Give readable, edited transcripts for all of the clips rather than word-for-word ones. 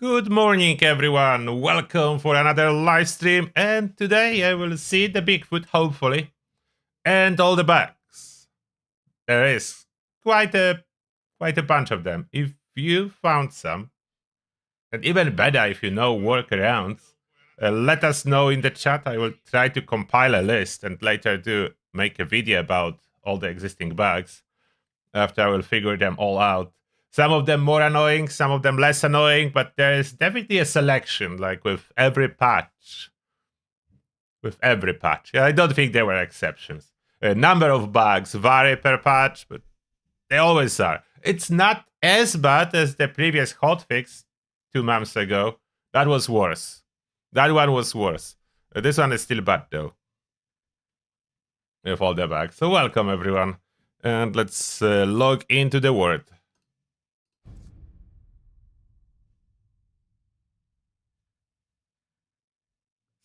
Good morning, everyone. Welcome for another live stream. And today I will see the Bigfoot, hopefully, and all the bugs. There is quite a bunch of them. If you found some, and even better if you know workarounds, let us know in the chat. I will try to compile a list and later do make a video about all the existing bugs after I will figure them all out. Some of them more annoying, some of them less annoying, but there is definitely a selection, like with every patch. I don't think there were exceptions. A number of bugs vary per patch, but they always are. It's not as bad as the previous hotfix 2 months ago. That was worse. That one was worse. This one is still bad, though. With all the bugs. So welcome, everyone. And let's log into the word.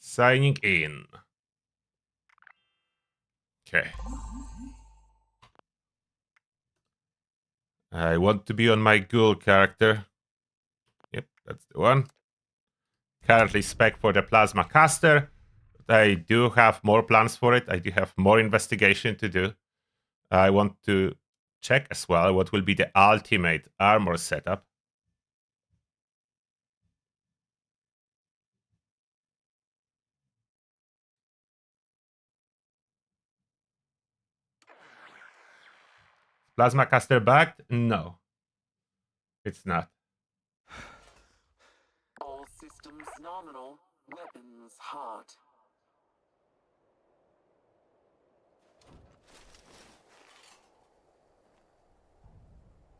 Signing in. Okay. I want to be on my ghoul character. Yep, that's the one. Currently spec for the plasma caster. But I do have more plans for it. I do have more investigation to do. I want to check as well what will be the ultimate armor setup. Plasma caster backed? No. It's not. All systems nominal. Weapons hot.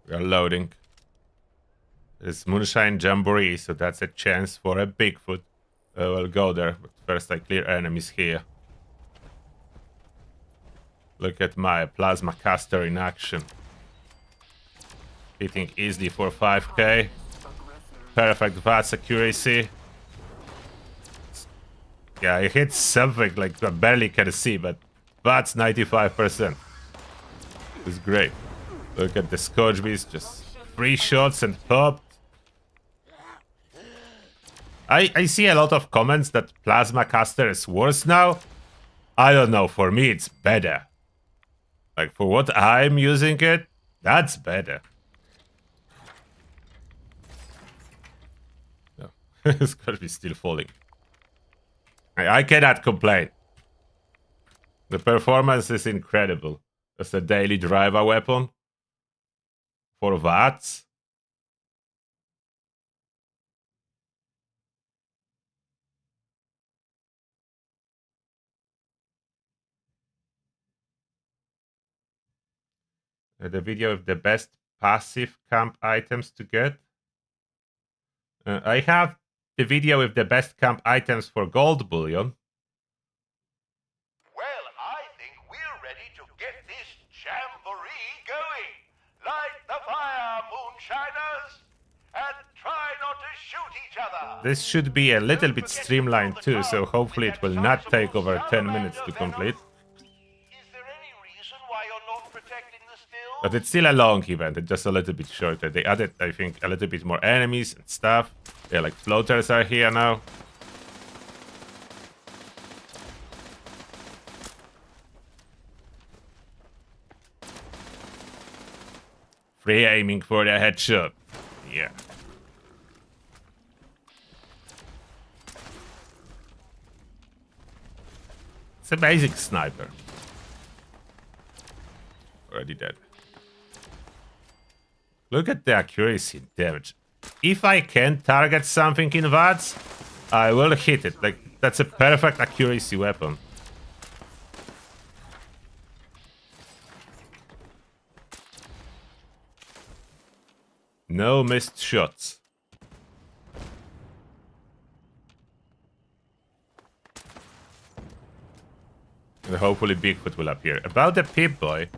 We are loading. It's Moonshine jamboree, so that's a chance for a Bigfoot. We'll go there, but first I clear enemies here. Look at my plasma caster in action. Hitting easily for 5k. Perfect VATS accuracy. Yeah, it hits something like I barely can see, but VATS 95%. It's great. Look at the Scorchbeast, just 3 shots and popped. I see a lot of comments that plasma caster is worse now. I don't know, for me it's better. Like for what I'm using it, that's better. No, it's gonna be still falling. I cannot complain. The performance is incredible. It's a daily driver weapon for VATS. The video of the best passive camp items to get. I have the video with the best camp items for gold bullion. Well, I think we're ready to get this jamboree going. Light the fire, moonshiners, and try not to shoot each other. This should be a little bit streamlined too, so hopefully it will not take over 10 minutes to complete. Is there any reason why you're not protecting the stills? But it's still a long event, it's just a little bit shorter. They added, I think, a little bit more enemies and stuff. Yeah, like floaters are here now. Free aiming for the headshot. Yeah. It's a basic sniper. Already dead. Look at the accuracy and damage. If I can target something in VATS, I will hit it. Like, that's a perfect accuracy weapon. No missed shots. And hopefully Bigfoot will appear. About the Pip-Boy,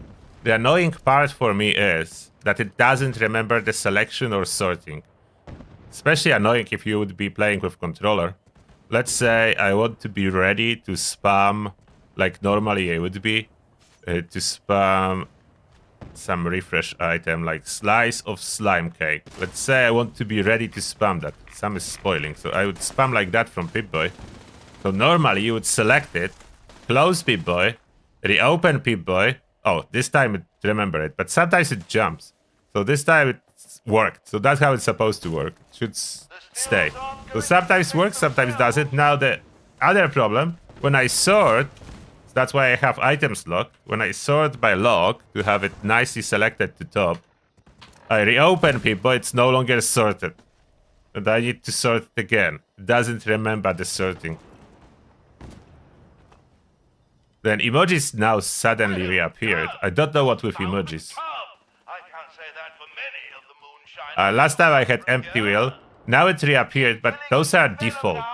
the annoying part for me is that it doesn't remember the selection or sorting. Especially annoying if you would be playing with controller. Let's say I want to be ready to spam, like normally I would be, to spam some refresh item like slice of slime cake. Let's say I want to be ready to spam that. Some is spoiling, so I would spam like that from Pip-Boy. So normally you would select it, close Pip-Boy, reopen Pip-Boy. Oh, this time it remember it, but sometimes it jumps. So this time it worked. So that's how it's supposed to work. It should stay. So sometimes works, sometimes doesn't. Now the other problem, when I sort, that's why I have items locked. When I sort by log to have it nicely selected to top, I reopen Pip-Boy, it's no longer sorted. And I need to sort it again. It doesn't remember the sorting. Then emojis now suddenly reappeared. I don't know what with emojis. I can't say that for many of the Moonshiners. Last time I had empty wheel. Now it reappeared, but those are default.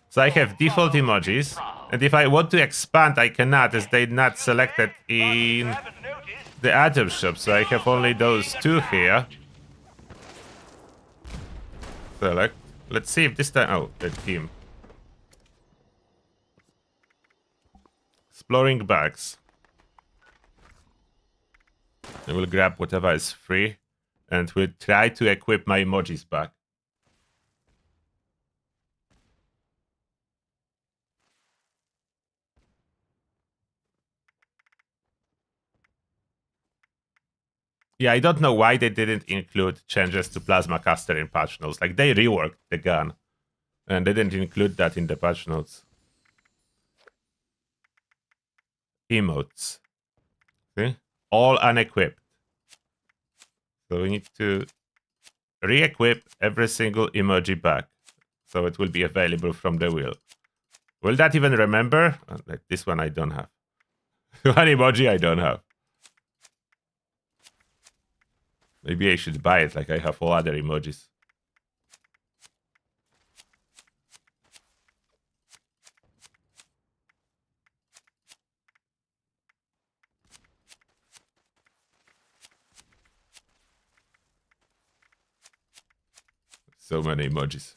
So I have default emojis. And if I want to expand, I cannot, as they're not selected in the item shop. So I have only those two here. Select. Let's see if this time... Oh, the team. Exploring bags. I will grab whatever is free. And we'll try to equip my emojis back. Yeah, I don't know why they didn't include changes to Plasma Caster in patch notes. Like, they reworked the gun. And they didn't include that in the patch notes. Emotes. See? All unequipped. So we need to re-equip every single emoji back. So it will be available from the wheel. Will that even remember? Like this one I don't have. One emoji I don't have. Maybe I should buy it like I have all other emojis. So many emojis.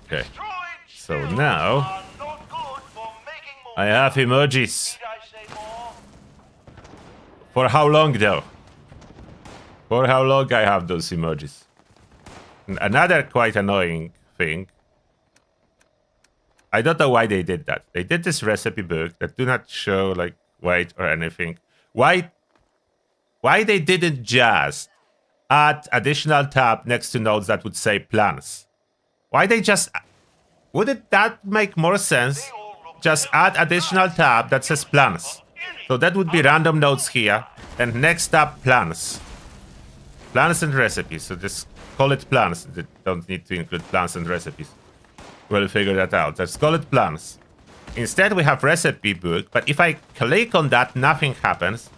Okay. So now I have emojis. For how long though? For how long I have those emojis? Another quite annoying thing. I don't know why they did that. They did this recipe book that do not show like weight or anything. Why they didn't just add additional tab next to nodes that would say plans? Why they just... Wouldn't that make more sense? Just add additional tab that says plans. So that would be random nodes here. And next tab, plans. Plans and recipes. So just call it plans. They don't need to include plans and recipes. We'll figure that out. Let's call it plans. Instead, we have recipe book. But if I click on that, nothing happens.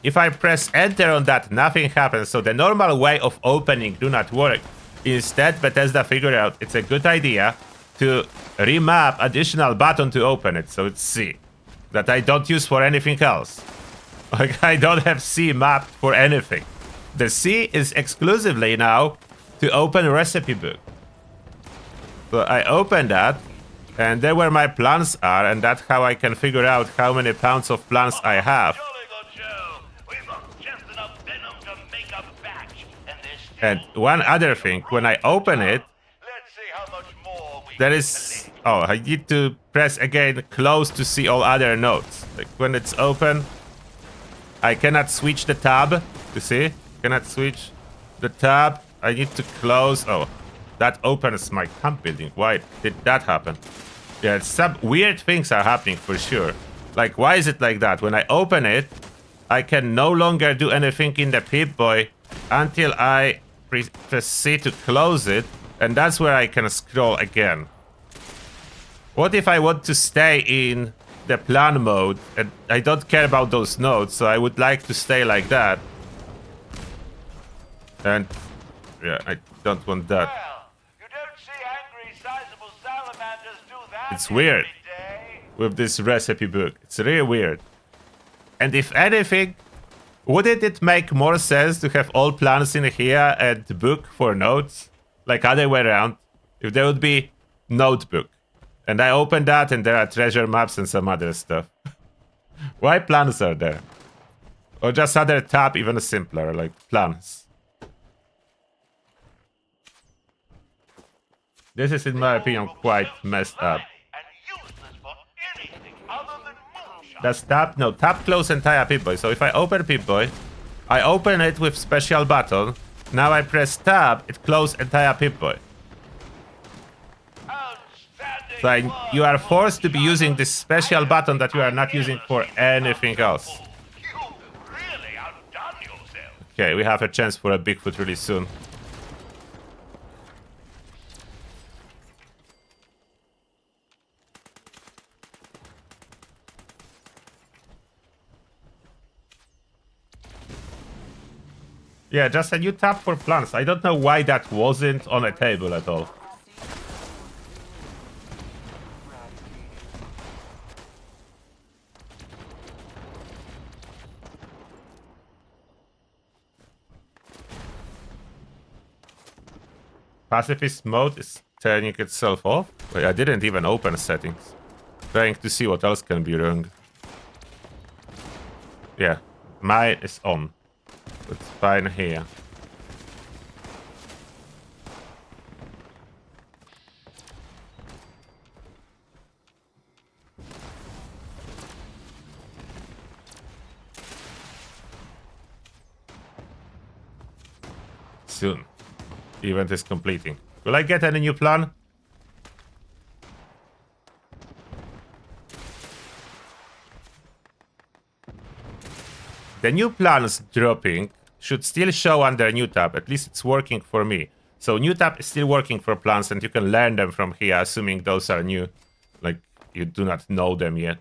If I press enter on that, nothing happens. So the normal way of opening do not work. Instead, Bethesda figured out it's a good idea to remap additional button to open it. So it's C. That I don't use for anything else. Like, I don't have C mapped for anything. The C is exclusively now to open recipe book. So I open that, and there where my plans are, and that's how I can figure out how many pounds of plans I have. And one other thing, when I open it, there is... Oh, I need to press again close to see all other nodes. Like when it's open, I cannot switch the tab. You see? Cannot switch the tab. I need to close. Oh, that opens my camp building. Why did that happen? Yeah, some weird things are happening for sure. Like, why is it like that? When I open it, I can no longer do anything in the Pip-Boy until I press C to close it. And that's where I can scroll again. What if I want to stay in the plan mode and I don't care about those nodes, so I would like to stay like that. And yeah, I don't want that. Well, you don't see angry, sizable salamanders do that. It's weird with this recipe book. It's really weird. And if anything, Wouldn't it make more sense to have all plans in here and book for notes? Like other way around? If there would be notebook. And I open that and there are treasure maps and some other stuff. Why plans are there? Or just other tab, even simpler, like plans. This is, in my opinion, quite messed up. And useless for anything other than moonshine. That's tab? No, tab close entire Pip-Boy. So if I open Pip-Boy, I open it with special button. Now I press tab, it close entire Pip-Boy. Outstanding So work, you are forced to be Moonshine. using this special button that you are not using for anything else. You've really outdone yourself. Okay, we have a chance for a Bigfoot really soon. Yeah, just a new tab for plants. I don't know why that wasn't on a table at all. Pacifist mode is turning itself off. Wait, I didn't even open settings. Trying to see what else can be wrong. Yeah, mine is on. It's fine here. Soon. Event is completing. Will I get any new plan? The new plans dropping should still show under new tab. At least it's working for me. So new tab is still working for plans and you can learn them from here, assuming those are new. Like, you do not know them yet.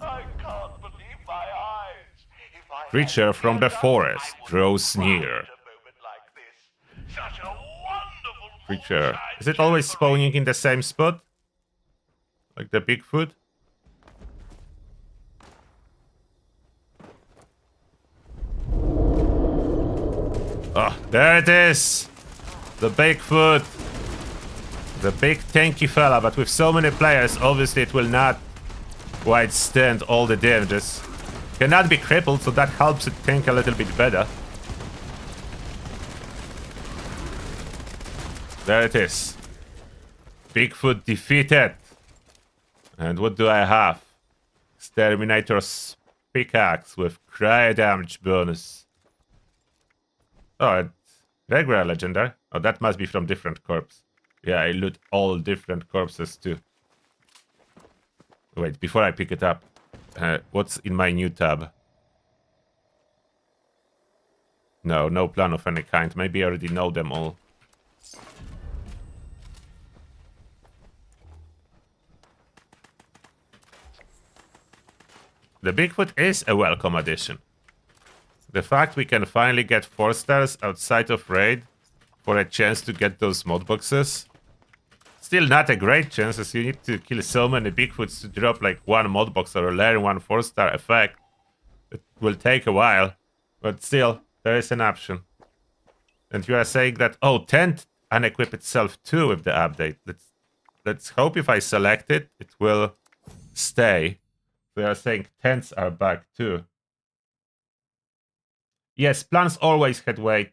I can't believe my eyes. If I had Creature from the ever forest I would draws find near. a moment like this. Such a wonderful Creature. moonshine Is it always jamboree. spawning in the same spot? Like the Bigfoot? Oh, there it is! The Bigfoot! The big tanky fella, but with so many players, obviously it will not quite stand all the damages. Cannot be crippled, so that helps it tank a little bit better. There it is. Bigfoot defeated. And what do I have? Exterminator's pickaxe with cryo damage bonus. Oh, it's regular legendary. Oh, that must be from different corpse. Yeah, I loot all different corpses too. Wait, before I pick it up, what's in my new tab? No, no plan of any kind. Maybe I already know them all. The Bigfoot is a welcome addition. The fact we can finally get 4 stars outside of raid for a chance to get those mod boxes. Still not a great chance, as you need to kill so many Bigfoots to drop like one mod box or learn one 4-star effect. It will take a while, but still, there is an option. And you are saying that, oh, tent unequip itself too with the update. Let's hope if I select it, it will stay. They are saying tents are back too. Yes, plans always had weight.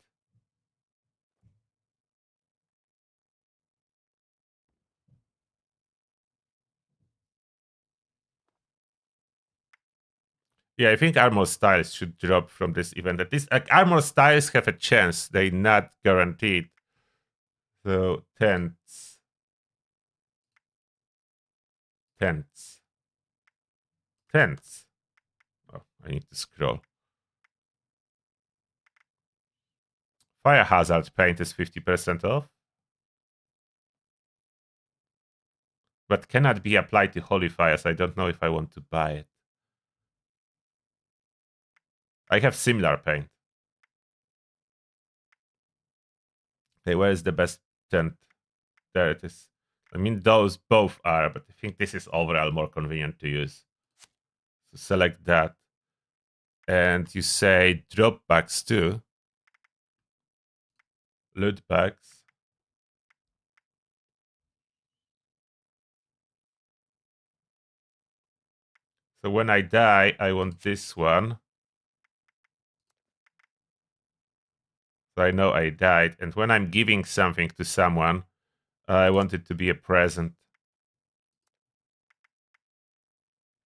Yeah, I think armor styles should drop from this event. At least armor styles have a chance. They're not guaranteed. So, tents. Tents. Tents. Oh, I need to scroll. Fire hazard paint is 50% off. But cannot be applied to holy fires. I don't know if I want to buy it. I have similar paint. Okay, where is the best tent? There it is. I mean, those both are, but I think this is overall more convenient to use. So select that. And you say drop bags too. Loot bags. So when I die, I want this one. So I know I died. And when I'm giving something to someone, I want it to be a present.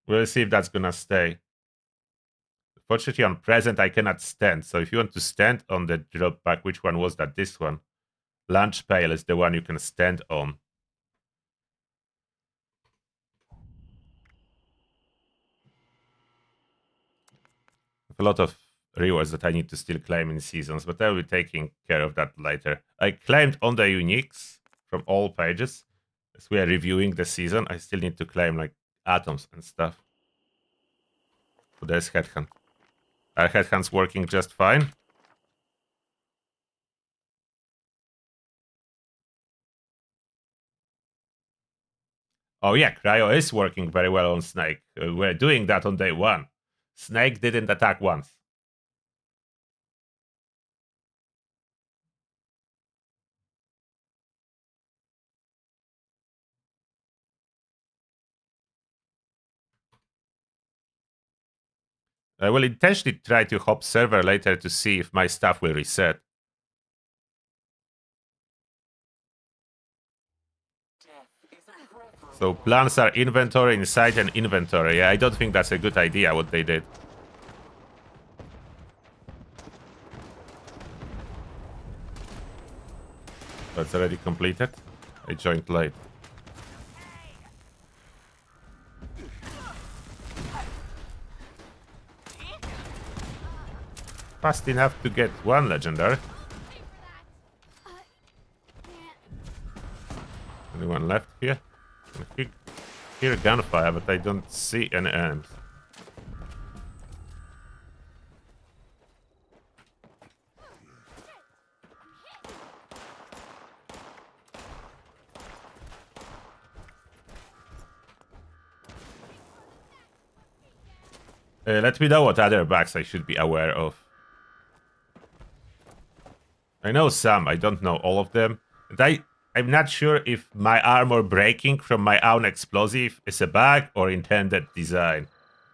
We'll see if that's gonna stay. Fortunately, on present, I cannot stand. So if you want to stand on the drop bag, which one was that? This one. Lunch pail is the one you can stand on. A lot of rewards that I need to still claim in seasons, but I'll be taking care of that later. I claimed on the uniques from all pages. As we are reviewing the season, I still need to claim like atoms and stuff. So there's headhunt. Are headhunts working just fine? Oh yeah, Cryo is working very well on Snake. We're doing that on day 1. Snake didn't attack once. I will intentionally try to hop server later to see if my stuff will reset. So plans are inventory inside an inventory. Yeah, I don't think that's a good idea what they did. That's already completed. I joined late. Fast enough to get 1 legendary. Anyone left here? I hear gunfire, but I don't see any enemies. Let me know what other bugs I should be aware of. I know some, I don't know all of them. And I'm not sure if my armor breaking from my own explosive is a bug or intended design.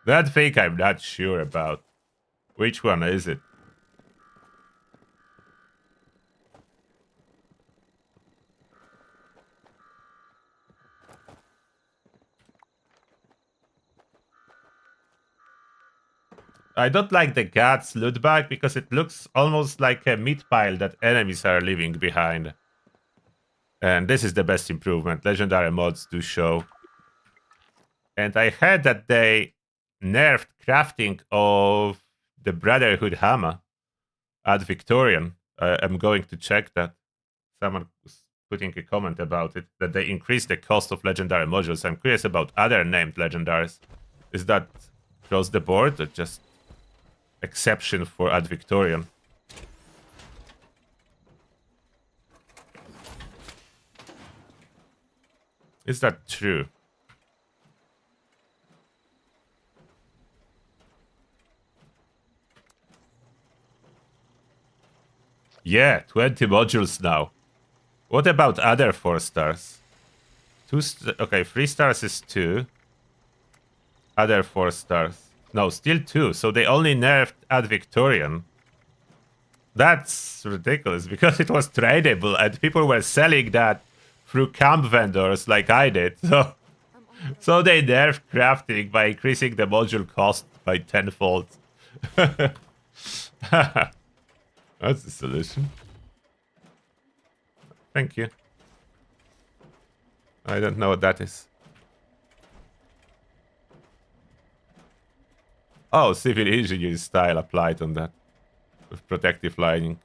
That thing I'm not sure about. Which one is it? I don't like the Guts loot bag because it looks almost like a meat pile that enemies are leaving behind. And this is the best improvement. Legendary mods do show. And I heard that they nerfed crafting of the Brotherhood hammer at Victorian. I'm going to check that. Someone was putting a comment about it, that they increased the cost of legendary modules. I'm curious about other named legendaries. Is that across the board or just exception for Ad Victorian? Is that true? Yeah, 20 modules now. What about other 4 stars? Okay, 3 stars is 2. Other 4 stars. No, still 2. So they only nerfed Ad Victorian. That's ridiculous because it was tradable and people were selling that through camp vendors like I did. So they nerfed crafting by increasing the module cost by 10-fold. That's the solution. Thank you. I don't know what that is. Oh, civil engineer style applied on that. With protective lining.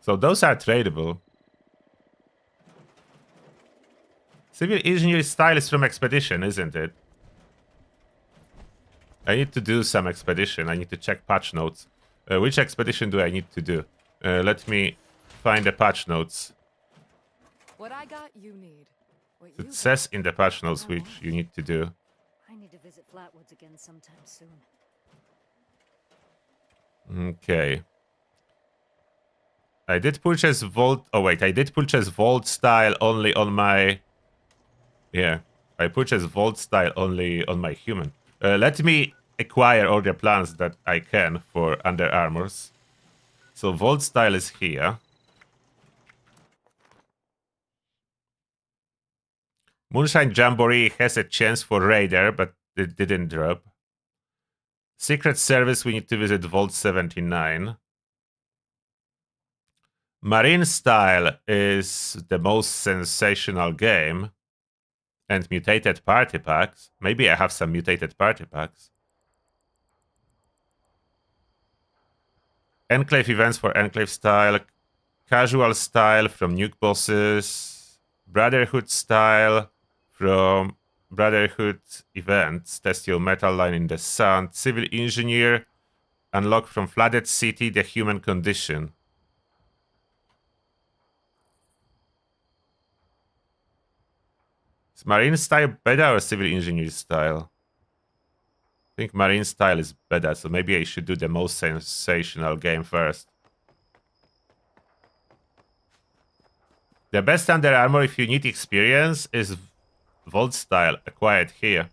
So those are tradable. Civil engineer style is from expedition, isn't it? I need to do some expedition. I need to check patch notes. Which expedition do I need to do? Let me find the patch notes. What I got, you need. What It you says in the patch notes which you need to do. I need to visit Flatwoods again sometime soon. Okay. I did purchase Vault... Oh, wait. I did purchase Vault style only on my... Yeah. I purchased Vault style only on my human. Let me acquire all the plants that I can for under armors. So Vault style is here. Moonshine Jamboree has a chance for Raider, but it didn't drop. Secret Service, we need to visit Vault 79. Marine Style is the most sensational game. And mutated party packs. Maybe I have some mutated party packs. Enclave events for Enclave style. Casual style from Nuke bosses. Brotherhood style from Brotherhood events. Test your metal line in the sun. Civil Engineer. Unlock from Flooded City the human condition. Is Marine style better or Civil Engineer style? I think Marine style is better, so maybe I should do the most sensational game first. The best under armor if you need experience is Vault style, acquired here.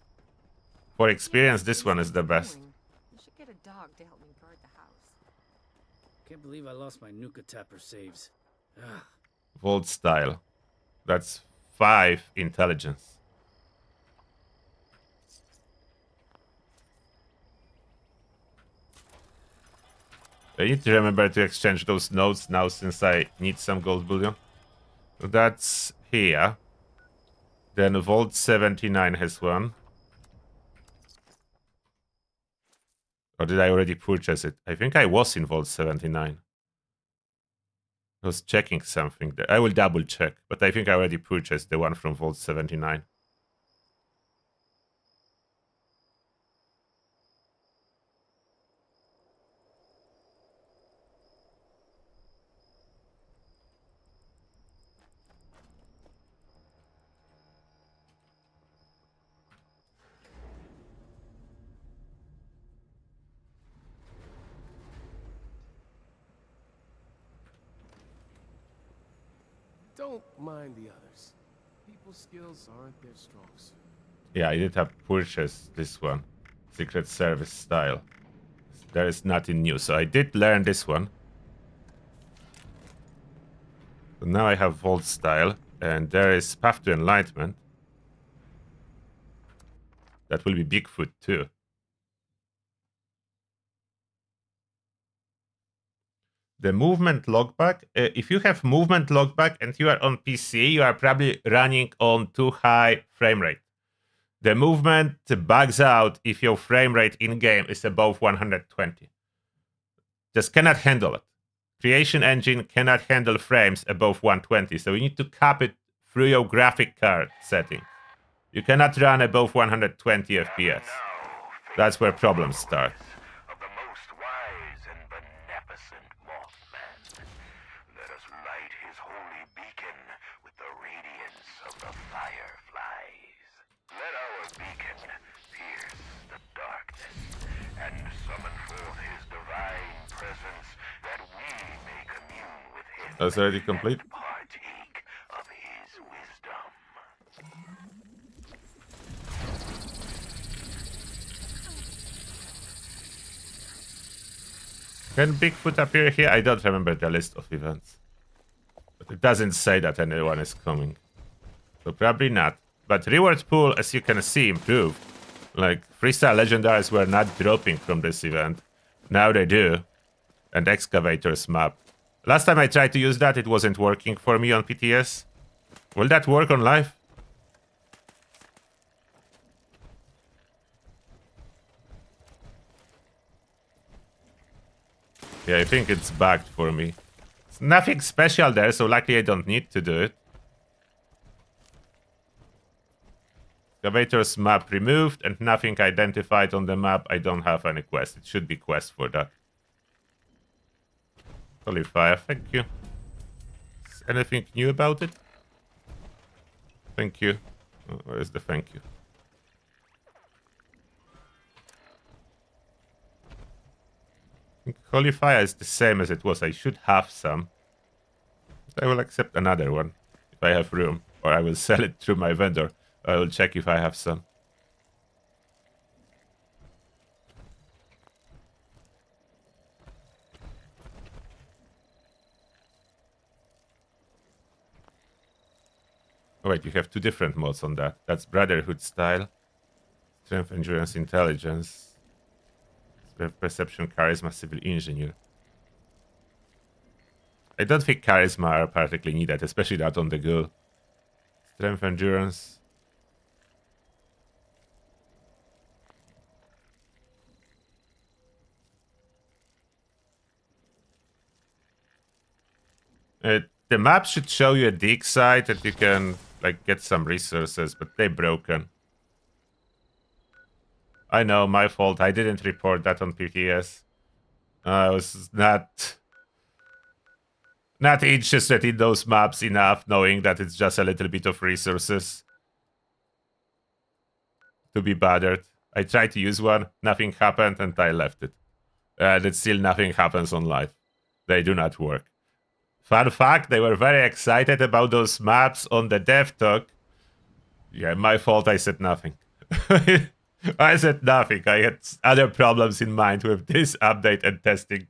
For experience, this one is the best. You should get a dog to help me guard the house. Can't believe I lost my Nuka Tapper saves. Ugh. Vault style. That's 5 intelligence. I need to remember to exchange those notes now since I need some gold bullion. That's here. Then Vault 79 has one. Or did I already purchase it? I think I was in Vault 79. I was checking something there. I will double check, but I think I already purchased the one from Vault 79. Don't mind the others. People's skills aren't their strong suit. Yeah, I did have purchased this one. Secret Service style. There is nothing new, so I did learn this one. So now I have Vault style, and there is Path to Enlightenment. That will be Bigfoot too. The movement logback. If you have movement logback and you are on PC, you are probably running on too high frame rate. The movement bugs out if your frame rate in-game is above 120. Just cannot handle it. Creation engine cannot handle frames above 120, so you need to cap it through your graphic card setting. You cannot run above 120 FPS. That's where problems start. Of the most wise and beneficent Mothman. Let us light his holy beacon with the radiance of the fireflies. Let our beacon pierce the darkness and summon forth his divine presence that we may commune with him. That's already complete. And partake of his wisdom. Can Bigfoot appear here? I don't remember the list of events. But it doesn't say that anyone is coming. So probably not. But reward pool, as you can see, improved. Like, 3-star legendaries were not dropping from this event. Now they do. And excavators map. Last time I tried to use that, it wasn't working for me on PTS. Will that work on live? Yeah, I think it's bugged for me. It's nothing special there, so likely I don't need to do it. Excavators map removed and nothing identified on the map. I don't have any quest. It should be quest for that. Holy fire, thank you. Is anything new about it? Thank you. Oh, where is the thank you? think Holy Fire is the same as it was. I should have some. I will accept another one if I have room. Or I will sell it through my vendor. I will check if I have some. Oh wait, you have two different mods on that. That's Brotherhood style. Strength, Endurance, Intelligence. Strength, Perception, Charisma, Civil Engineer. I don't think Charisma are particularly needed, especially not on the go. Strength, Endurance. The map should show you a dig site that you can like get some resources, but they're broken. I know, my fault. I didn't report that on PTS. I was not interested in those maps enough, knowing that it's just a little bit of resources to be bothered. I tried to use one, nothing happened, and I left it. And it's still nothing happens on live. They do not work. Fun fact, they were very excited about those maps on the dev talk. Yeah, my fault, I said nothing. I said nothing. I had other problems in mind with this update and testing.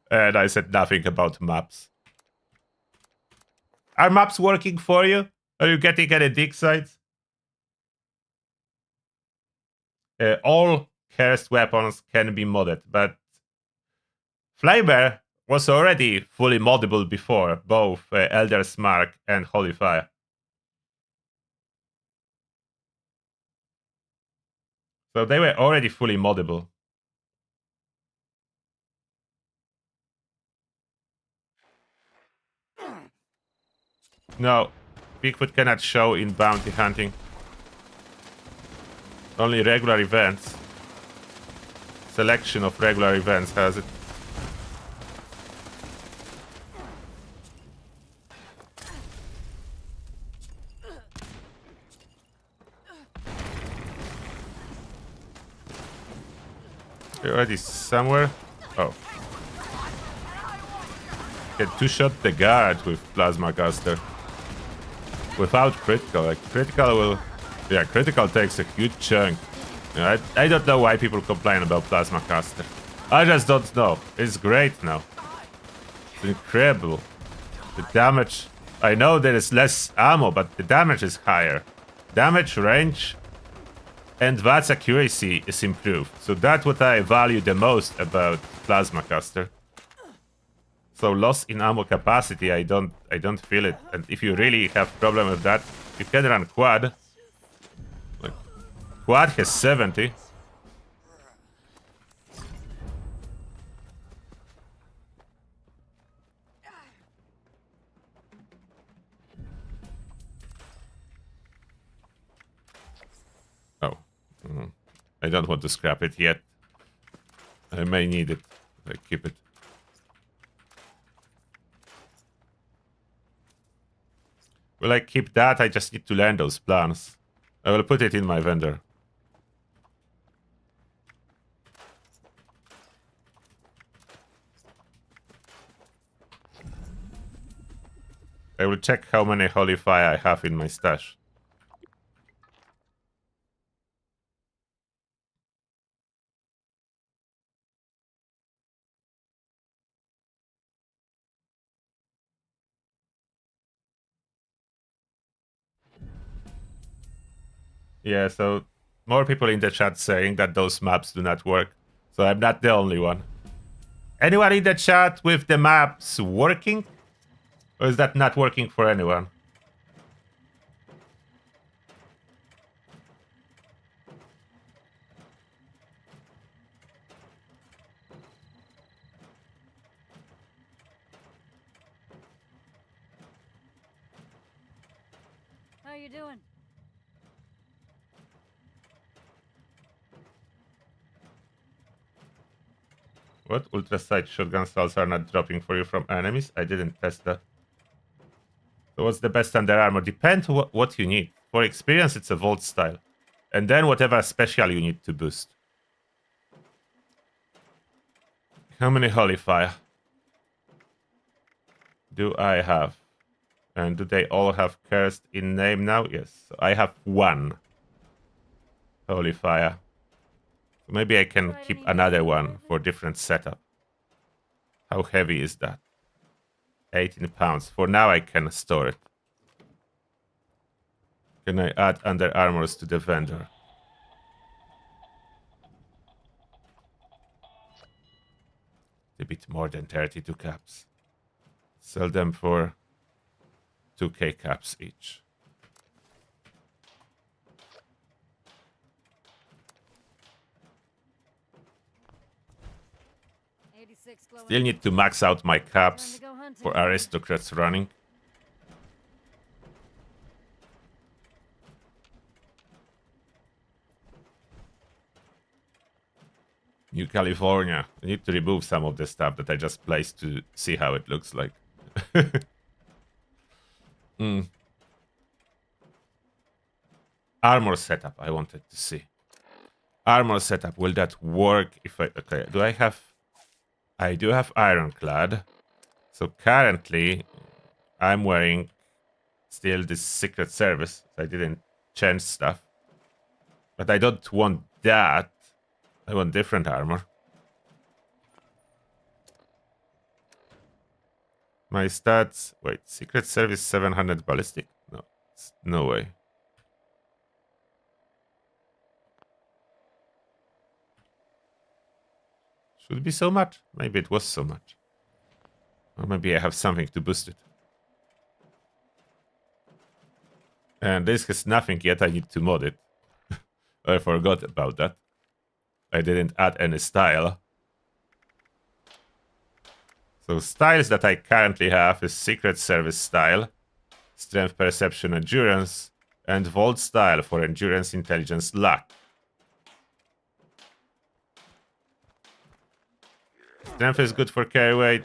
And I said nothing about maps. Are maps working for you? Are you getting any dig sites? All cursed weapons can be modded, but Flamer was already fully moddable before, both Elder's Mark and Holy Fire. So they were already fully moddable. No, Bigfoot cannot show in bounty hunting. Only regular events. Selection of regular events has it. You're already somewhere? Oh. Can two-shot the guard with Plasma Caster. Without critical. Like, critical will... Yeah, critical takes a huge chunk. You know, I don't know why people complain about Plasma Caster. I just don't know. It's great now. It's incredible. The damage... I know there is less ammo, but the damage is higher. Damage, range, and VATS accuracy is improved. So that's what I value the most about Plasma Caster. So loss in ammo capacity, I don't feel it. And if you really have problem with that, you can run quad. Like, quad has 70. Oh. I don't want to scrap it yet. I may need it. I keep it. Will I keep that? I just need to learn those plans. I will put it in my vendor. I will check how many Holy Fire I have in my stash. Yeah, so more people in the chat saying that those maps do not work. So I'm not the only one. Anyone in the chat with the maps working? Or is that not working for anyone? How you doing? What? Ultra-sight shotgun cells are not dropping for you from enemies? I didn't test that. So what's the best under armor? Depends what you need. For experience, it's a Vault style. And then whatever special you need to boost. How many holy fire do I have? And do they all have cursed in name now? Yes. So I have 1 holy fire. So maybe I can keep another one for different setup. How heavy is that? 18 pounds. For now I can store it. Can I add under armors to the vendor? A bit more than 32 caps. Sell them for 2k caps each. Still need to max out my caps for aristocrats running. New California. I need to remove some of the stuff that I just placed to see how it looks like. Armor setup I wanted to see. Armor setup, will that work if I... Okay, do I have... I do have ironclad. So currently, I'm wearing still this Secret Service. I didn't change stuff. But I don't want that. I want different armor. My stats... Wait, Secret Service 700 ballistic? No, no way. Should be so much. Maybe it was so much. Or maybe I have something to boost it. And this has nothing yet. I need to mod it. I forgot about that. I didn't add any style. So styles that I currently have is Secret Service style, Strength, Perception, Endurance, and Vault style for Endurance, Intelligence, Luck. Strength is good for carry weight,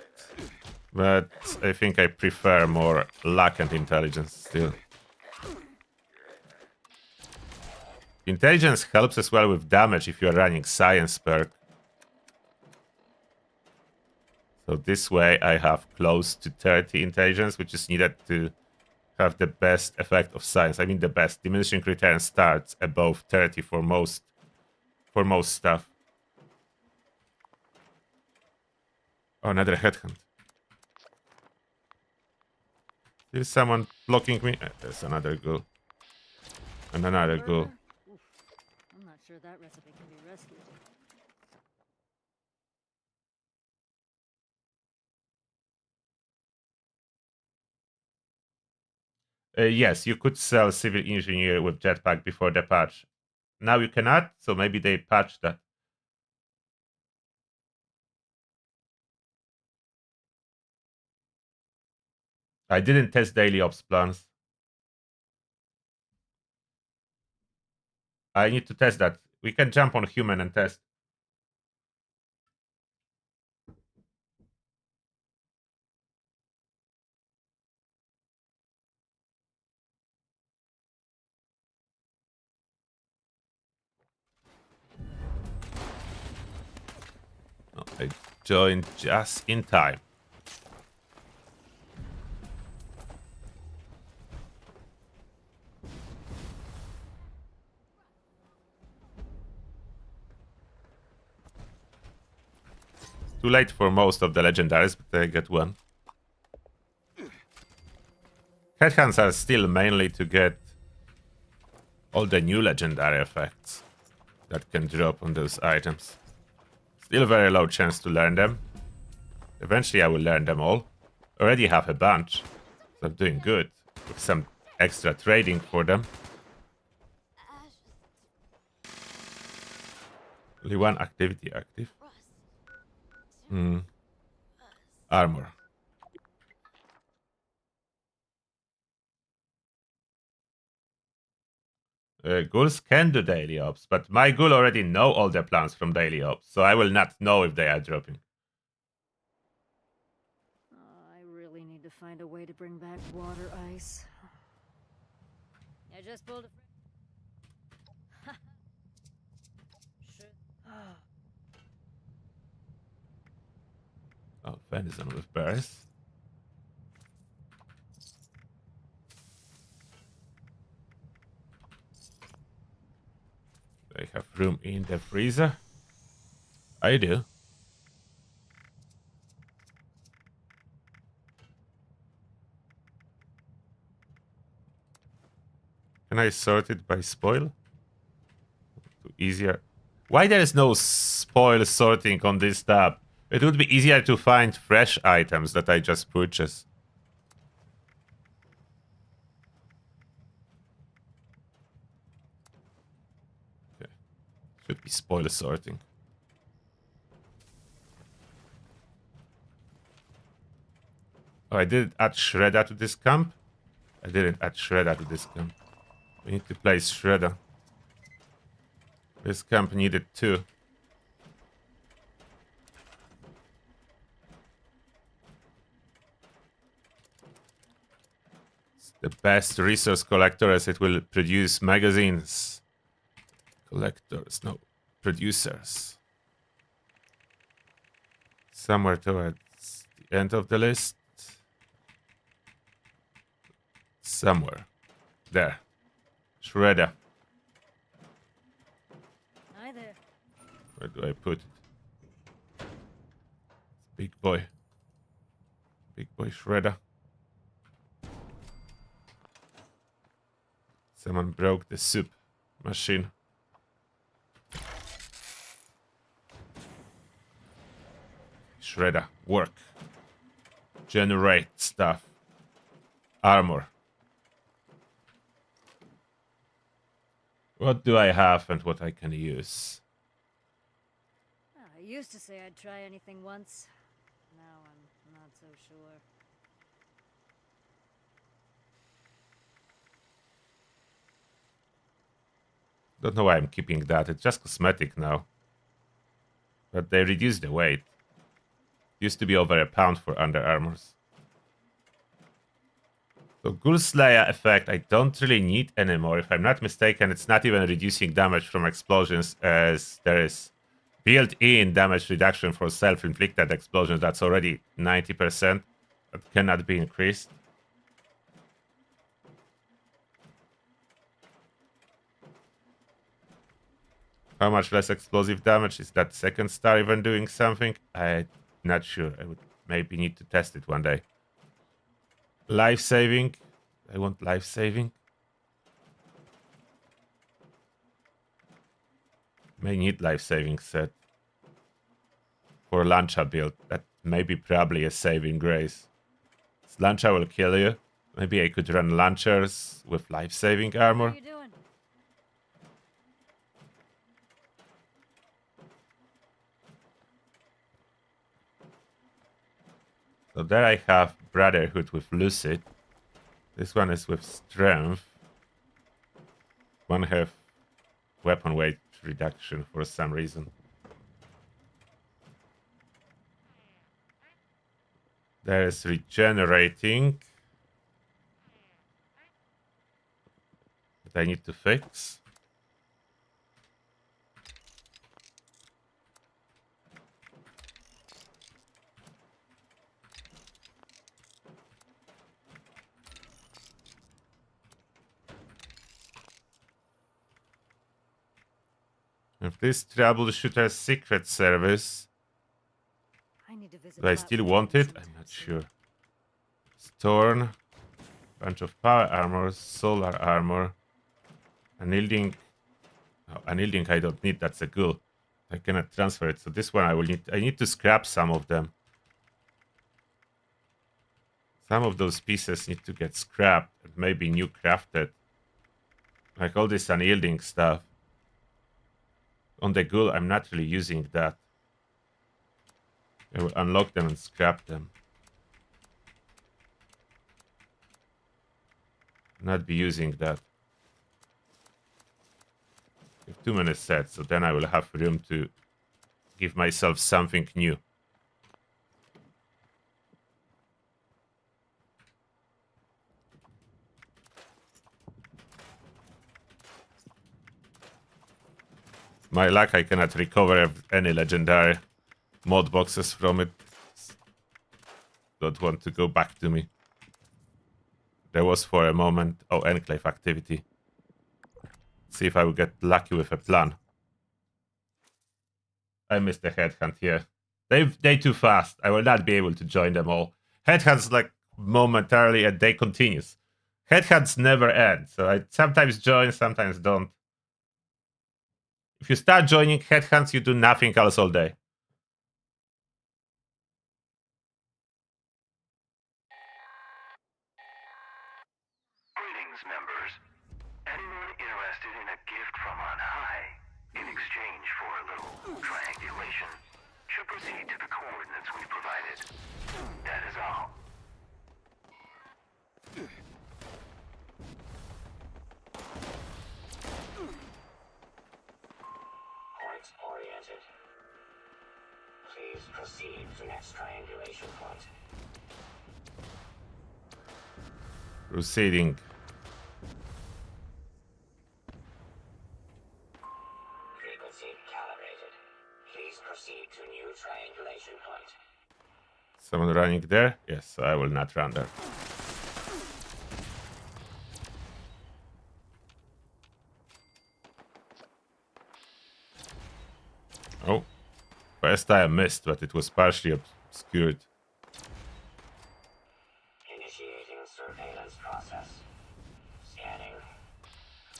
but I think I prefer more Luck and Intelligence still. Intelligence helps as well with damage if you're running Science perk. So this way I have close to 30 intelligence, which is needed to have the best effect of science. I mean the best. Diminishing return starts above 30 for most stuff. Oh, another headhunt. There's someone blocking me. There's another ghoul. And another ghoul. I'm not sure that recipe can be rescued. Yes, you could sell civil engineer with jetpack before the patch. Now you cannot, so maybe they patched that. I didn't test daily ops plans. I need to test that. We can jump on human and test. Oh, I joined just in time. Too late for most of the legendaries, but I get one. Headhunts are still mainly to get all the new legendary effects that can drop on those items. Still very low chance to learn them. Eventually I will learn them all. Already have a bunch, so I'm doing good. With some extra trading for them. Only one activity active. Armor. Ghouls can do daily ops, but my ghoul already know all the plans from daily ops, so I will not know if they are dropping. I really need to find a way to bring back water ice. I just pulled a... Venison with bears. Do I have room in the freezer? I do. Can I sort it by spoil? Easier. Why there is no spoil sorting on this tab? It would be easier to find fresh items that I just purchased. Okay. Should be spoil sorting. Oh, I didn't add Shredder to this camp? I didn't add Shredder to this camp. We need to place Shredder. This camp needed 2. It's the best resource collector as it will produce magazines. Collectors, no, producers. Somewhere towards the end of the list. Somewhere. There. Shredder. Hi there. Where do I put it? Big boy. Big boy Shredder. Someone broke the soup machine. Shredder, work. Generate stuff. Armor. What do I have and what I can use? I used to say I'd try anything once. Now I'm not so sure. Don't know why I'm keeping that. It's just cosmetic now. But they reduced the weight. Used to be over a pound for under armors. So Ghoul Slayer effect I don't really need anymore. If I'm not mistaken, it's not even reducing damage from explosions, as there is built-in damage reduction for self-inflicted explosions. That's already 90%. That cannot be increased. How much less explosive damage? Is that second star even doing something? I'm not sure. I would maybe need to test it one day. Life saving. I want life saving. May need life saving set. For Lancha build. That may be probably a saving grace. Lancha will kill you. Maybe I could run launchers with life saving armor. How you doing? So there I have Brotherhood with Lucid. This one is with Strength. One have weapon weight reduction for some reason. There is Regenerating. That I need to fix. If this troubleshooter secret service, I need to visit do I still platform want it? sometime I'm not soon. sure. Storm, bunch of power armor, solar armor, unyielding. Oh, unyielding I don't need. That's a ghoul. I cannot transfer it. So this one I will need. I need to scrap some of them. Some of those pieces need to get scrapped and maybe new crafted. Like all this unyielding stuff. On the ghoul, I'm not really using that. I will unlock them and scrap them. Not be using that. I have too many sets, so then I will have room to give myself something new. My luck, I cannot recover any legendary mod boxes from it. don't want to go back to me. There was for a moment... Oh, enclave activity. See if I will get lucky with a plan. I missed the headhunt here. They too fast. I will not be able to join them all. Headhunts like momentarily and they continues. Headhunts never end. So I sometimes join, sometimes don't. If you start joining headhunts, you do nothing else all day. Greetings, members. Anyone interested in a gift from on high, in exchange for a little triangulation, should proceed to the coordinates we provided. That is all. Point-oriented. Please proceed to next triangulation point. Proceeding. Frequency calibrated. Please proceed to new triangulation point. Someone running there? Yes, I will not run there. Oh. First I missed, but it was partially obscured. Initiating surveillance process. Scanning.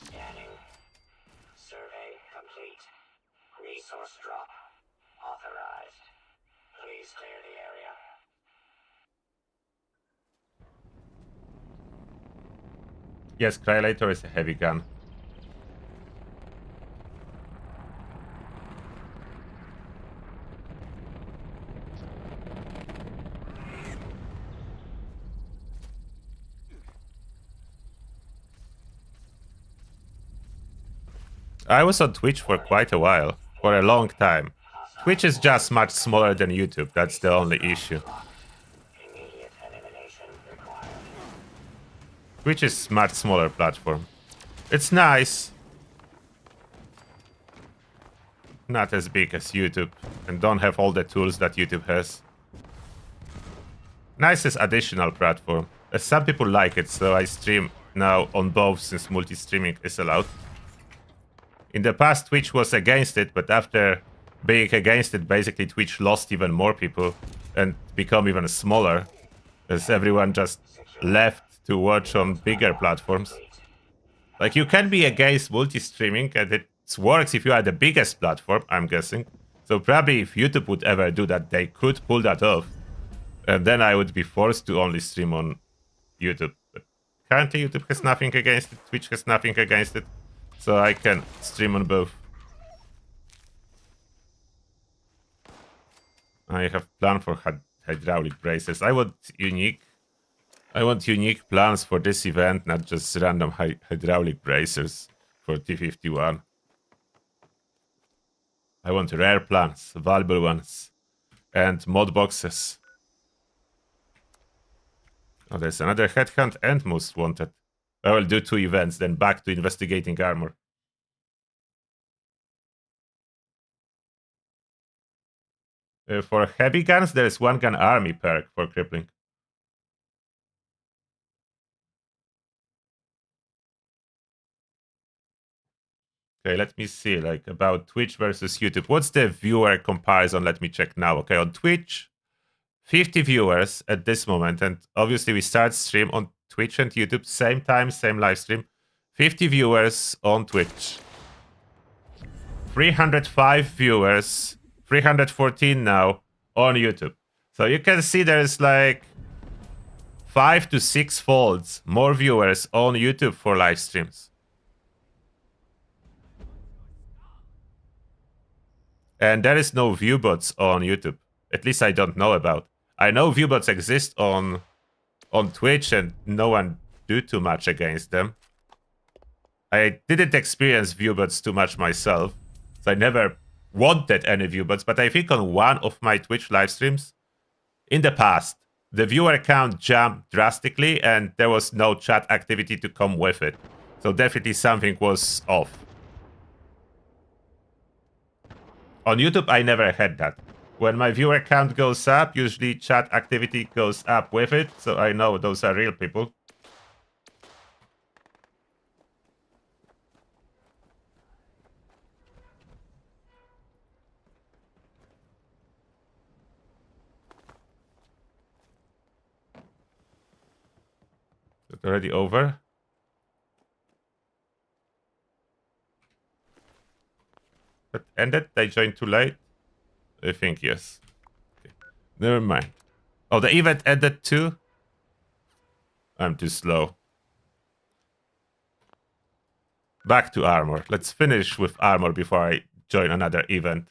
Scanning. Survey complete. Resource drop. Authorized. Please clear the area. Yes, Cryolator is a heavy gun. I was on Twitch for quite a while, for a long time. Twitch is just much smaller than YouTube, that's the only issue. Immediate elimination required. Twitch is much smaller platform. It's nice. Not as big as YouTube, and don't have all the tools that YouTube has. Nice as additional platform. Some people like it, so I stream now on both since multi-streaming is allowed. In the past, Twitch was against it, but after being against it, basically Twitch lost even more people and become even smaller, as everyone just left to watch on bigger platforms. Like, you can be against multi-streaming, and it works if you are the biggest platform, I'm guessing. So probably if YouTube would ever do that, they could pull that off. And then I would be forced to only stream on YouTube. But currently YouTube has nothing against it, Twitch has nothing against it. So I can stream on both. I have plan for hydraulic bracers. I want unique plans for this event, not just random hydraulic bracers for T51. I want rare plans, valuable ones, and mod boxes. Oh, there's another headhunt and most wanted. I will do 2 events, then back to investigating armor. For heavy guns, there is 1 gun army perk for crippling. Okay, let me see, like, about Twitch versus YouTube. What's the viewer comparison? Let me check now. Okay, on Twitch, 50 viewers at this moment, and obviously we start stream on Twitch and YouTube, same time, same live stream. 50 viewers on Twitch. 305 viewers, 314 now on YouTube. So you can see there's like 5 to 6 folds more viewers on YouTube for live streams. And there is no viewbots on YouTube. At least I don't know about. I know viewbots exist on Twitch and no one do too much against them. I didn't experience viewbots too much myself, so I never wanted any viewbots, but I think on one of my Twitch live streams in the past, the viewer count jumped drastically and there was no chat activity to come with it. So definitely something was off. On YouTube, I never had that. When my viewer count goes up, usually chat activity goes up with it, so I know those are real people. Is it already over? That ended? They joined too late? I think yes. Okay. Never mind. Oh, the event ended too? I'm too slow. Back to armor. Let's finish with armor before I join another event.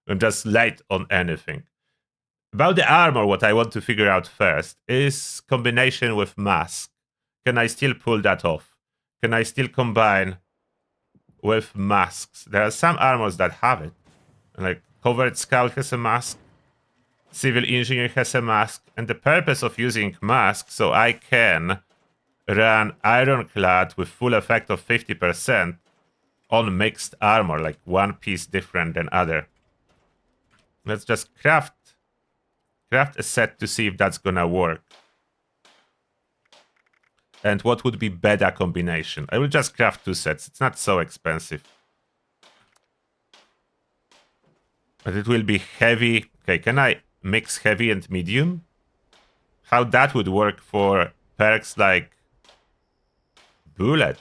I'm just late on anything. About the armor, what I want to figure out first is combination with mask. Can I still pull that off? Can I still combine with masks? There are some armors that have it. Like Covert Scout has a mask. Civil Engineer has a mask. And the purpose of using mask, so I can run Ironclad with full effect of 50% on mixed armor, like one piece different than other. Let's just craft a set to see if that's gonna work. And what would be better combination? I will just craft 2 sets. It's not so expensive. But it will be heavy. Okay, can I mix heavy and medium? How that would work for perks like bullet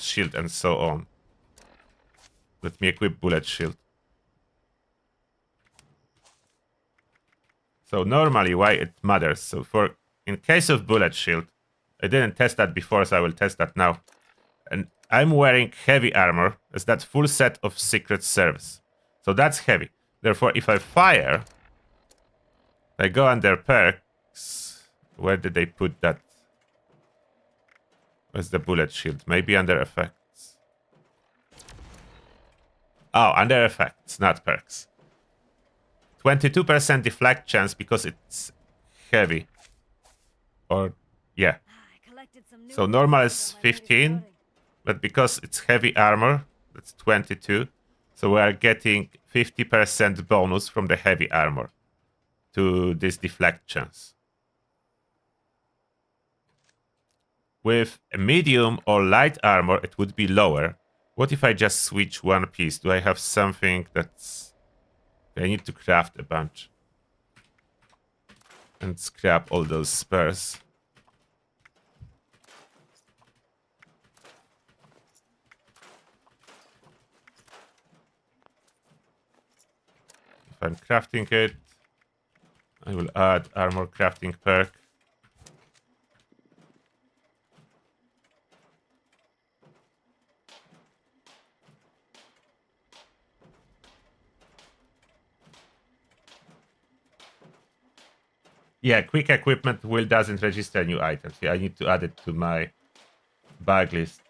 shield and so on. Let me equip bullet shield. So normally why it matters. So in case of bullet shield, I didn't test that before, so I will test that now. And I'm wearing heavy armor as that full set of Secret Service. So that's heavy. Therefore, if I fire, I go under perks. Where did they put that? Where's the bullet shield? Maybe under effects. Oh, under effects, not perks. 22% deflect chance because it's heavy. Or, yeah. So normal is 15, but because it's heavy armor, that's 22. So we are getting 50% bonus from the heavy armor to this deflect chance. With a medium or light armor, it would be lower. What if I just switch one piece? Do I have something that's... I need to craft a bunch. And scrap all those spurs. If I'm crafting it, I will add armor crafting perk. Yeah, quick equipment doesn't register new items. Yeah, I need to add it to my bag list.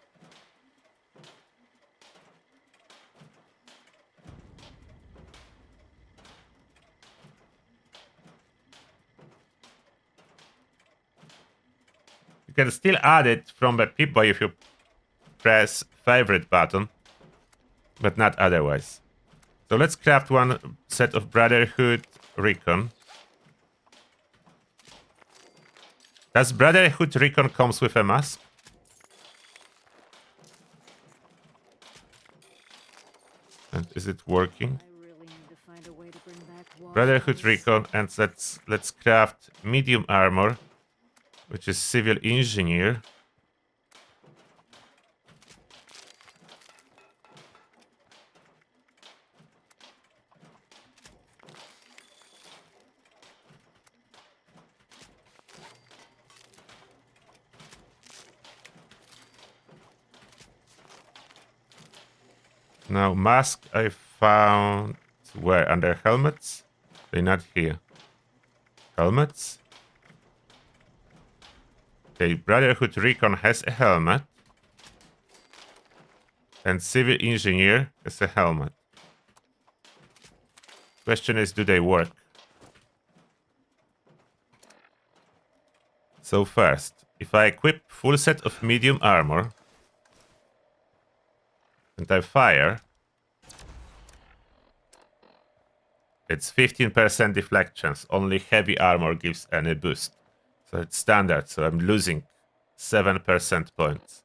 You can still add it from the Pip-Boy if you press favorite button, but not otherwise. So let's craft one set of Brotherhood Recon. Does Brotherhood Recon comes with a mask? And is it working? Brotherhood Recon, and let's craft medium armor, which is Civil Engineer. Now, mask I found where? Under helmets? They're not here. Helmets? Okay, Brotherhood Recon has a helmet. And Civil Engineer has a helmet. Question is, do they work? So first, if I equip full set of medium armor, and I fire, It's 15% deflections. Only heavy armor gives any boost. So it's standard. So I'm losing 7% points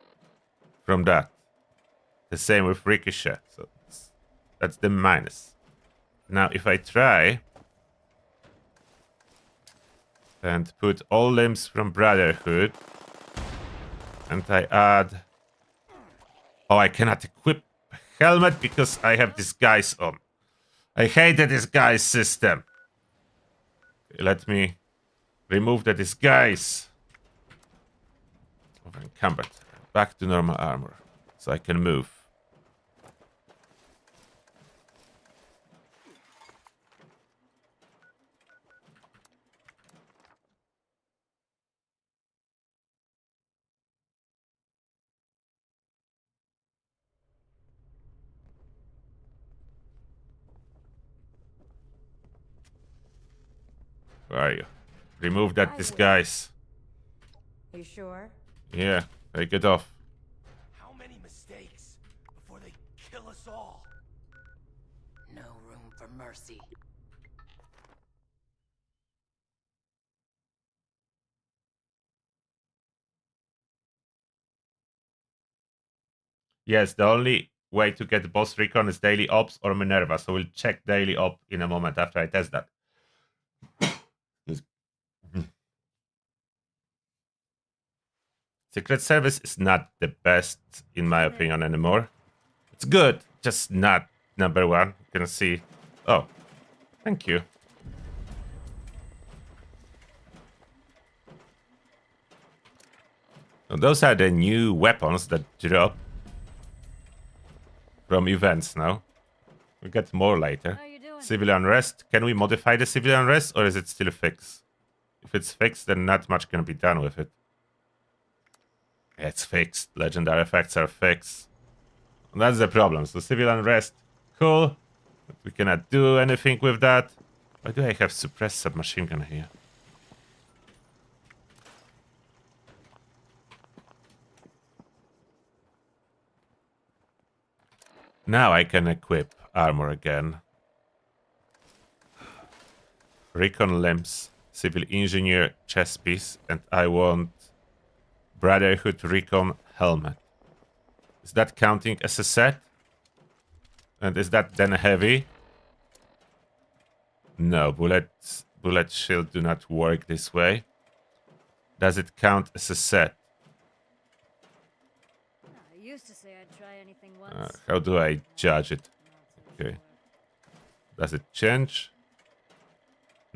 from that. The same with ricochet. So that's the minus. Now if I try and put all limbs from Brotherhood and I add... Oh, I cannot equip a helmet because I have disguise on. I hate the disguise system. Let me remove the disguise. Over encumbered. Back to normal armor. So I can move. Where are you? Remove that disguise. You sure? Yeah, take it off. How many mistakes before they kill us all? No room for mercy. Yes, the only way to get boss recon is daily ops or Minerva. So we'll check daily op in a moment after I test that. Secret Service is not the best, in my opinion, anymore. It's good, just not number one. You can see. Oh, thank you. So those are the new weapons that drop from events now. We'll get more later. How you doing? Civil unrest. Can we modify the civil unrest or is it still fixed? If it's fixed, then not much can be done with it. It's fixed. Legendary effects are fixed. And that's the problem. So civil unrest, cool. But we cannot do anything with that. Why do I have suppressed submachine gun here? Now I can equip armor again. Recon limbs, civil engineer chest piece, and I want Brotherhood Recon helmet. Is that counting as a set? And is that then heavy? No, bullet shield do not work this way. Does it count as a set? I used to say I'd try anything once. How do I judge it? Okay. Does it change?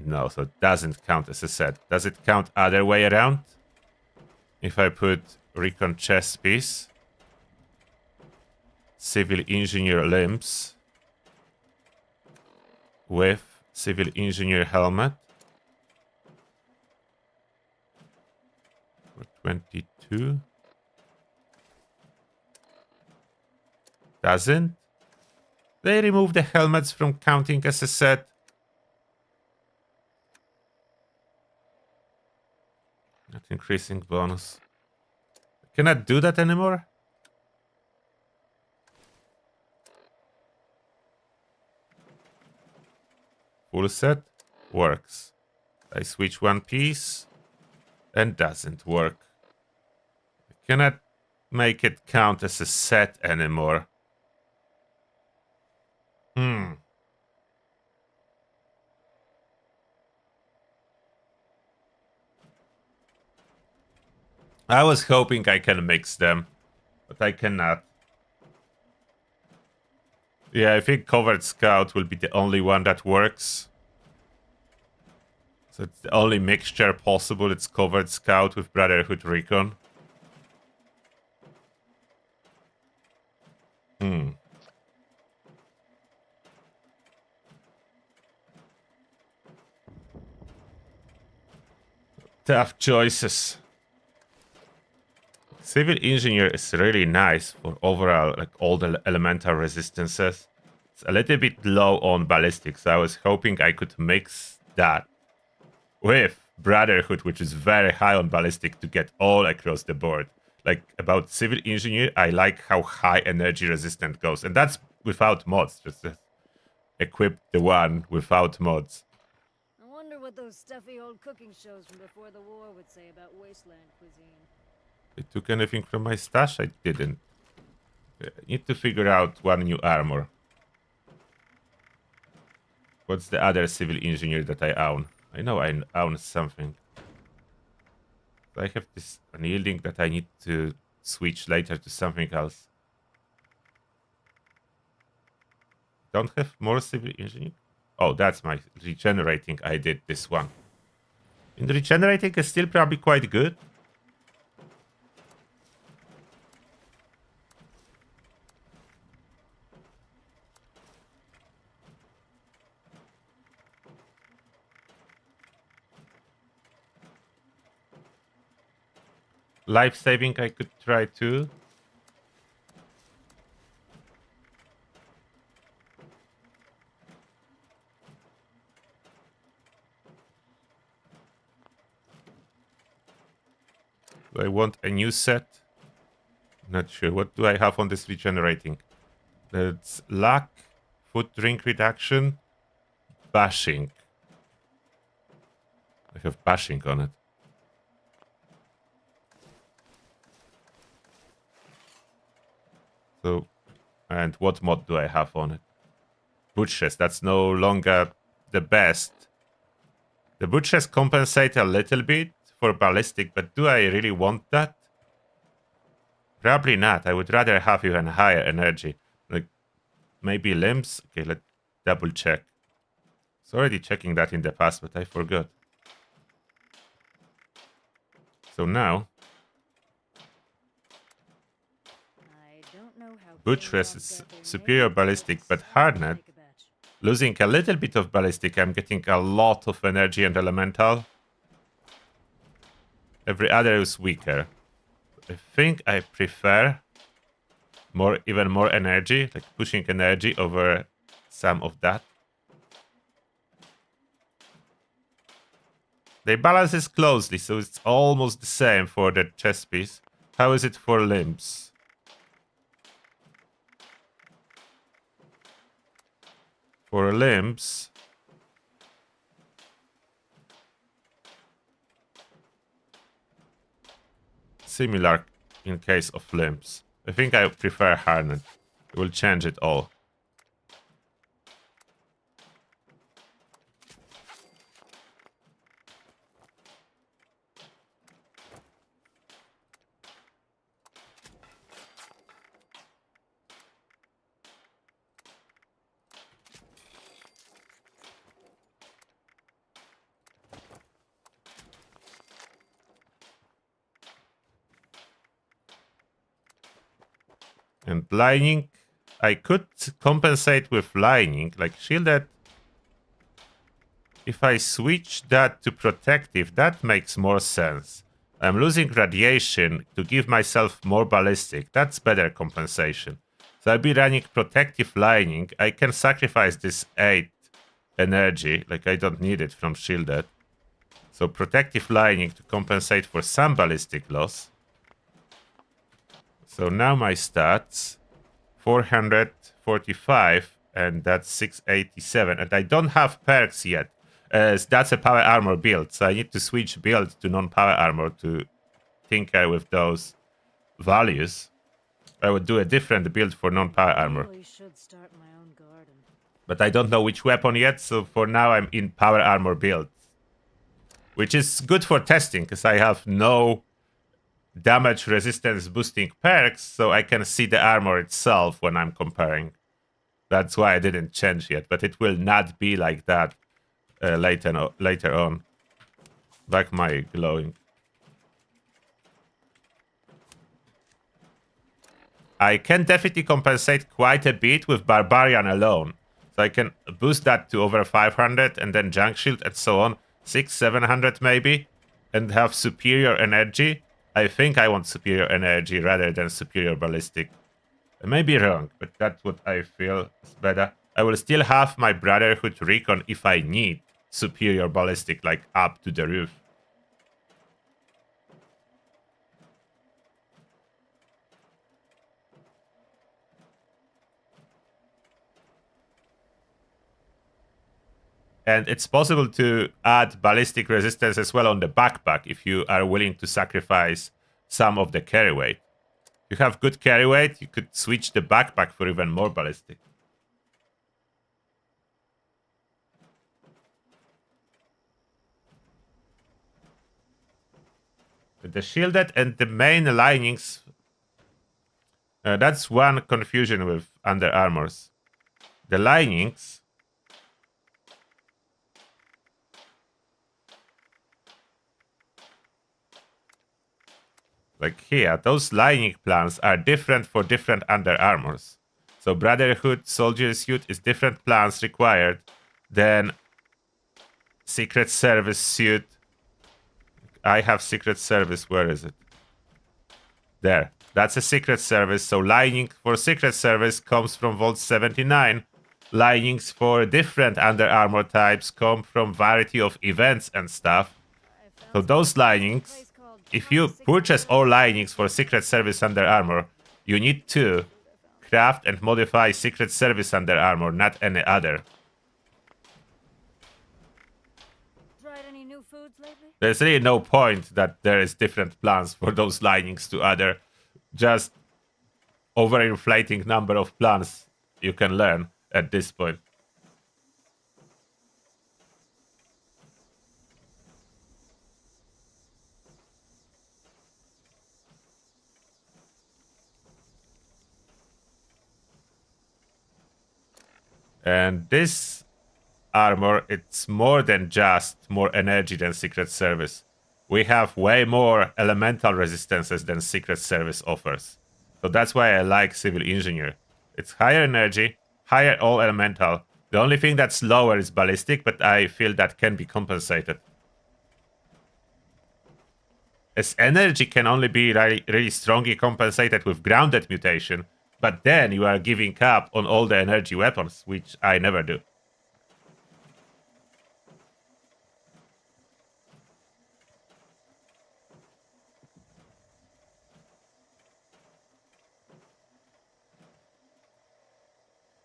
No, so it doesn't count as a set. Does it count other way around? If I put recon chest piece, civil engineer limbs with civil engineer helmet for 22. Doesn't? They remove the helmets from counting as a set. Not increasing bonus. Cannot do that anymore? Full set works. I switch one piece and doesn't work. I cannot make it count as a set anymore. I was hoping I can mix them, but I cannot. Yeah, I think Covered Scout will be the only one that works. So it's the only mixture possible. It's Covered Scout with Brotherhood Recon. Tough choices. Civil Engineer is really nice for overall, like all the elemental resistances. It's a little bit low on ballistics. So I was hoping I could mix that with Brotherhood, which is very high on ballistic, to get all across the board. Like about Civil Engineer, I like how high energy resistant goes, and that's without mods. Just equip the one without mods. I wonder what those stuffy old cooking shows from before the war would say about wasteland cuisine. I took anything from my stash? I didn't. I need to figure out one new armor. What's the other civil engineer that I own? I know I own something. I have this unyielding that I need to switch later to something else. Don't have more civil engineering? Oh, that's my regenerating. I did this one. And regenerating is still probably quite good. Life saving I could try too. Do I want a new set? Not sure. What do I have on this regenerating? That's luck, food drink reduction, bashing. I have bashing on it. So, and what mod do I have on it? Butchers, that's no longer the best. The butchers compensate a little bit for ballistic, but do I really want that? Probably not. I would rather have even higher energy. Like, maybe limbs? Okay, let's double check. I was already checking that in the past, but I forgot. So now, I don't know how Buttress is superior ballistic, but Hardnet, losing a little bit of ballistic, I'm getting a lot of energy and elemental. Every other is weaker. I think I prefer even more energy, like pushing energy over some of that. They balance this closely, so it's almost the same for the chest piece. How is it for limbs? For limbs, similar in case of limbs. I think I prefer Harnett. It will change it all. And lining, I could compensate with lining, like shielded. If I switch that to protective, that makes more sense. I'm losing radiation to give myself more ballistic. That's better compensation. So I'll be running protective lining. I can sacrifice this 8 energy, like I don't need it from shielded. So protective lining to compensate for some ballistic loss. So now my stats, 445, and that's 687. And I don't have perks yet. That's a power armor build, so I need to switch build to non-power armor to tinker with those values. I would do a different build for non-power armor. Really should start my own garden. But I don't know which weapon yet, so for now I'm in power armor build. Which is good for testing, because I have no damage resistance boosting perks, so I can see the armor itself when I'm comparing. That's why I didn't change yet, but it will not be like that later on. Back my glowing. I can definitely compensate quite a bit with Barbarian alone. So I can boost that to over 500 and then Junk Shield and so on. 600-700 maybe. And have superior energy. I think I want superior energy rather than superior ballistic. I may be wrong, but that's what I feel is better. I will still have my Brotherhood Recon if I need superior ballistic, like up to the roof. And it's possible to add ballistic resistance as well on the backpack if you are willing to sacrifice some of the carry weight. If you have good carry weight, you could switch the backpack for even more ballistic. The shielded and the main linings. That's one confusion with under armors. The linings like here, those lining plans are different for different under armors. So Brotherhood Soldier Suit is different plans required than Secret Service Suit. I have Secret Service, where is it? There, that's a Secret Service, so lining for Secret Service comes from Vault 79. Linings for different under armor types come from variety of events and stuff. So those linings, if you purchase all linings for Secret Service under armor, you need to craft and modify Secret Service under armor, not any other. Tried any new foods lately? There's really no point that there is different plans for those linings to other. Just overinflating number of plans you can learn at this point. And this armor, it's more than just more energy than Secret Service. We have way more elemental resistances than Secret Service offers. So that's why I like Civil Engineer. It's higher energy, higher all elemental. The only thing that's lower is ballistic, but I feel that can be compensated. As energy can only be really strongly compensated with grounded mutation, but then you are giving up on all the energy weapons, which I never do.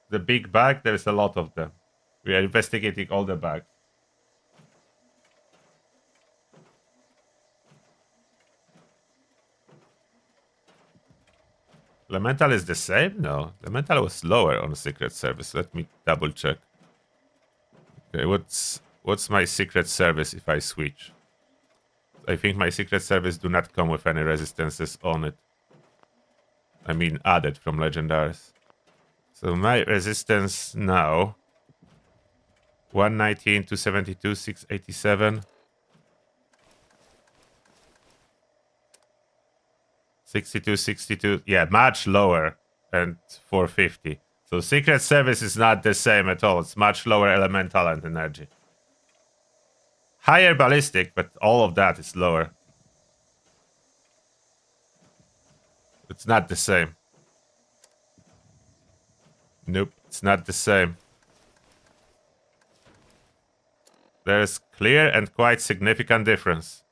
The big bag, there's a lot of them. We are investigating all the bags. Elemental is the same? No. Elemental was lower on Secret Service. Let me double check. Okay, what's my Secret Service if I switch? I think my Secret Service do not come with any resistances on it. I mean added from Legendaries. So my resistance now 119, 272, 687. 62, 62, yeah, much lower, and 450. So Secret Service is not the same at all. It's much lower elemental and energy. Higher ballistic, but all of that is lower. It's not the same. Nope, it's not the same. There's clear and quite significant difference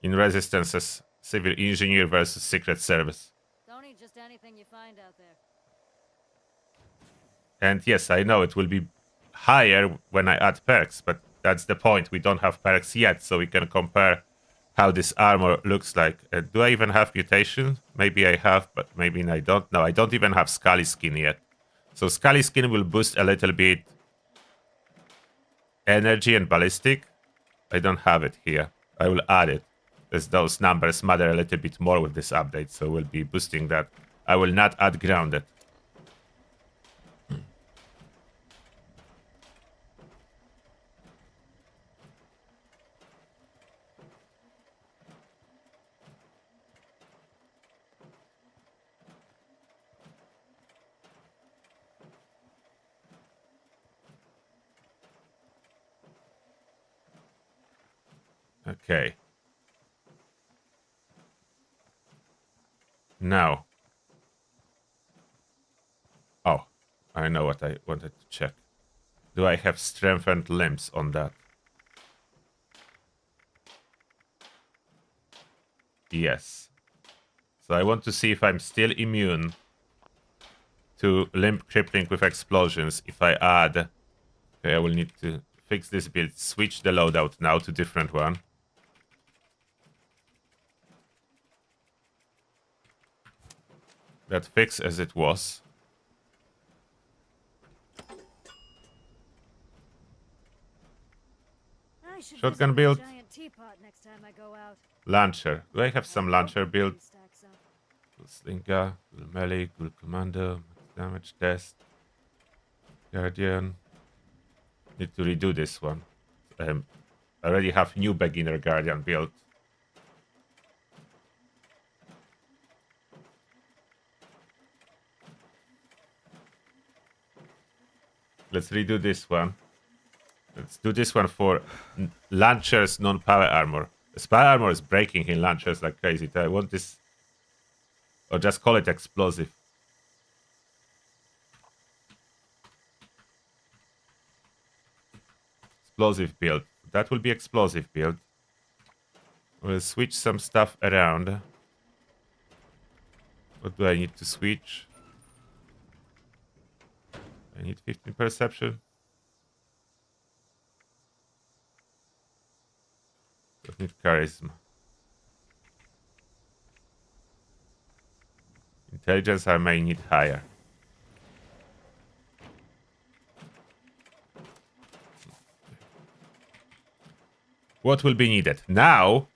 in resistances. Civil Engineer versus Secret Service. Don't eat just anything you find out there. And yes, I know it will be higher when I add perks, but that's the point. We don't have perks yet, so we can compare how this armor looks like. Do I even have mutation? Maybe I have, but maybe I don't. No, I don't even have Scully Skin yet. So Scully Skin will boost a little bit energy and ballistic. I don't have it here. I will add it, as those numbers matter a little bit more with this update, so we'll be boosting that. I will not add grounded. Okay. Now. Oh, I know what I wanted to check. Do I have strengthened limbs on that? Yes. So I want to see if I'm still immune to limb crippling with explosions if I add Okay, I will need to fix this build. Switch the loadout now to different one. That fix as it was. I should Shotgun visit build. my giant teapot next time I go out. Launcher. Do I have some launcher build? Stacks up. Cool Slinker, cool melee, cool commando, max damage test. Guardian. Need to redo this one. I already have new beginner Guardian build. Let's redo this one. Let's do this one for launchers, non-power armor. The power armor is breaking in launchers like crazy. I want this, or just call it explosive. Explosive build. That will be explosive build. We'll switch some stuff around. What do I need to switch? I need 15 perception. Don't need charisma. Intelligence I may need higher. What will be needed? Now,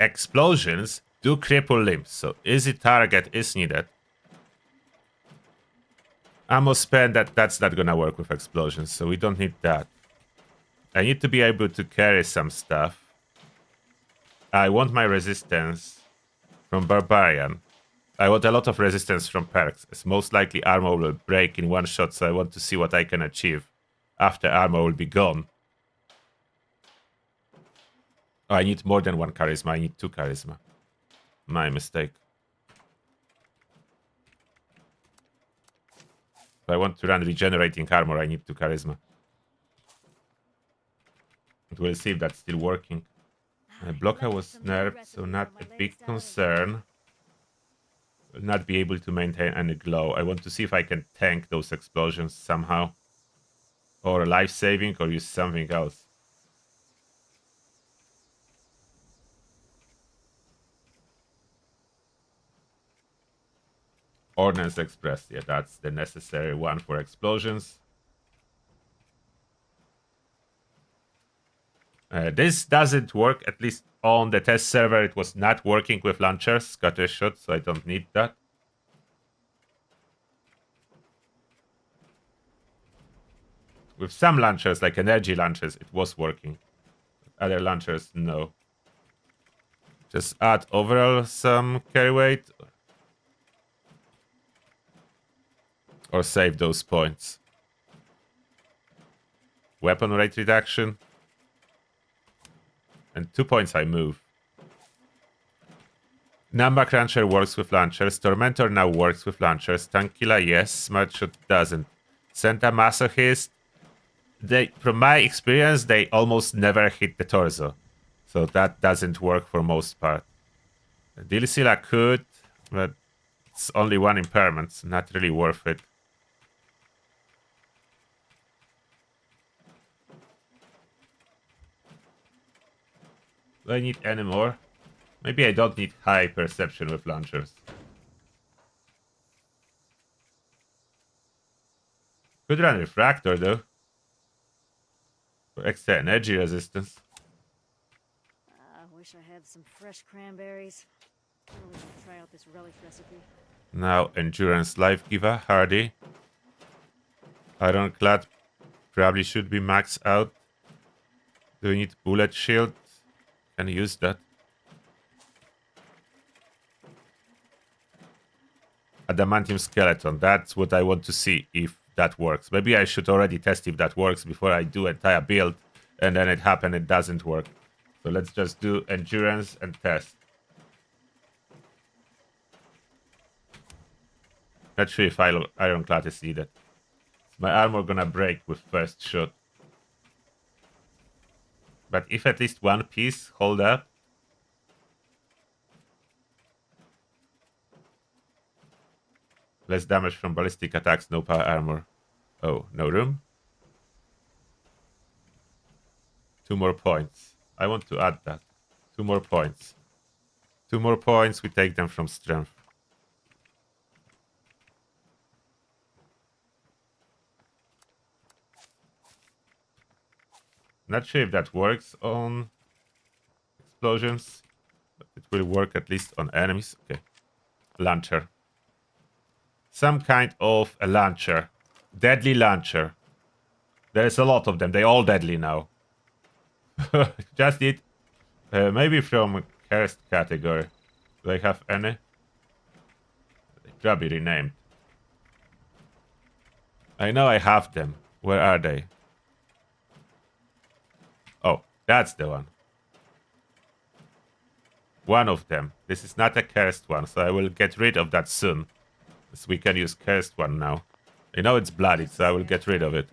explosions do cripple limbs. So easy target is needed. Ammo spend, that's not gonna work with explosions, so we don't need that. I need to be able to carry some stuff. I want my resistance from Barbarian. I want a lot of resistance from perks, as most likely armor will break in one shot, so I want to see what I can achieve after armor will be gone. Oh, I need more than one charisma, I need 2 charisma. My mistake. If I want to run regenerating armor, I need 2 charisma. But we'll see if that's still working. Blocker was nerfed, so not a big concern. Will not be able to maintain any glow. I want to see if I can tank those explosions somehow. Or life-saving, or use something else. Ordnance Express, yeah, that's the necessary one for explosions. This doesn't work, at least on the test server it was not working with launchers, scatter shot, so I don't need that. With some launchers, like energy launchers, it was working. Other launchers, no. Just add overall some carry weight. Or save those points. Weapon rate reduction. And 2 points I move. Namba Cruncher works with launchers. Tormentor now works with launchers. Tankilla, yes. Smart Shot doesn't. Santa Masochist. From my experience, they almost never hit the torso. So that doesn't work for most part. Dilicilla could, but it's only 1 impairment. So not really worth it. Do I need any more? Maybe I don't need high perception with launchers. Could run Refractor though. For extra energy resistance. I wish I had some fresh cranberries. I really want to try out this relish recipe. Now Endurance Life Giver, Hardy. Ironclad probably should be maxed out. Do we need Bullet Shield? Can use that. Adamantium Skeleton, that's what I want to see if that works. Maybe I should already test if that works before I do entire build, and then it doesn't work. So let's just do Endurance and test. Not sure if Ironclad is needed. Is my armor gonna break with first shot? But if at least one piece hold up. Less damage from ballistic attacks, no power armor. Oh, no room? 2 more points. I want to add that. 2 more points. 2 more points, we take them from strength. Not sure if that works on explosions, but it will work at least on enemies. Okay. Launcher. Some kind of a launcher. Deadly launcher. There's a lot of them. They're all deadly now. Just need maybe from cursed category. Do I have any? They probably renamed. I know I have them. Where are they? Oh, that's the one. One of them. This is not a cursed one, so I will get rid of that soon. So we can use cursed one now. I know it's bloody, so I will get rid of it.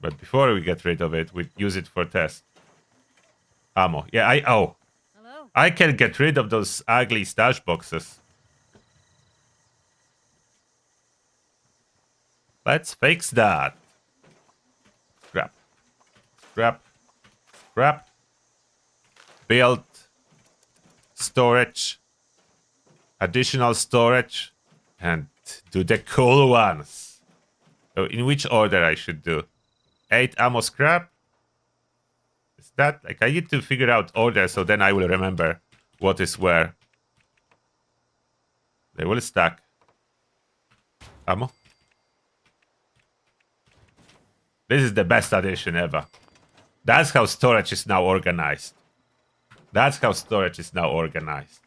But before we get rid of it, we use it for test. Ammo. Yeah, Hello? I can get rid of those ugly stash boxes. Let's fix that. Scrap. Scrap. Scrap. Build. Storage. Additional storage. And do the cool ones. So in which order I should do? 8 ammo scrap? Is that... like, I need to figure out order, so then I will remember what is where. They will stack. Ammo. This is the best addition ever. That's how storage is now organized. That's how storage is now organized.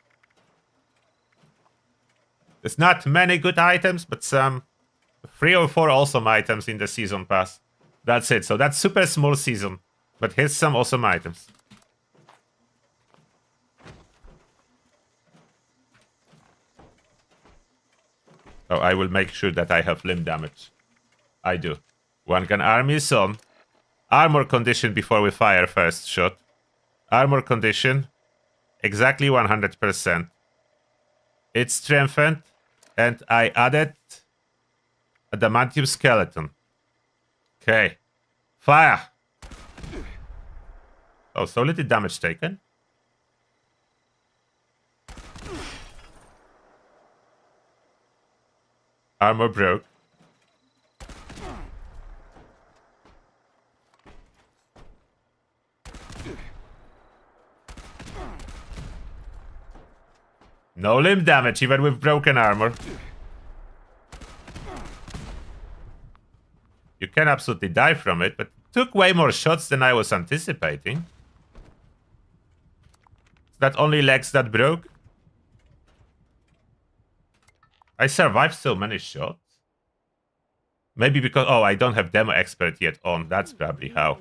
There's not many good items, but some 3 or 4 awesome items in the season pass. That's it. So that's super small season. But here's some awesome items. Oh, I will make sure that I have limb damage. I do. One gun army is on. Armor condition before we fire first shot. Armor condition. Exactly 100%. It's strengthened. And I added adamantium skeleton. Okay. Fire! Oh, so little damage taken. Armor broke. No limb damage, even with broken armor. You can absolutely die from it, but it took way more shots than I was anticipating. Is that only legs that broke? I survived so many shots. Maybe because... oh, I don't have demo expert yet on. That's probably how.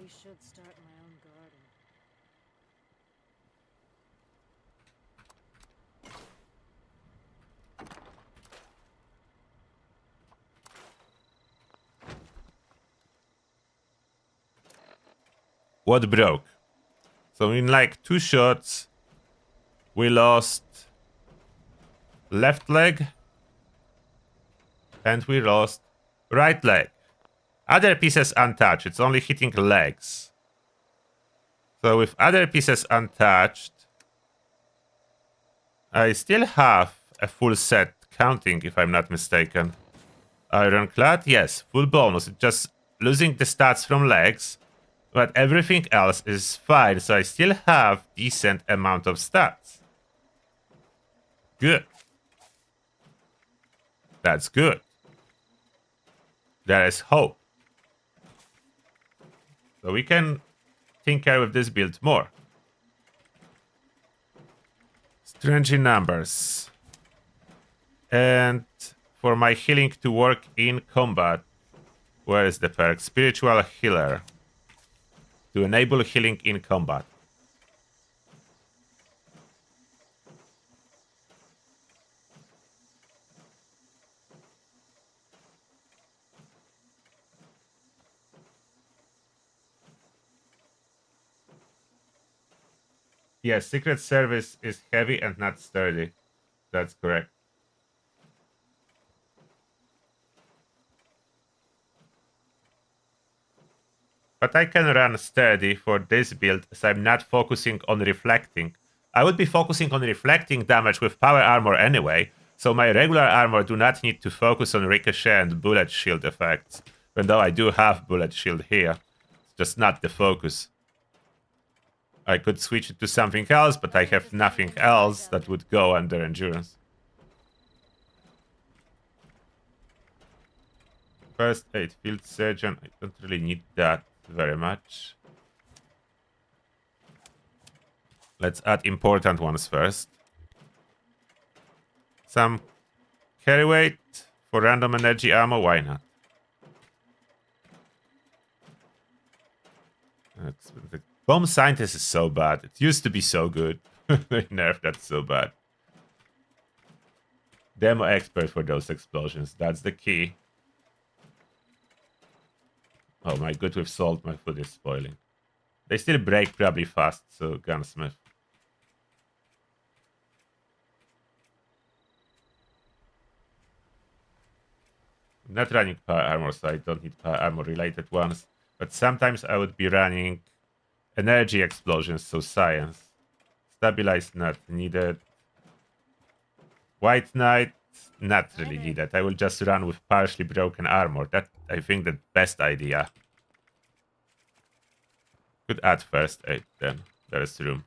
What broke? So in like 2 shots, we lost left leg and we lost right leg. Other pieces untouched. It's only hitting legs. So with other pieces untouched, I still have a full set counting, if I'm not mistaken. Ironclad, yes, full bonus. It's just losing the stats from legs. But everything else is fine, so I still have decent amount of stats. Good. That's good. There is hope. So we can tinker with this build more. Strange in numbers. And for my healing to work in combat, where is the perk? Spiritual Healer. To enable healing in combat. Yes, Secret Service is heavy and not sturdy. That's correct. But I can run sturdy for this build as I'm not focusing on reflecting. I would be focusing on reflecting damage with power armor anyway, so my regular armor do not need to focus on ricochet and bullet shield effects, even though I do have bullet shield here. It's just not the focus. I could switch it to something else, but I have nothing else that would go under endurance. First aid, field surgeon, I don't really need that very much. Let's add important ones first. Some carry weight for random energy ammo, why not? The bomb scientist is so bad. It used to be so good. They nerfed that so bad. Demo expert for those explosions, that's the key. Oh my, good with salt, my food is spoiling. They still break probably fast, so gunsmith. I'm not running power armor, so I don't need power armor related ones. But sometimes I would be running energy explosions, so science. Stabilize, not needed. White Knight, not really needed. I will just run with partially broken armor. That, I think, the best idea. Could add first aid then. There is room.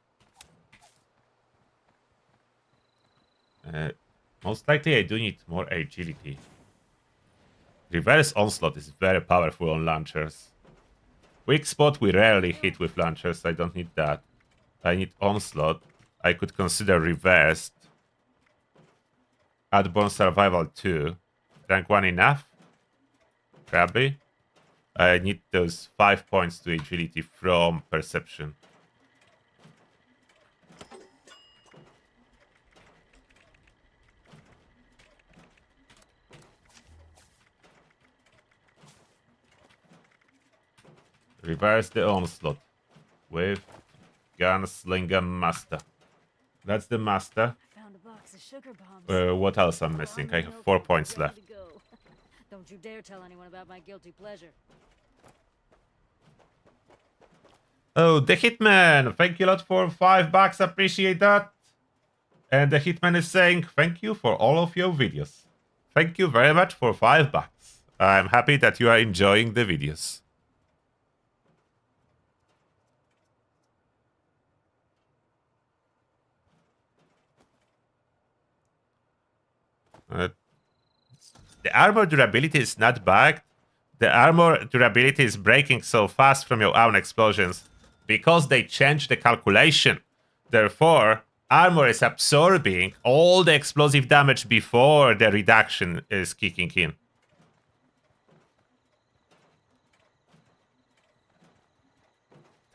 Most likely I do need more agility. Reverse onslaught is very powerful on launchers. Weak spot we rarely hit with launchers. I don't need that. I need onslaught. I could consider reversed. Add-born survival 2. Rank 1 enough? Probably. I need those 5 points to agility from perception. Reverse the onslaught with Gunslinger Master. That's the master. Found a box of sugar bombs. What else I'm missing? I have 4 points left. Don't you dare tell anyone about my guilty pleasure. Oh, the Hitman! Thank you a lot for $5. Appreciate that. And the Hitman is saying, thank you for all of your videos. Thank you very much for $5. I'm happy that you are enjoying the videos. The armor durability is not bugged. The armor durability is breaking so fast from your own explosions because they changed the calculation. Therefore, armor is absorbing all the explosive damage before the reduction is kicking in.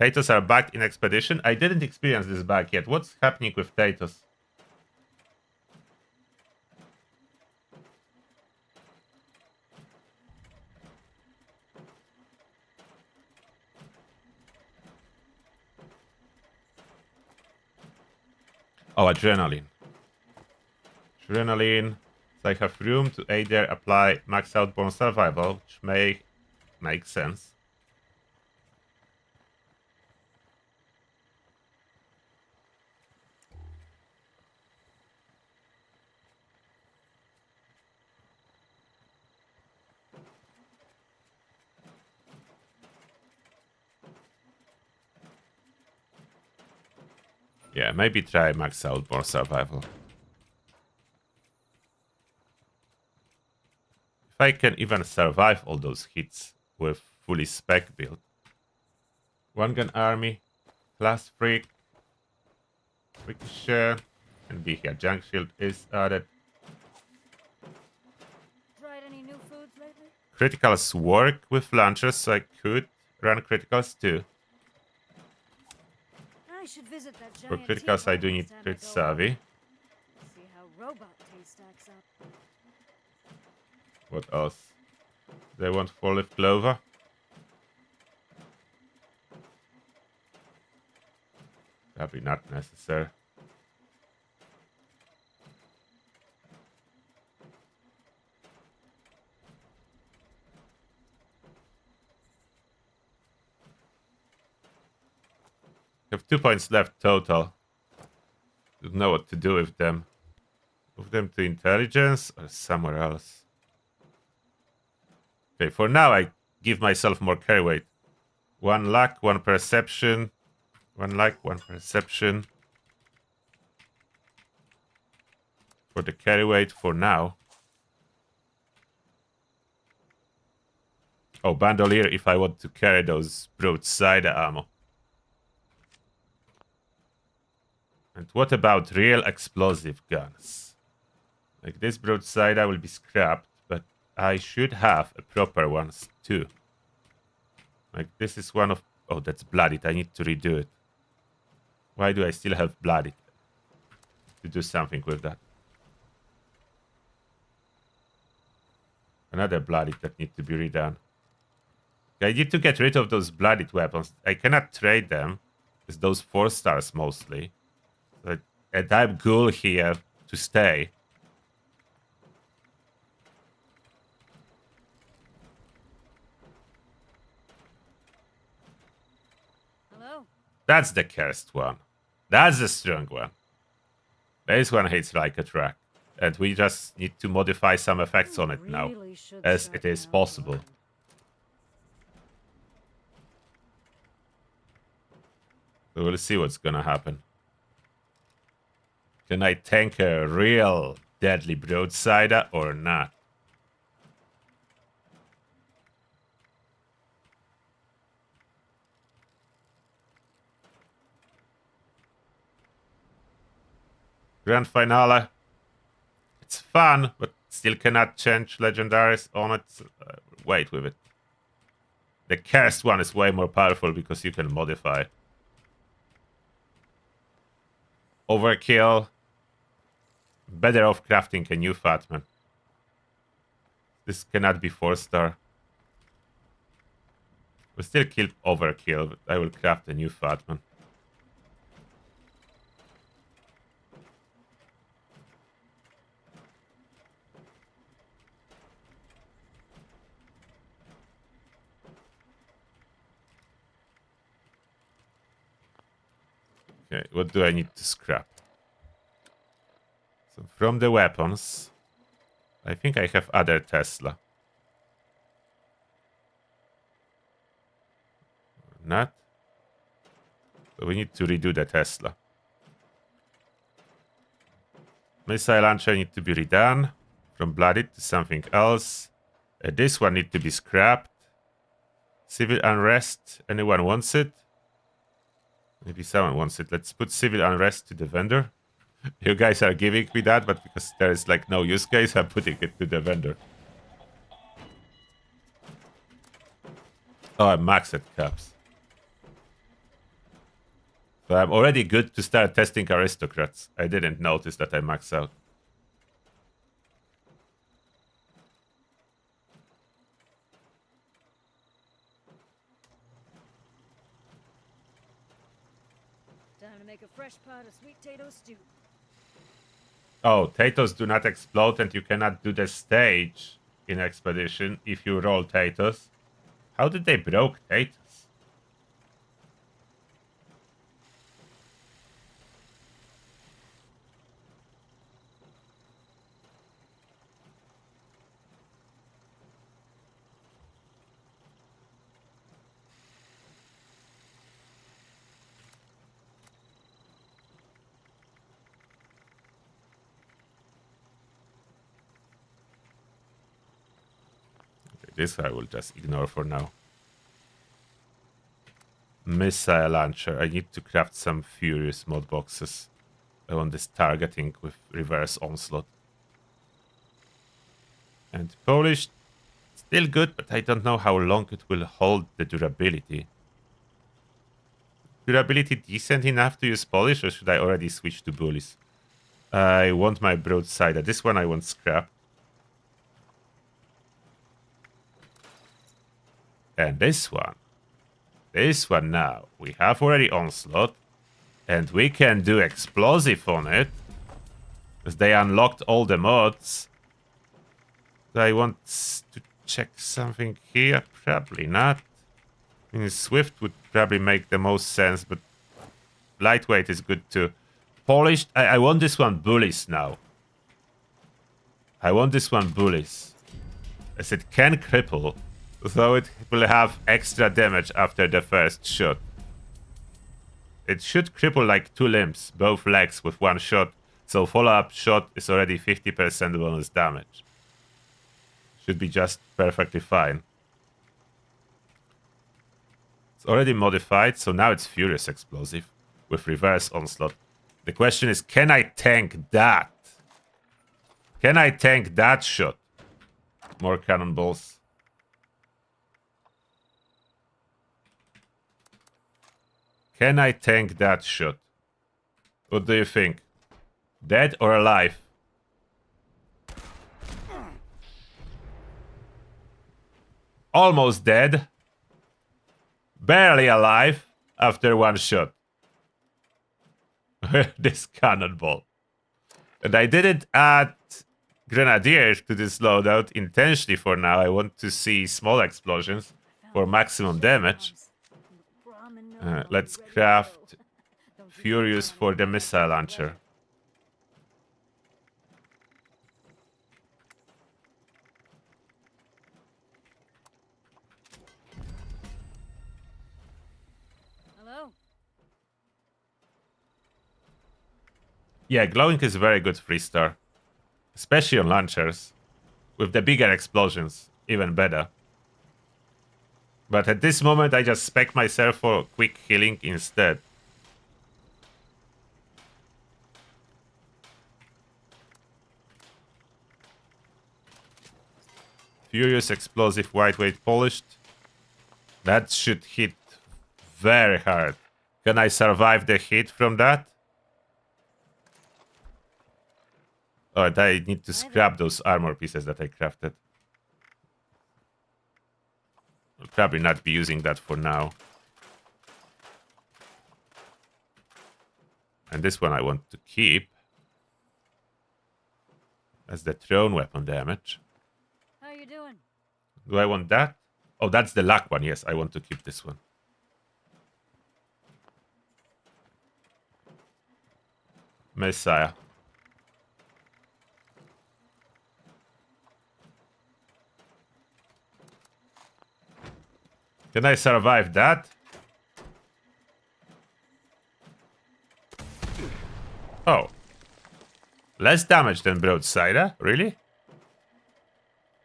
Tatos are back in Expedition. I didn't experience this bug yet. What's happening with Tatos? Oh, adrenaline. Adrenaline. So I have room to either apply max outborn survival, which may make sense. Yeah, maybe try max outborn survival. If I can even survive all those hits with fully spec build. One gun army, class freak, ricochet, and be here. Junk shield is added. Tried any new foods lately? Criticals work with launchers, so I could run criticals too. I should visit that For giant criticals, I teapot do need next time I crit go out. savvy. See how robot taste stacks up. What else? They want 4-leaf clover. Probably not necessary. Have 2 points left total. Don't know what to do with them. Move them to intelligence or somewhere else. Okay, for now I give myself more carry weight. 1 luck, 1 perception. 1 luck, 1 perception. For the carry weight for now. Oh, bandolier if I want to carry those broadsider ammo. And what about real explosive guns? Like this broadsider will be scrapped, but I should have a proper ones too. Like this is one of... Oh, that's bloodied. I need to redo it. Why do I still have bloodied? To do something with that. Another bloodied that need to be redone. I need to get rid of those bloodied weapons. I cannot trade them. It's those 4 stars mostly. But and I'm ghoul here to stay. Hello? That's the cursed one. That's the strong one. This one hits like a truck. And we just need to modify some effects on it now. Really should As start it is now, possible. Lord. So we'll see what's gonna happen. Can I tank a real deadly broadsider or not? Grand finale. It's fun, but still cannot change legendaries on it. Wait with it. The cursed one is way more powerful because you can modify. Overkill. Better off crafting a new Fatman. This cannot be 4-star. We still kill overkill, but I will craft a new Fatman. Okay, what do I need to scrap? So from the weapons, I think I have other Tesla. Not. So we need to redo the Tesla. Missile launcher need to be redone. From blooded to something else. This one need to be scrapped. Civil unrest. Anyone wants it? Maybe someone wants it. Let's put civil unrest to the vendor. You guys are giving me that, but because there is like no use case, I'm putting it to the vendor. Oh, I'm maxed at caps. So I'm already good to start testing aristocrats. I didn't notice that I maxed out. Time to make a fresh pot of sweet potato stew. Oh, Tatos do not explode and you cannot do the stage in Expedition if you roll Tatos. How did they broke Tatos? This I will just ignore for now. Missile launcher. I need to craft some furious mod boxes. I want this targeting with reverse onslaught. And polished, still good, but I don't know how long it will hold the durability. Durability decent enough to use polish, or should I already switch to bullies? I want my broadsider. This one I want scrap. And this one now, we have already onslaught, and we can do explosive on it, because they unlocked all the mods. Do I want to check something here? Probably not. I mean, Swift would probably make the most sense, but Lightweight is good too. Polished. I want this one bullies now. I want this one bullies. As it can cripple, so it will have extra damage after the first shot. It should cripple like 2 limbs, both legs with 1 shot. So follow-up shot is already 50% bonus damage. Should be just perfectly fine. It's already modified, so now it's Furious Explosive with reverse onslaught. The question is, can I tank that? Can I tank that shot? More cannonballs. Can I tank that shot? What do you think? Dead or alive? Almost dead. Barely alive after 1 shot. This cannonball. And I didn't add Grenadiers to this loadout intentionally for now. I want to see small explosions for maximum damage. Let's craft Furious for the missile launcher. Hello? Yeah, glowing is very good 3-star. Especially on launchers. With the bigger explosions, even better. But at this moment, I just spec myself for quick healing instead. Furious Explosive Lightweight Polished. That should hit very hard. Can I survive the hit from that? Oh, I need to scrap those armor pieces that I crafted. I'll probably not be using that for now. And this one I want to keep. As the thrown weapon damage. How you doing? Do I want that? Oh, that's the luck one. Yes, I want to keep this one. Messiah. Can I survive that? Oh. Less damage than Broadsider? Really?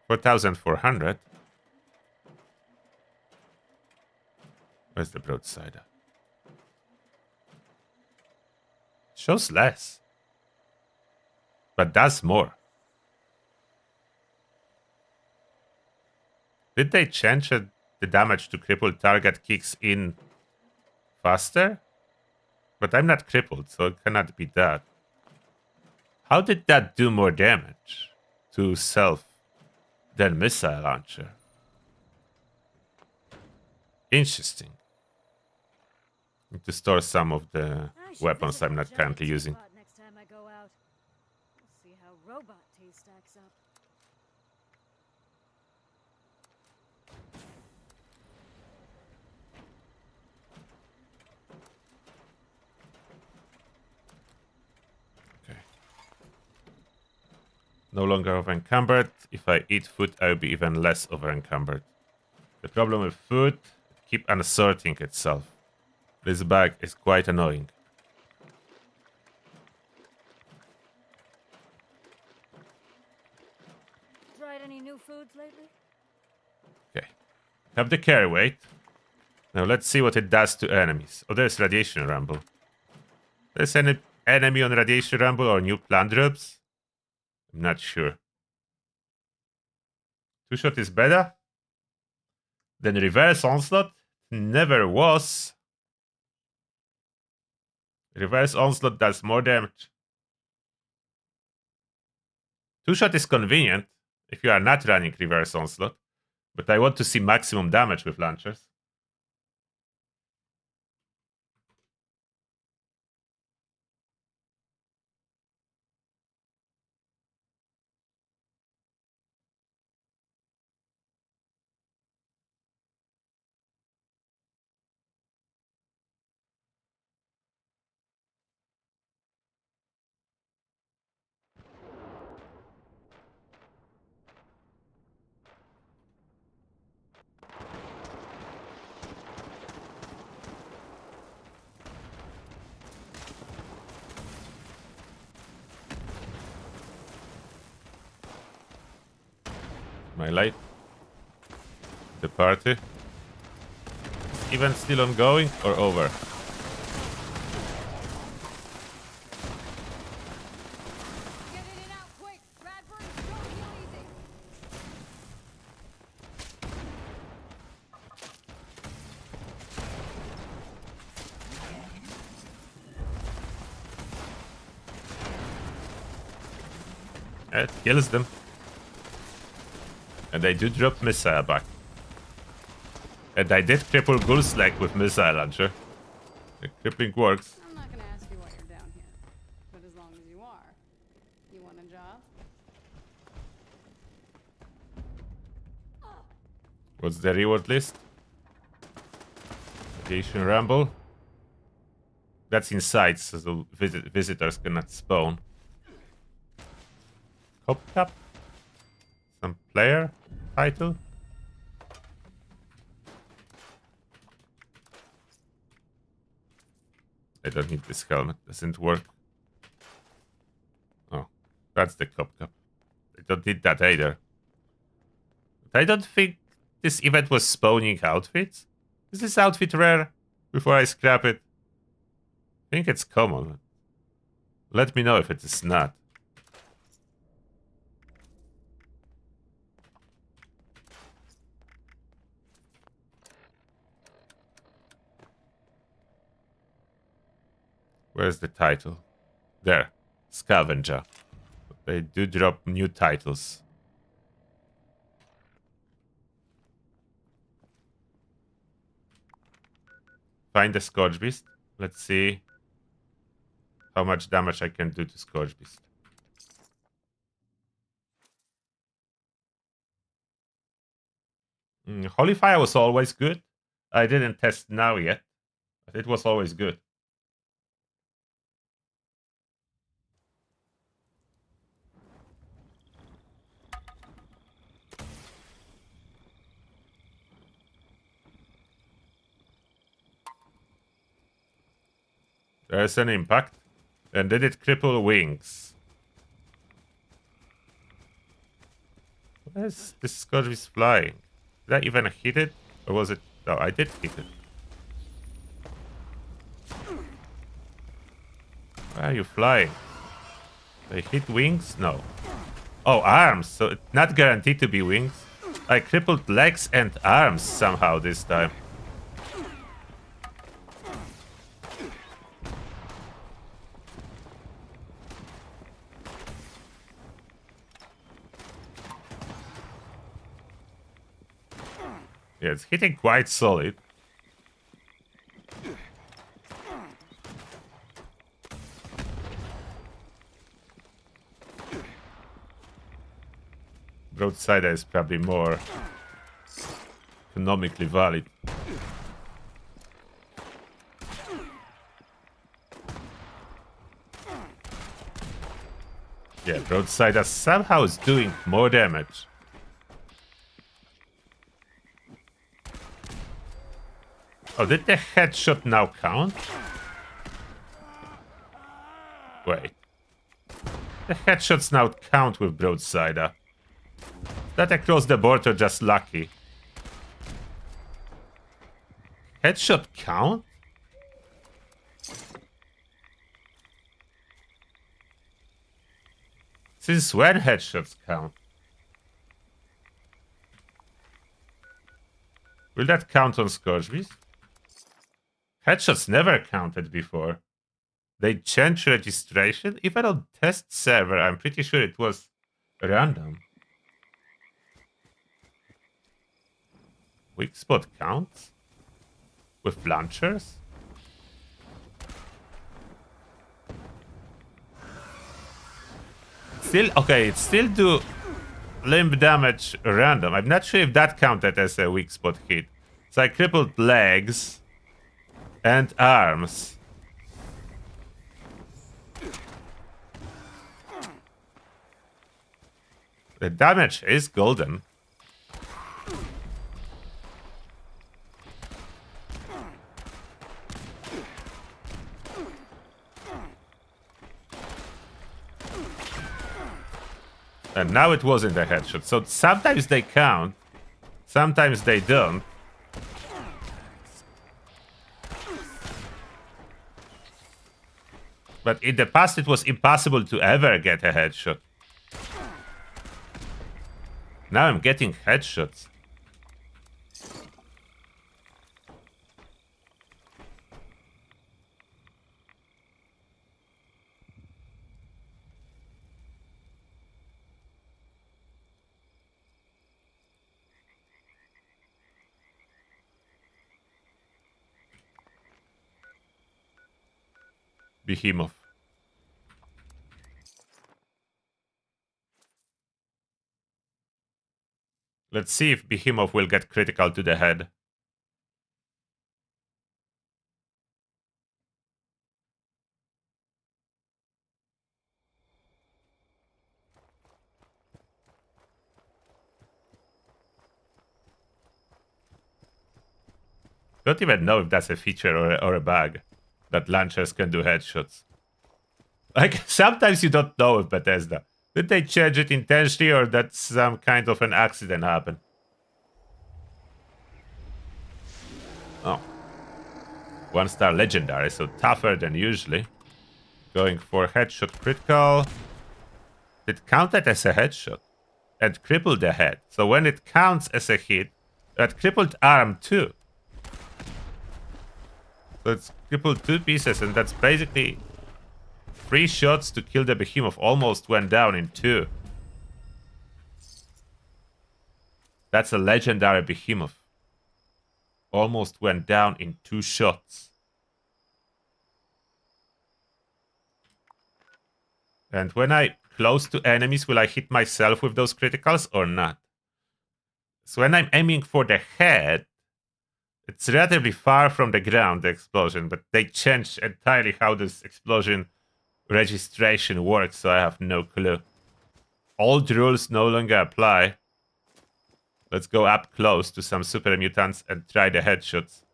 4,400. Where's the Broadsider? Shows less. But does more. Did they change it? The damage to crippled target kicks in faster? But I'm not crippled, so it cannot be that. How did that do more damage to self than missile launcher? Interesting. Need to store some of the weapons I'm not currently using. Next time I go out. We'll see how robot taste stacks up. Okay. No longer over encumbered. If I eat food, I'll be even less over encumbered. The problem with food, it keeps unsorting itself. This bag is quite annoying. Tried any new foods lately? Okay. Have the carry weight. Now let's see what it does to enemies. Oh, there's Radiation Rumble. There's any enemy on Radiation Rumble or new plant drops? I'm not sure. 2-shot is better than reverse onslaught? Never was. Reverse onslaught does more damage. 2-shot is convenient if you are not running reverse onslaught, but I want to see maximum damage with launchers. Am I late? The party? Event still ongoing or over? Get in and out quick! Bradbury, don't feel easy! It kills them. And they do drop missile back. And I did cripple Ghoulslag with missile launcher. The crippling works. I'm not gonna ask you why you're down here. But as long as you are, you want a job? What's the reward list? Radiation Rumble. That's inside, so the visitors cannot spawn. Cop Cup. Some player title. I don't need this helmet. Doesn't work. Oh, that's the Cop Cup. I don't need that either. But I don't think this event was spawning outfits. Is this outfit rare? Before I scrap it. I think it's common. Let me know if it is not. Where's the title? There. Scavenger. They do drop new titles. Find the Scorchbeast. Let's see how much damage I can do to Scorchbeast. Holy Fire was always good. I didn't test now yet, but it was always good. There's an impact. And did it cripple wings? Where's this Scorchbeast flying? Did I even hit it? Or was it... No, I did hit it. Where are you flying? They hit wings? No. Oh, arms. So it's not guaranteed to be wings. I crippled legs and arms somehow this time. Yeah, it's hitting quite solid. Broadsider is probably more economically valid. Yeah, Broadsider somehow is doing more damage. Oh, did the headshot now count? Wait. The headshots now count with Broadsider. That across the board or just lucky? Headshot count? Since when headshots count? Will that count on Scorchbeast? Headshots never counted before. They changed registration? Even on test server, I'm pretty sure it was random. Weak spot counts? With launchers? Still, okay, it still do limb damage random. I'm not sure if that counted as a weak spot hit. So I crippled legs and arms. The damage is golden. And now it wasn't a headshot. So sometimes they count. Sometimes they don't. But in the past it was impossible to ever get a headshot. Now I'm getting headshots. Behemoth. Let's see if Behemoth will get critical to the head. Don't even know if that's a feature or a bug that launchers can do headshots. Like, sometimes you don't know with Bethesda. Did they change it intentionally or that some kind of an accident happened? Oh. 1-star legendary, so tougher than usually. Going for headshot critical. It counted as a headshot and crippled the head. So when it counts as a hit, that crippled arm too. So it's crippled 2 pieces, and that's basically 3 shots to kill the Behemoth. Almost went down in 2. That's a legendary Behemoth. Almost went down in 2 shots. And when I close to enemies, will I hit myself with those criticals or not? So when I'm aiming for the head, it's relatively far from the ground, the explosion, but they changed entirely how this explosion registration works, so I have no clue. Old rules no longer apply. Let's go up close to some super mutants and try the headshots.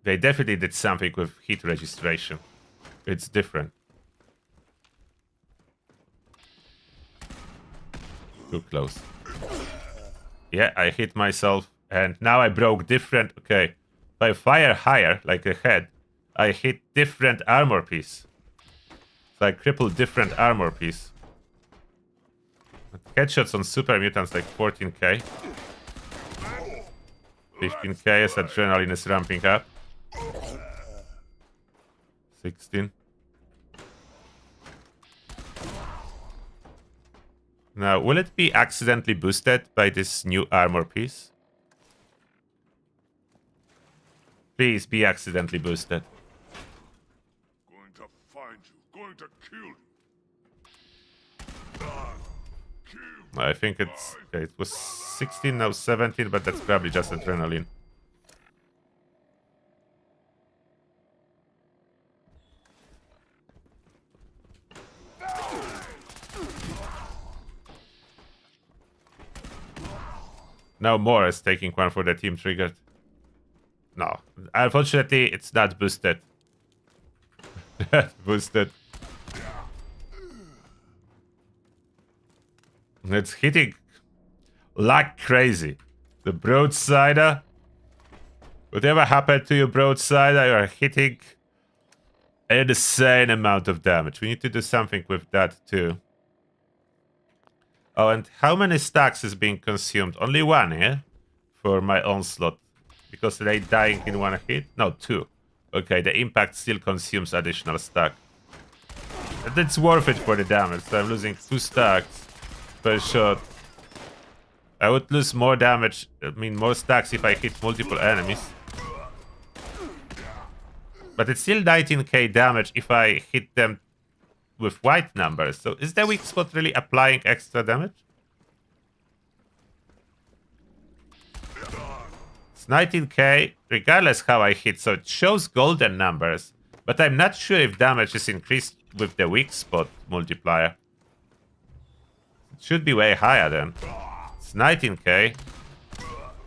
They definitely did something with hit registration. It's different. Too close. Yeah, I hit myself, and now I broke different... Okay, if I fire higher, like a head, I hit different armor piece. So I crippled different armor piece. Headshots on super mutants like 14k. 15k as adrenaline is ramping up. 16. Now, will it be accidentally boosted by this new armor piece? Please be accidentally boosted. Going to find you, going to kill you. I think it's... Okay, it was 16, now 17, but that's probably just adrenaline. Now Morris taking one for the team triggered. No, unfortunately, it's not boosted. Boosted. It's hitting like crazy. The Broadsider. Whatever happened to you, Broadsider, you are hitting an insane amount of damage. We need to do something with that too. Oh, and how many stacks is being consumed? Only 1, yeah? For my onslaught. Because they dying in 1 hit? No, 2. Okay, the impact still consumes additional stack. And it's worth it for the damage. So I'm losing 2 stacks per shot. I would lose more damage, I mean more stacks if I hit multiple enemies. But it's still 19k damage if I hit them with white numbers. So is the weak spot really applying extra damage? It's 19k regardless how I hit, so it shows golden numbers, but I'm not sure if damage is increased with the weak spot multiplier. It should be way higher then. It's 19k.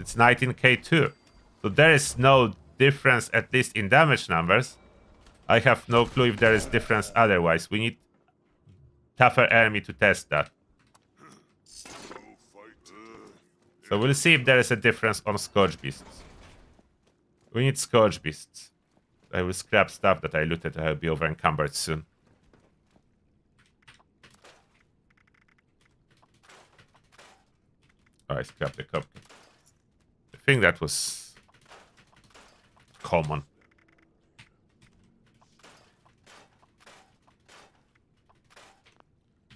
It's 19k too. So there is no difference, at least in damage numbers. I have no clue if there is difference otherwise. We need tougher enemy to test that. So we'll see if there is a difference on Scorchbeasts. We need Scorchbeasts. I will scrap stuff that I looted. I'll be over encumbered soon. Oh, I scrapped the cupcake. I think that was common.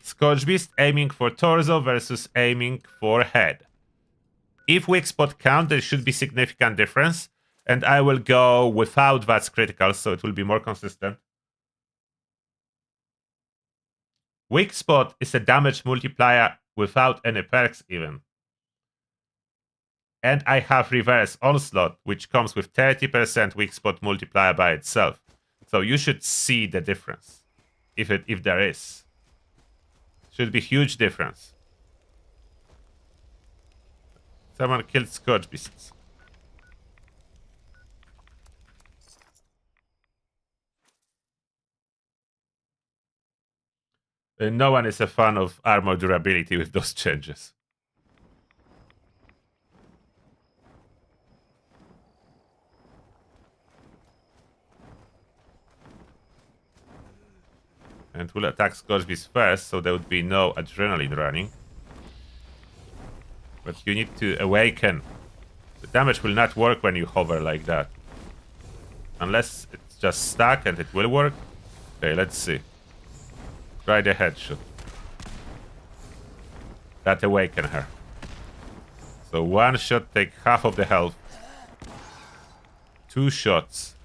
Scorchbeast aiming for torso versus aiming for head. If weak spot count, there should be significant difference. And I will go without VATS critical, so it will be more consistent. Weak spot is a damage multiplier without any perks even. And I have reverse onslaught, which comes with 30% weak spot multiplier by itself. So you should see the difference, if there is. Should be huge difference. Someone killed Scorchbeasts. No one is a fan of armor durability with those changes. And we'll attack Scorchbeast first, so there would be no adrenaline running. But you need to awaken. The damage will not work when you hover like that. Unless it's just stuck and it will work. Okay, let's see. Try the headshot. That awaken her. So one shot take half of the health. 2 shots.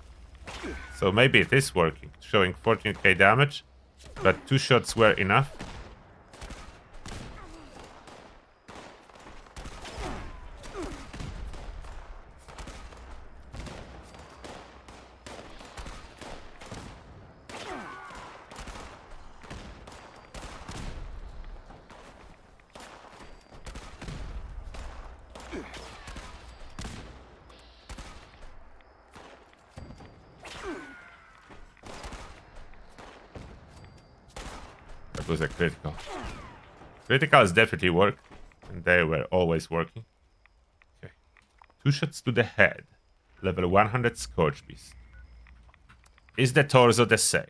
So maybe it is working. Showing 14k damage. But 2 shots were enough. That was a critical. Criticals definitely work. And they were always working. Okay. 2 shots to the head. Level 100 Scorchbeast. Is the torso the same?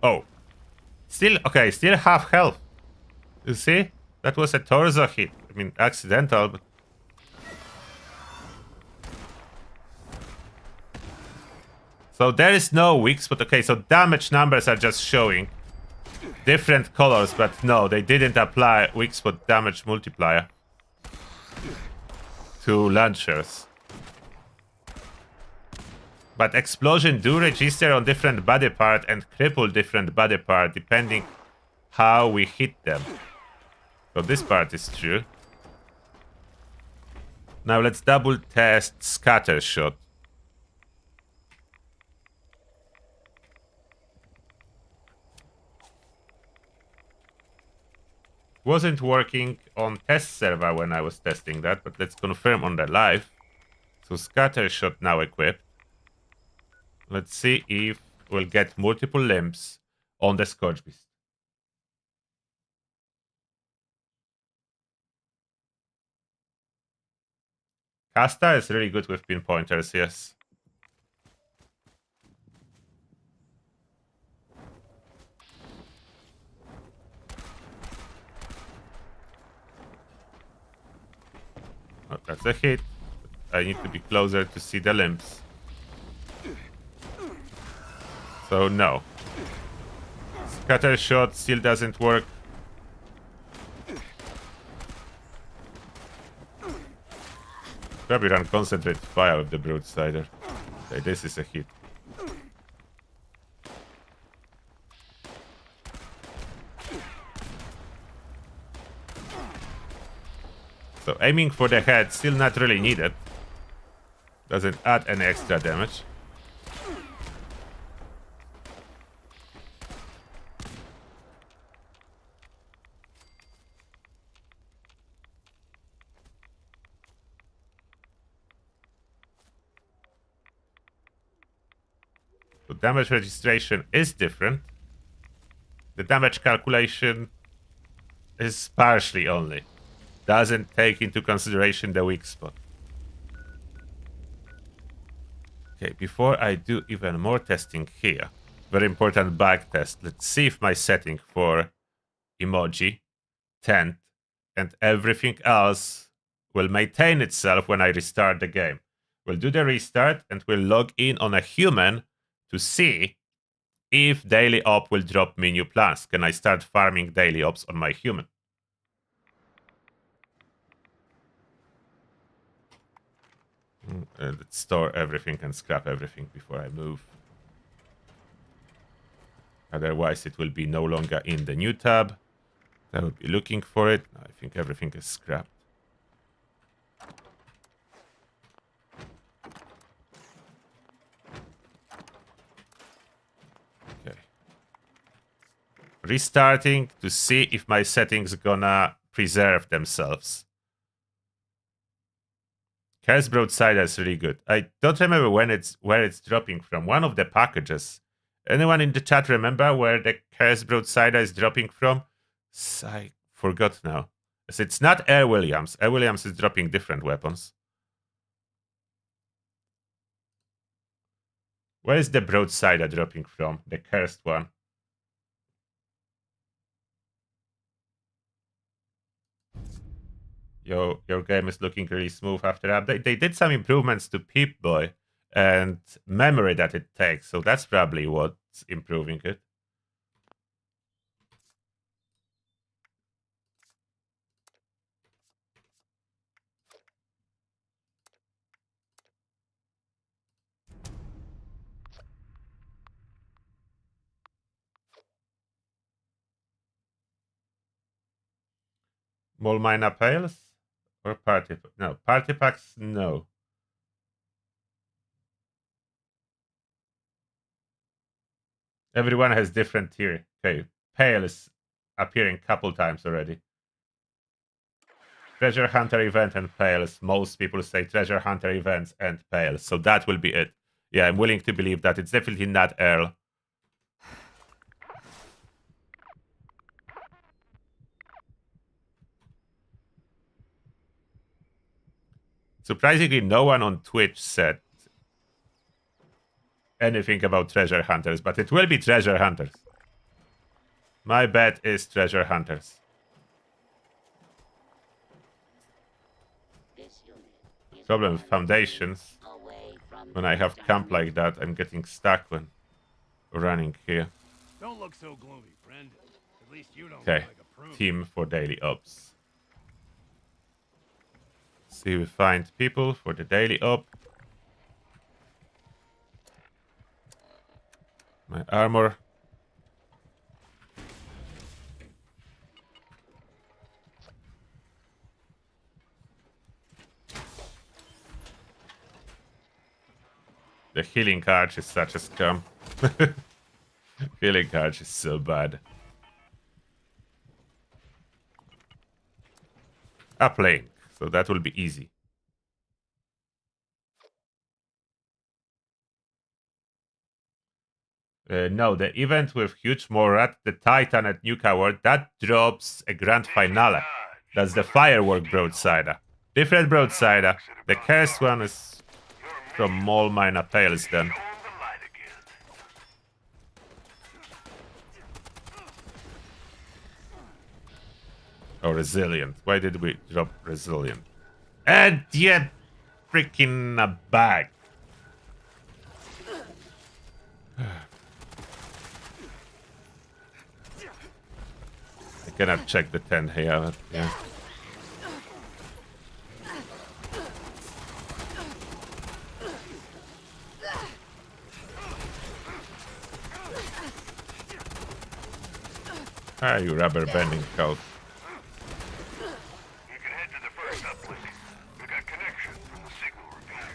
Oh. Still, okay, still half health. You see? That was a torso hit. I mean, accidental, but... So there is no weak spot. Okay, so damage numbers are just showing different colors, but no, they didn't apply weak spot damage multiplier to launchers. But explosion do register on different body part and cripple different body part depending how we hit them. So this part is true. Now let's double test scatter shot. Wasn't working on test server when I was testing that, but let's confirm on the live. So scatter shot now equipped. Let's see if we'll get multiple limbs on the Scorchbeast. Casta is really good with pinpointers, yes. Oh, that's a hit. I need to be closer to see the limbs. So no. Scatter shot still doesn't work. Probably run concentrated fire with the Broadsider. Okay, this is a hit. So aiming for the head, still not really needed. Doesn't add any extra damage. So damage registration is different. The damage calculation is partially only. Doesn't take into consideration the weak spot. Okay, before I do even more testing here, very important back test. Let's see if my setting for emoji, tent, and everything else will maintain itself when I restart the game. We'll do the restart and we'll log in on a human to see if daily op will drop me new plans. Can I start farming daily ops on my human? Let's store everything and scrap everything before I move. Otherwise, it will be no longer in the new tab. I will be looking for it. I think everything is scrapped. Okay. Restarting to see if my settings gonna preserve themselves. Curse Broadsider is really good. I don't remember where it's dropping from. One of the packages. Anyone in the chat remember where the Curse Broadsider is dropping from? I forgot now. So it's not Air Williams. Air Williams is dropping different weapons. Where is the Broadsider dropping from? The cursed one. Your game is looking really smooth after update. They did some improvements to Pip-Boy and memory that it takes, so that's probably what's improving it. Mole Mina Pails? Or party? No, party packs, no. Everyone has different tier. Okay, Pale is appearing a couple times already. Treasure Hunter event and Pales. Most people say Treasure Hunter events and Pales, so that will be it. Yeah, I'm willing to believe that. It's definitely not Earl. Surprisingly, no one on Twitch said anything about Treasure Hunters, but it will be Treasure Hunters. My bet is Treasure Hunters. Problem with foundations. When I have camp like that, I'm getting stuck when running here. Don't look so gloomy, friend. At least you don't Okay, look like a prune. team for daily ops. See if we find people for the daily op. My armor. The healing arch is such a scum. Healing arch is so bad. Uplink, so that will be easy. No, the event with Huge Morat, the Titan at Nuke Award, that drops a grand finale. That's the firework Broadsider. Different Broadsider. The cursed one is from Mole Mina Pales then. Oh, Resilient. Why did we drop Resilient? And yet, freaking a bag. I cannot check the tent here. But yeah. Ah, you rubber banding coat. You can head to the first uplink. We got connection from the signal repeater.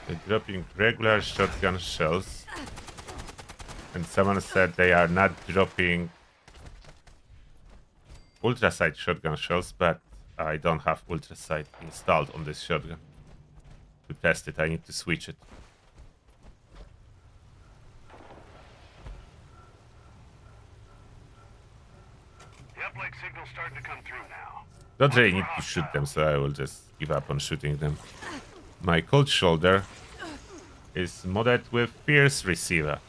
They're dropping regular shotgun shells. And someone said they are not dropping ultrasight shotgun shells, but I don't have ultrasight installed on this shotgun. To test it, I need to switch it. The uplink signal's starting to come through now. Don't really need to shoot them, so I will just give up on shooting them. My cold shoulder is modded with fierce receiver.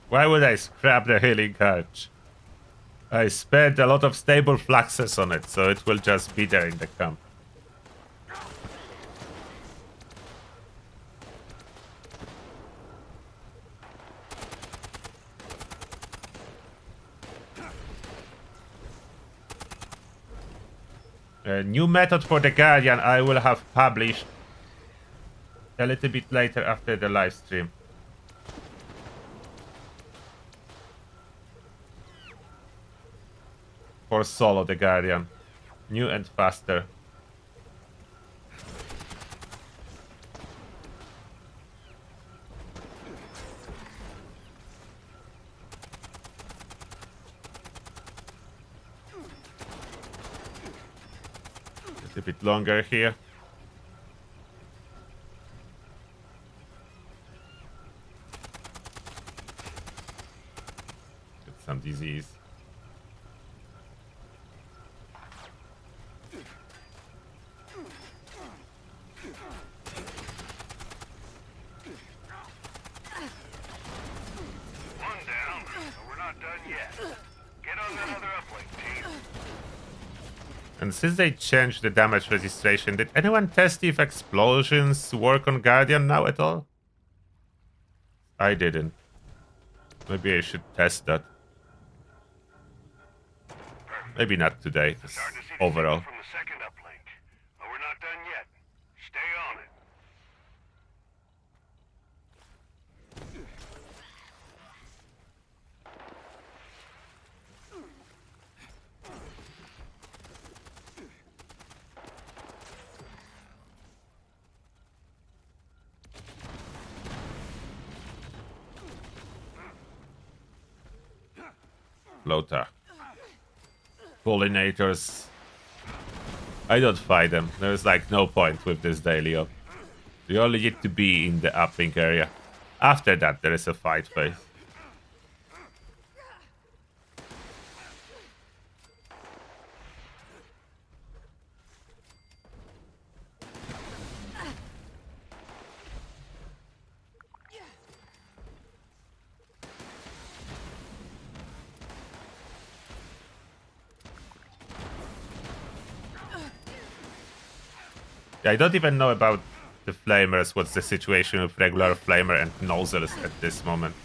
Why would I scrap the healing cartridge? I spent a lot of stable fluxes on it, so it will just be there in the camp. A new method for the Guardian I will have published a little bit later after the live stream. For solo the Guardian. New and faster. Just a bit longer here. Get some disease. And since they changed the damage registration, did anyone test if explosions work on Guardian now at all? I didn't. Maybe I should test that. Maybe not today, 'cause overall. From the second uplink. But we're not done yet. Stay on it. Lothar. Pollinators. I don't fight them. There's like no point with this daily up. You only need to be in the uplink area. After that, there is a fight phase. I don't even know about the flamers. What's the situation with regular flamer and nozzles at this moment?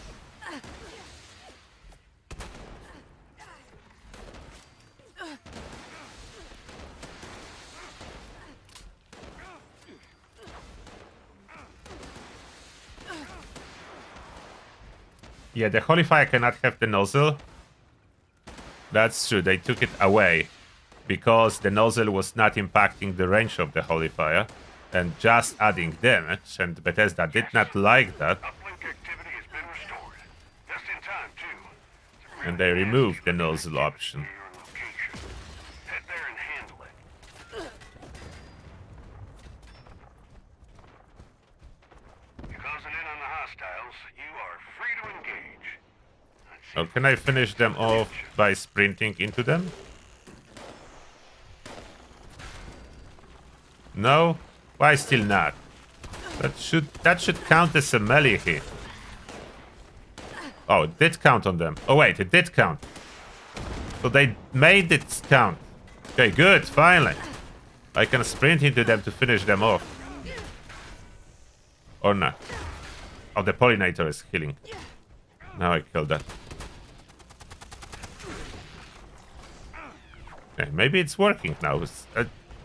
Yeah, the Holy Fire cannot have the nozzle. That's true, they took it away. Because the nozzle was not impacting the range of the Holy Fire and just adding damage, and Bethesda did not like that. Uplink activity has been restored. Just in time, too. And they removed the nozzle option. Your location. Head there and handle it. You're closing in on the hostiles. You are free to engage. Oh, can I finish them off by sprinting into them? No? Why still not? That should count as a melee hit. Oh, it did count on them. Oh wait, it did count. So they made it count. Okay, good, finally. I can sprint into them to finish them off. Or not. Oh, the pollinator is healing. Now I killed that. Okay, maybe it's working now.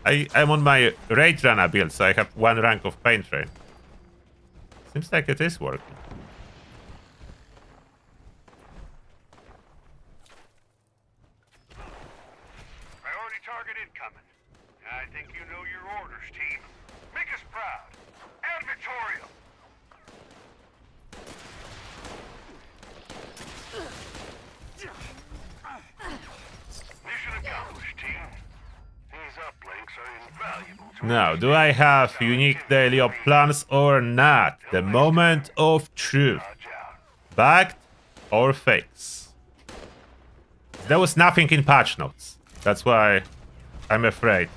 I'm on my Rage Runner build, so I have 1 rank of Pain Train. Seems like it is working. Priority target incoming. I think you know your orders, team. Make us proud. And victorious. Mission accomplished, team. These uplinks are invaluable to Now, do I have unique daily op plans or not? The moment of truth. Backed or fakes? There was nothing in patch notes. That's why I'm afraid.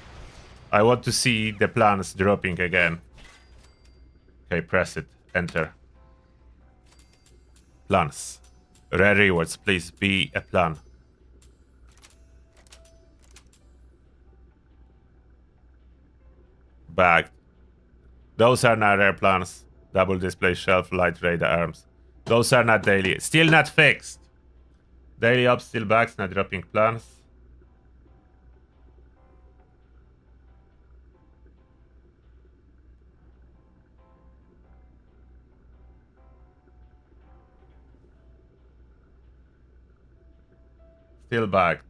I want to see the plans dropping again. Okay, press it. Enter. Plans. Rare rewards, please be a plan. Bagged. Those are not rare plans. Double display shelf, light radar arms. Those are not daily. Still not fixed. Daily ops still bags, not dropping plans. Still bagged.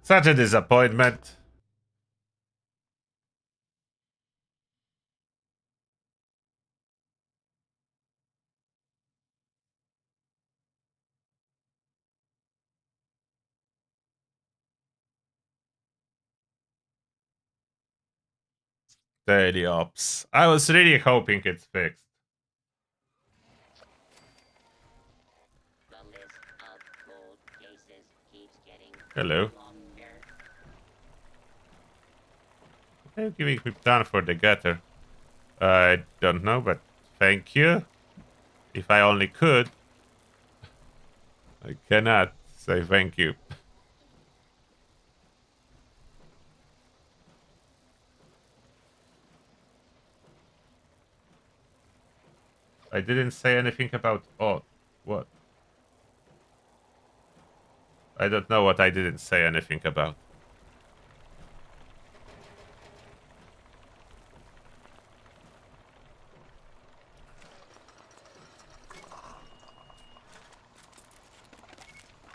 Such a disappointment. Daily ops. I was really hoping it's fixed. Hello. Are you giving me plan for the gutter? I don't know, but thank you. If I only could. I cannot say thank you. I didn't say anything about... Oh, what? I don't know what I didn't say anything about.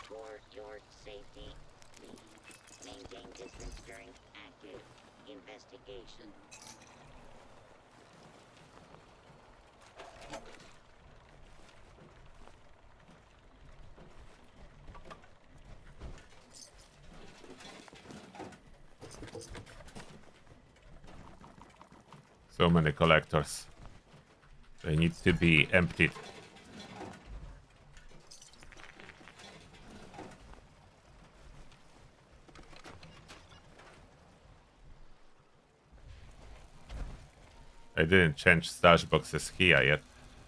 For your safety, please maintain distance during active investigation. So many collectors. They need to be emptied. I didn't change stash boxes here yet.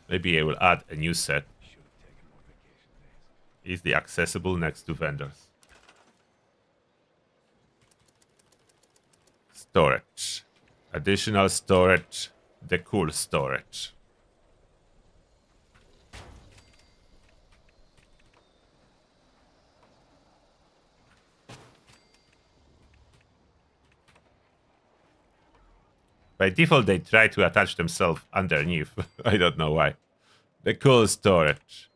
Maybe I will add a new set. Is the accessible next to vendors. Storage. Additional storage. The cool storage. By default, they try to attach themselves underneath. I don't know why. The cool storage.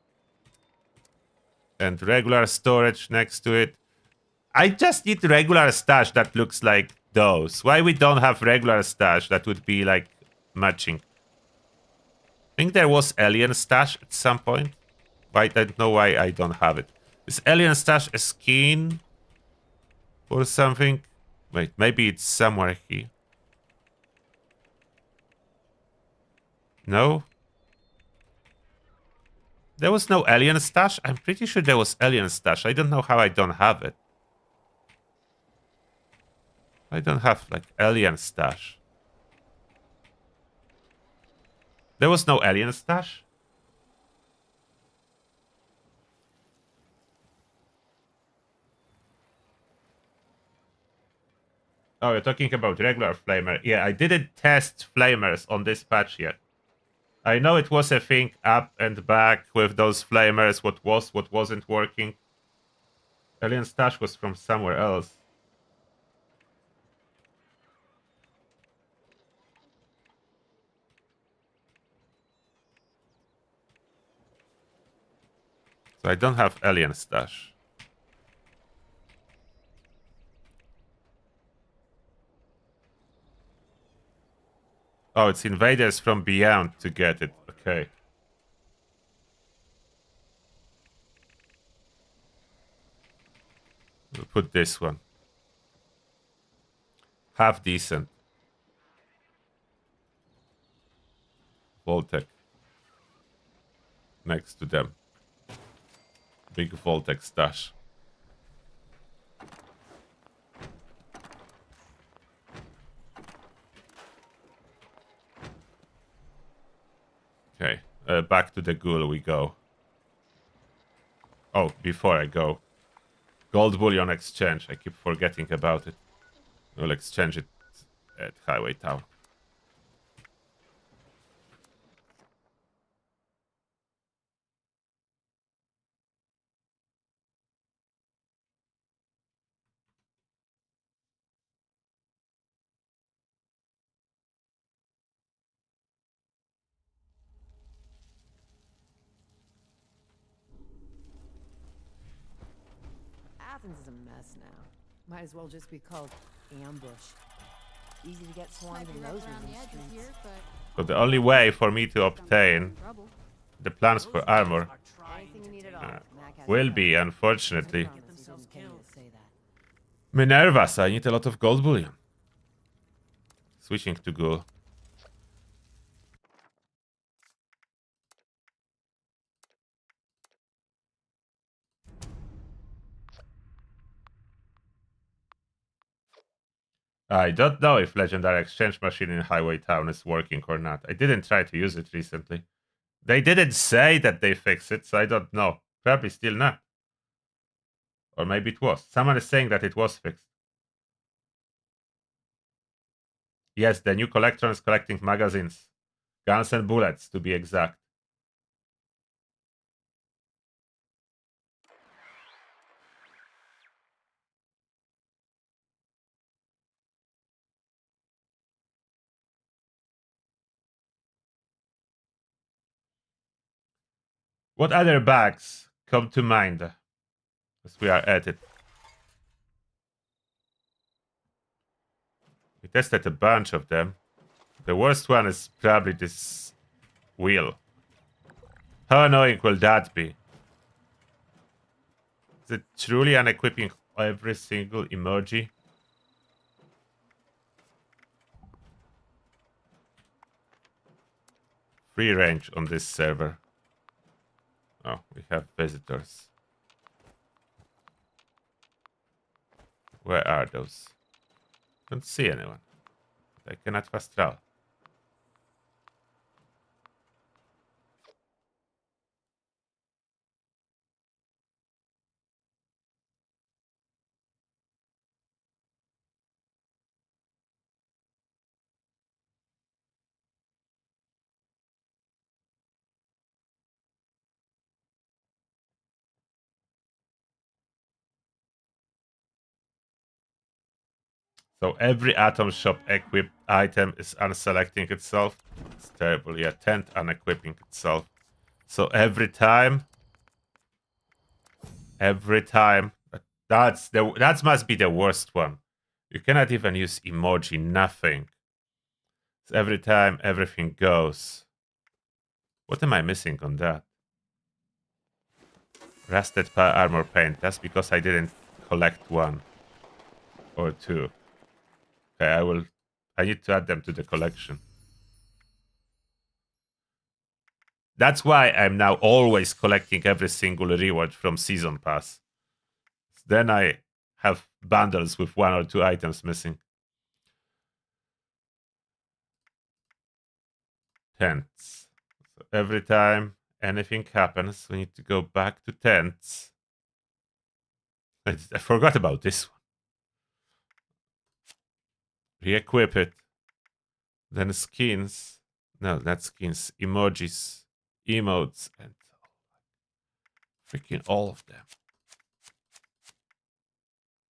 And regular storage next to it. I just need regular stash that looks like those. Why we don't have regular stash that would be like matching? I think there was alien stash at some point. But I don't know why I don't have it. Is alien stash a skin? Or something? Wait, maybe it's somewhere here. No? There was no alien stash? I'm pretty sure there was alien stash. I don't know how I don't have it. I don't have, like, alien stash. There was no alien stash? Oh, you're talking about regular flamer. Yeah, I didn't test flamers on this patch yet. I know it was a thing up and back with those flamers, what was, what wasn't working. Alien stash was from somewhere else. So I don't have alien stash. Oh, it's invaders from beyond to get it. Okay. We'll put this one. Half decent. Voltec. Next to them. Big Voltec stash. Okay. Back to the ghoul we go. Oh, before I go. Gold bullion exchange. I keep forgetting about it. We'll exchange it at Highway Town. Athens is a mess now. Might as well just be called ambush. Easy to get swarmed Might be in rough those around the regions. edges here, but So the only way for me to obtain trouble. the plans for armor Anything you need at all. Mac has will it be, covered. unfortunately, Promise he didn't pay me to say that. Minervas. I need a lot of gold bullion. Switching to ghoul. I don't know if Legendary Exchange Machine in Highway Town is working or not. I didn't try to use it recently. They didn't say that they fixed it, so I don't know. Probably still not. Or maybe it was. Someone is saying that it was fixed. Yes, the new collector is collecting magazines. Guns and bullets, to be exact. What other bags come to mind as we are at it? We tested a bunch of them. The worst one is probably this wheel. How annoying will that be? Is it truly unequipping every single emoji? Free range on this server. Oh, we have visitors. Where are those? Don't see anyone. I cannot fast travel. So every Atom Shop equipped item is unselecting itself. It's terrible. Yeah, 10th unequipping itself. So every time, that must be the worst one. You cannot even use emoji, nothing. So every time everything goes. What am I missing on that? Rusted power armor paint. That's because I didn't collect one or two. Okay, I need to add them to the collection. That's why I'm now always collecting every single reward from Season Pass. Then I have bundles with 1 or 2 items missing. Tents. every time anything happens, we need to go back to tents. I forgot about this one. Re-equip it. Then skins. No, not skins. Emojis. Emotes. And freaking all of them.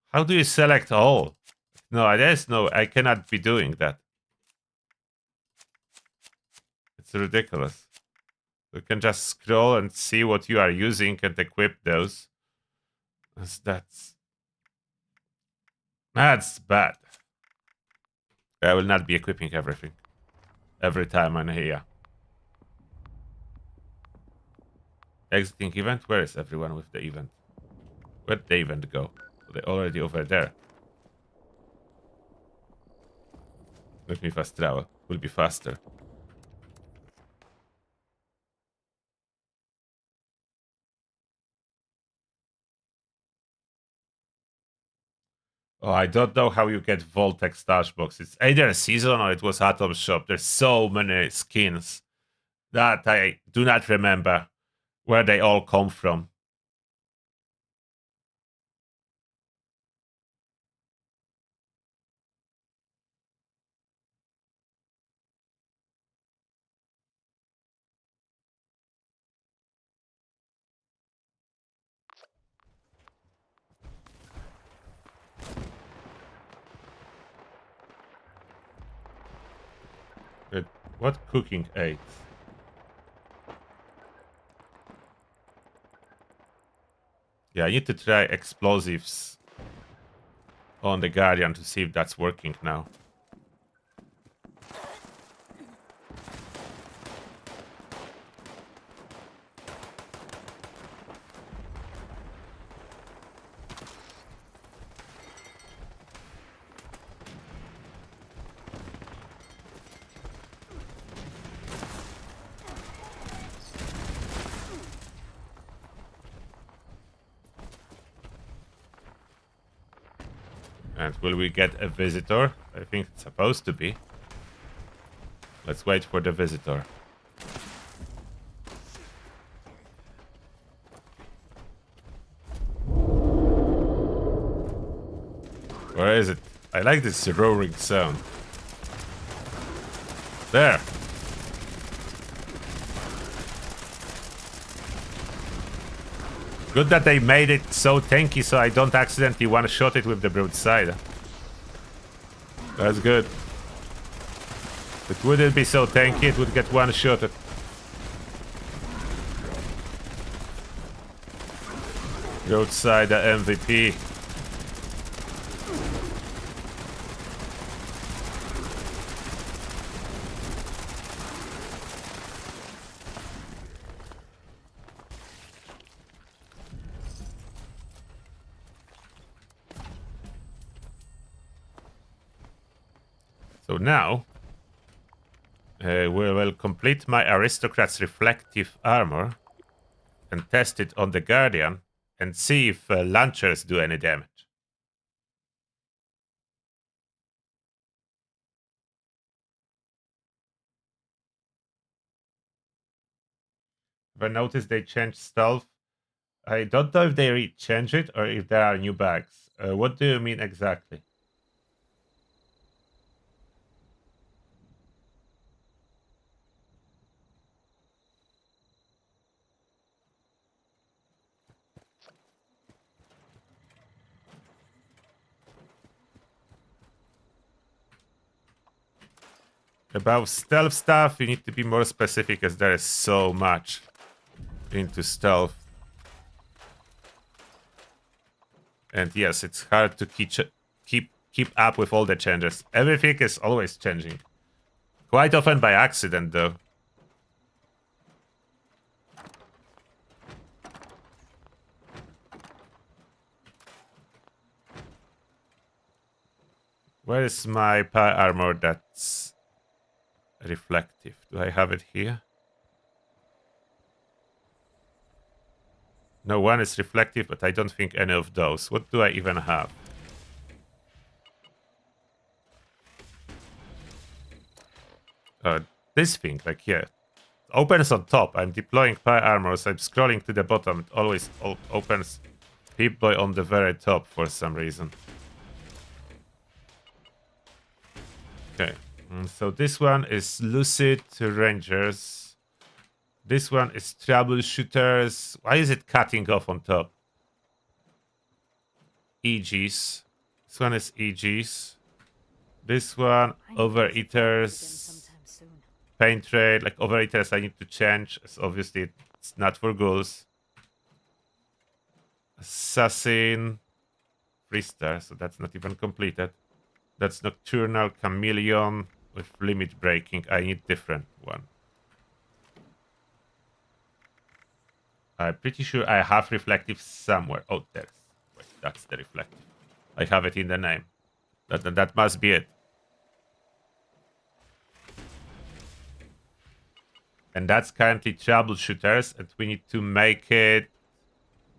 How do you select all? No, there's no... I cannot be doing that. It's ridiculous. You can just scroll and see what you are using and equip those. That's bad. I will not be equipping everything. Every time I'm here. Exiting event? Where is everyone with the event? Where'd the event go? They're already over there. Let me fast travel. Will be faster. Oh, I don't know how you get Voltec stash box. It's either a season or it was Atom Shop. There's so many skins that I do not remember where they all come from. What cooking aids? Yeah, I need to try explosives on the Guardian to see if that's working now. And will we get a visitor? I think it's supposed to be. Let's wait for the visitor. Where is it? I like this roaring sound. There. Good that they made it so tanky so I don't accidentally one-shot it with the Broadsider. That's good. If it wouldn't be so tanky, it would get one-shotted. Broadsider MVP. So now, we will complete my Aristocrat's reflective armor and test it on the Guardian and see if launchers do any damage. Have I noticed they changed stealth? I don't know if they change it or if there are new bugs. What do you mean exactly? About stealth stuff, you need to be more specific as there is so much into stealth. And yes, it's hard to keep up with all the changes. Everything is always changing. Quite often by accident, though. Where is my power armor that's reflective? Do I have it here? No, one is reflective, but I don't think any of those. What do I even have? This thing, like, yeah. opens on top. I'm deploying power armor, so I'm scrolling to the bottom. It always opens Pip-Boy on the very top for some reason. Okay, so this one is Lucid Rangers. This one is Troubleshooters. Why is it cutting off on top? EGs. This one is EGs. This one, Overeaters. Pain Trade. Like Overeaters I need to change. So obviously it's not for ghouls. Assassin. Freestar, so that's not even completed. That's Nocturnal Chameleon with limit breaking. I need different one. I'm pretty sure I have reflective somewhere. Oh, there's. Wait, that's the reflective. I have it in the name. That must be it. And that's currently Troubleshooters, and we need to make it.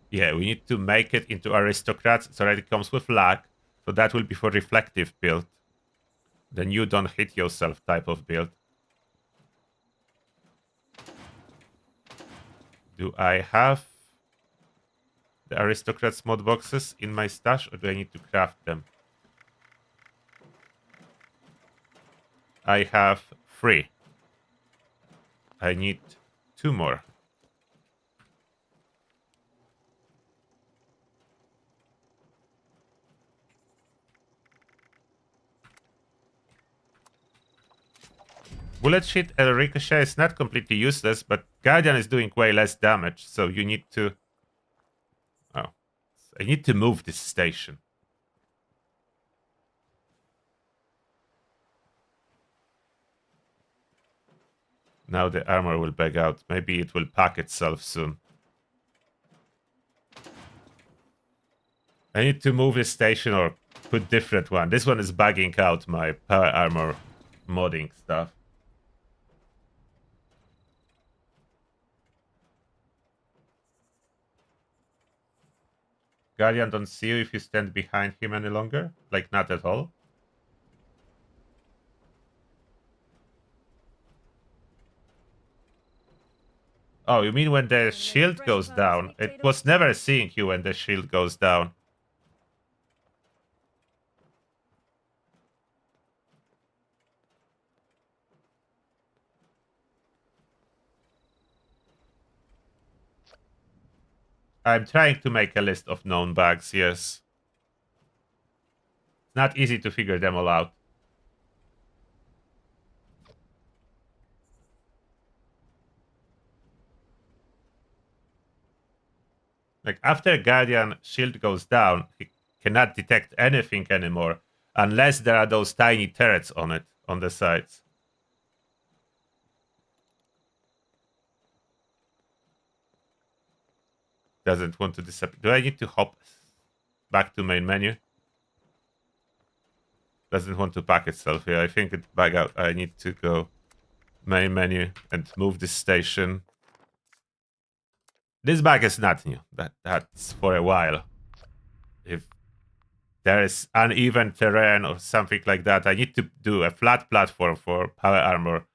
Yeah, we need to make it into Aristocrats. It already comes with lag, so that will be for reflective build. Then you don't hit yourself type of build. Do I have the Aristocrats mod boxes in my stash, or do I need to craft them? I have 3. I need 2 more. Bullet Shit Ricochet is not completely useless, but Guardian is doing way less damage, so you need to... Oh. I need to move this station. Now the armor will bag out. Maybe it will pack itself soon. I need to move this station or put different one. This one is bugging out my power armor modding stuff. Guardian don't see you if you stand behind him any longer? Like, not at all? Oh, you mean when the shield goes down? It was never seeing you when the shield goes down. I'm trying to make a list of known bugs, yes. It's not easy to figure them all out. Like, after Guardian shield goes down, he cannot detect anything anymore unless there are those tiny turrets on it, on the sides. Doesn't want to disappear. Do I need to hop back to main menu? Doesn't want to pack itself here. I think it bug out. I need to go main menu and move this station. This bug is not new. That's for a while. If there is uneven terrain or something like that, I need to do a flat platform for power armor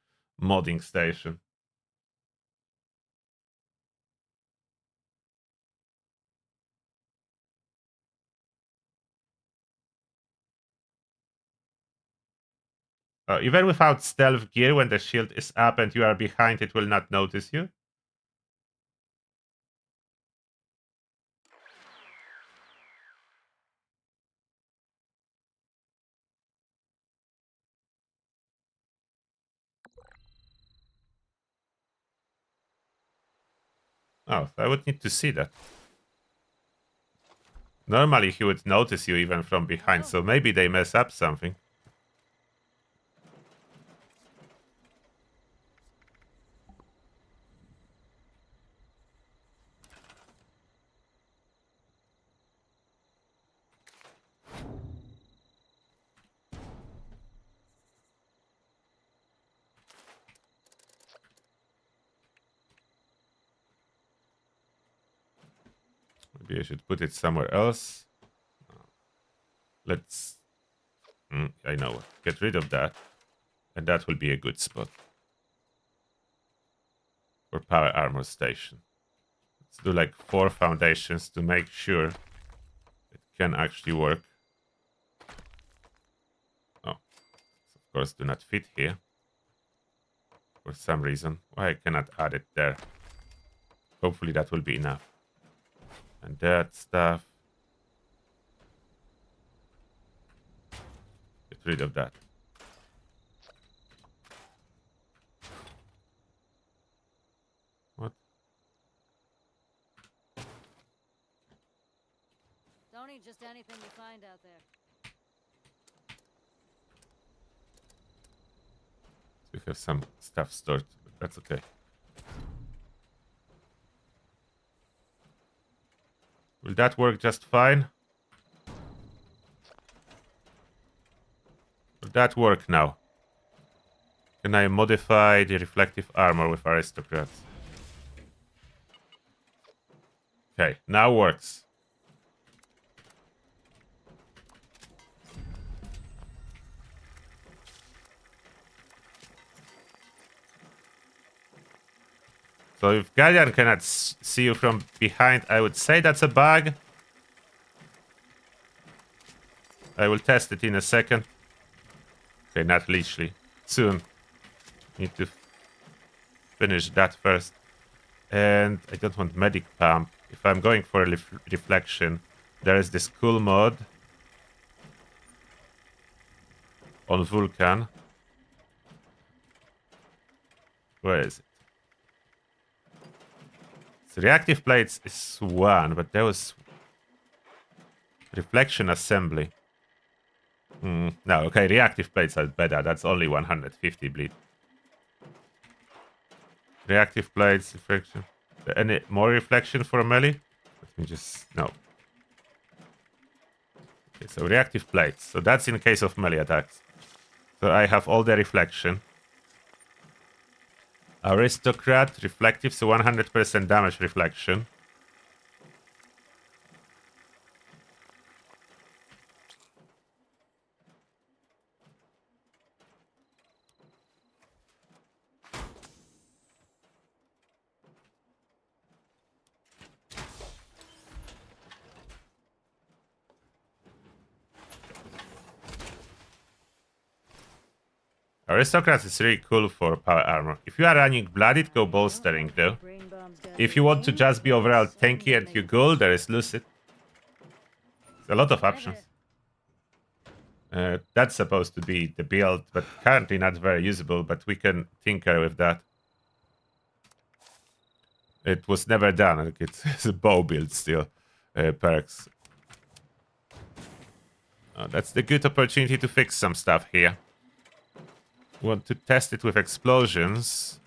modding station. Even without stealth gear, when the shield is up and you are behind, it will not notice you. Oh, so I would need to see that. Normally he would notice you even from behind, so maybe they mess up something. Maybe I should put it somewhere else. Let's... I know. Get rid of that. And that will be a good spot. for power armor station. Let's do like 4 foundations to make sure it can actually work. Oh, of course do not fit here. For some reason. Why I cannot add it there? Hopefully that will be enough. And that stuff. Get rid of that. What? Don't eat just anything you find out there. We have some stuff stored, but that's okay. Will that work just fine? Will that work now? Can I modify the reflective armor with aristocrats? Okay, now works. So if Guardian cannot see you from behind, I would say that's a bug. I will test it in a second. Okay, not literally. Soon. Need to finish that first. And I don't want medic pump. If I'm going for a reflection, there is this cool mod on Vulcan. Where is it? So reactive plates is 1, but there was reflection assembly. No, okay, reactive plates are better. That's only 150 bleed. Reactive plates, reflection. Any more reflection for a melee? Let me just... no. Okay, so reactive plates. So that's in case of melee attacks. So I have all the reflection. Aristocrat, reflective, so 100% damage reflection. Aristocrat is really cool for power armor. If you are running blooded, go bolstering though. If you want to just be overall tanky and you ghoul, there is Lucid. There's a lot of options. That's supposed to be the build, but currently not very usable, but we can tinker with that. It was never done. Like it's a bow build still. Perks. That's the good opportunity to fix some stuff here. Want to test it with explosions.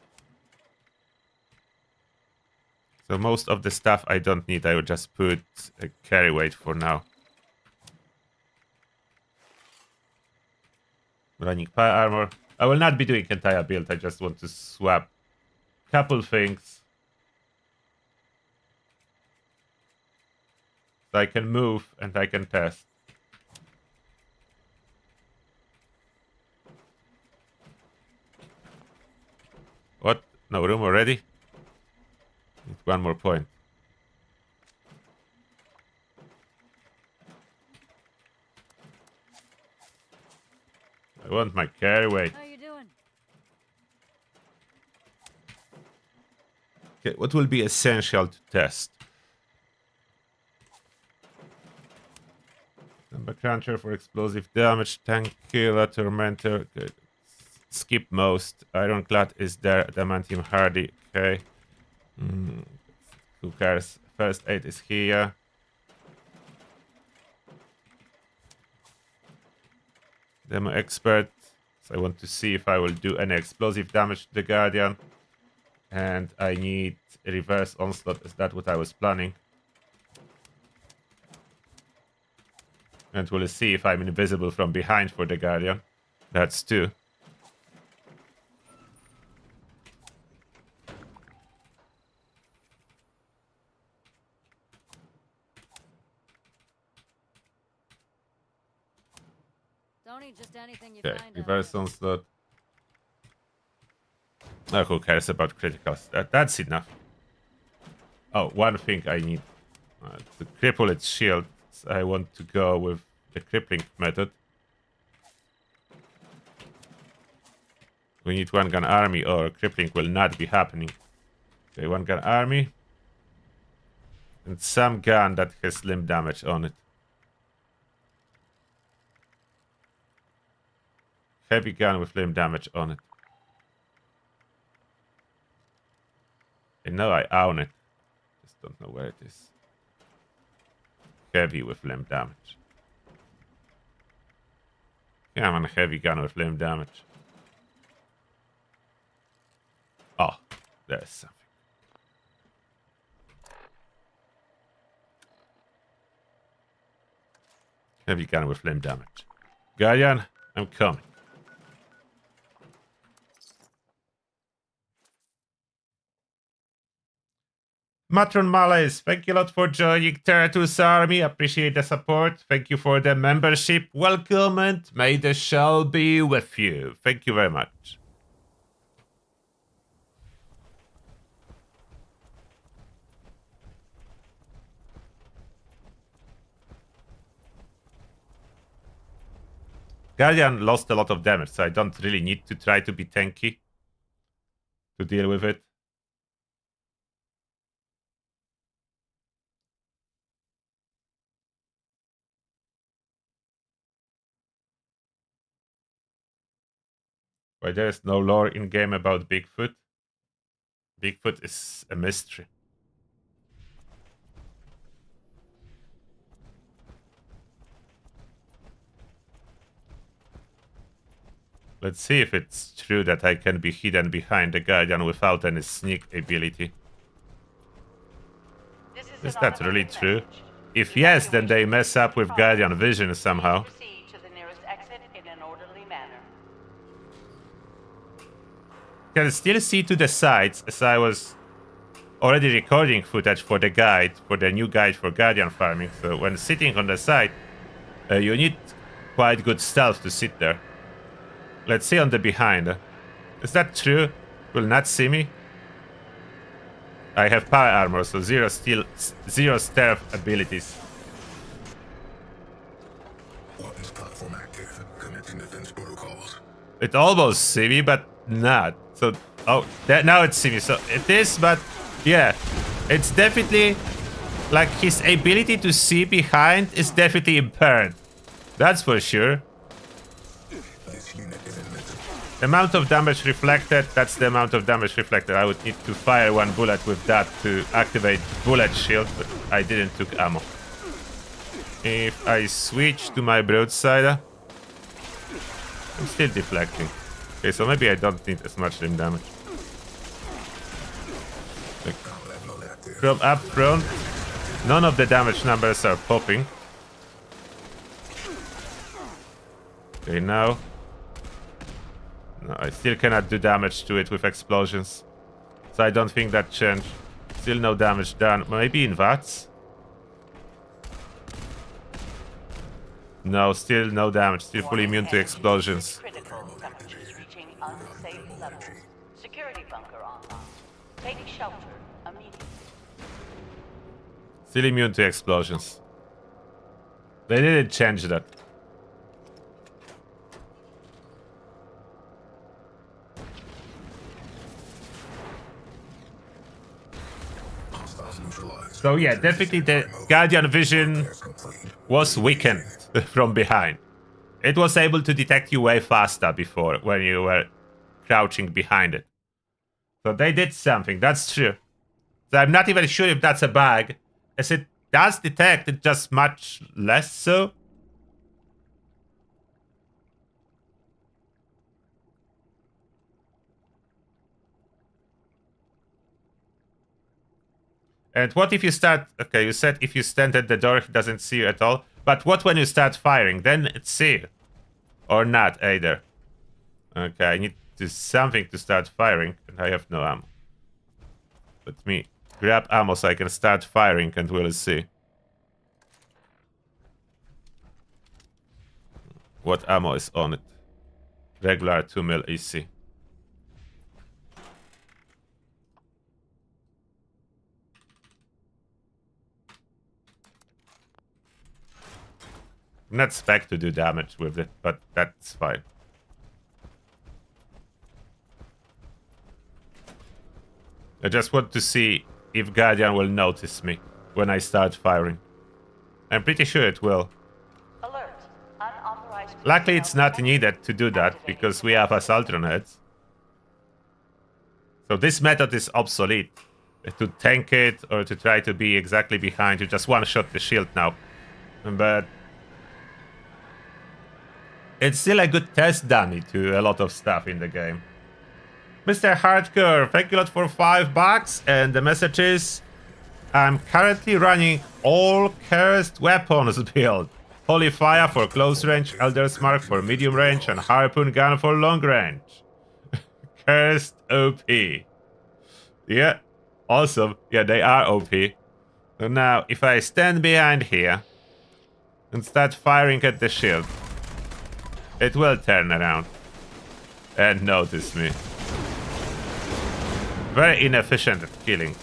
So most of the stuff I don't need. I will just put a carry weight for now. Running power armor. I will not be doing entire build. I just want to swap couple things. So I can move and I can test. What? No room already? Need 1 more point. I want my carry weight. How you doing? Okay, what will be essential to test? Number cruncher for explosive damage, tank killer, tormentor. Okay. Skip most. Ironclad is there. Adamantium hardy. Okay. Who cares? First aid is here. Demo expert. So I want to see if I will do any explosive damage to the Guardian. And I need a reverse onslaught. Is that what I was planning? And we'll see if I'm invisible from behind for the Guardian. That's 2. Don't eat just anything you Okay, find out reverse there. onslaught. Oh, who cares about criticals? That's enough. Oh, one thing I need. To cripple its shield, I want to go with the crippling method. We need one gun army or crippling will not be happening. Okay, one gun army. And some gun that has limb damage on it. Heavy gun with limb damage on it. I know I own it. Just don't know where it is. Heavy with limb damage. Yeah, I'm on a heavy gun with limb damage. Oh, there's something. Heavy gun with limb damage. Guardian, I'm coming. Matron Malays, thank you a lot for joining Terratus Army. Appreciate the support. Thank you for the membership. Welcome and may the shell be with you. Thank you very much. Guardian lost a lot of damage, so I don't really need to try to be tanky to deal with it. Why there is no lore in game about Bigfoot? Bigfoot is a mystery. Let's see if it's true that I can be hidden behind the Guardian without any sneak ability. Is that really true? If yes, then they mess up with Guardian vision somehow. Can still see to the sides as I was already recording footage for the guide, for the new guide for Guardian farming. So when sitting on the side, you need quite good stealth to sit there. Let's see on the behind. Is that true? Will not see me? I have power armor, so zero stealth abilities. Platform active. Commencing defense protocols. It almost see me, but not. So, oh, now it's see me. So it is, but yeah, it's definitely like his ability to see behind is definitely impaired. That's for sure. The amount of damage reflected, that's the amount of damage reflected. I would need to fire one bullet with that to activate bullet shield, but I didn't took ammo. If I switch to my Broadsider, I'm still deflecting. Okay, so maybe I don't need as much limb damage. Like, from up front, none of the damage numbers are popping. Okay, now... No, I still cannot do damage to it with explosions. So I don't think that changed. Still no damage done. Maybe in VATS? No, still no damage. Still fully immune to explosions. Still immune to explosions. They didn't change that. So yeah, definitely the Guardian vision was weakened from behind. It was able to detect you way faster before when you were crouching behind it. So they did something, that's true. So I'm not even sure if that's a bug, as it does detect it just much less so. And what if you start... Okay, you said if you stand at the door, he doesn't see you at all. But what when you start firing? Then it see you. Or not, either. Okay, I need to something to start firing, and I have no ammo. Let me grab ammo so I can start firing, and we'll see. What ammo is on it? Regular 2mm EC. Not expect to do damage with it, but that's fine. I just want to see if Guardian will notice me when I start firing. I'm pretty sure it will. Alert. Unauthorized. Luckily, it's not needed to do that because we have assault grenades. So this method is obsolete. To tank it or to try to be exactly behind, you just one-shot the shield now. But it's still a good test dummy to a lot of stuff in the game. Mr. Hardcore, thank you a lot for $5. And the message is, I'm currently running all cursed weapons build. Holy Fire for close range, Elder's Mark for medium range, and Harpoon Gun for long range. Cursed OP. Yeah, awesome. Yeah, they are OP. So now, if I stand behind here and start firing at the shield, it will turn around and notice me. Very inefficient at killing.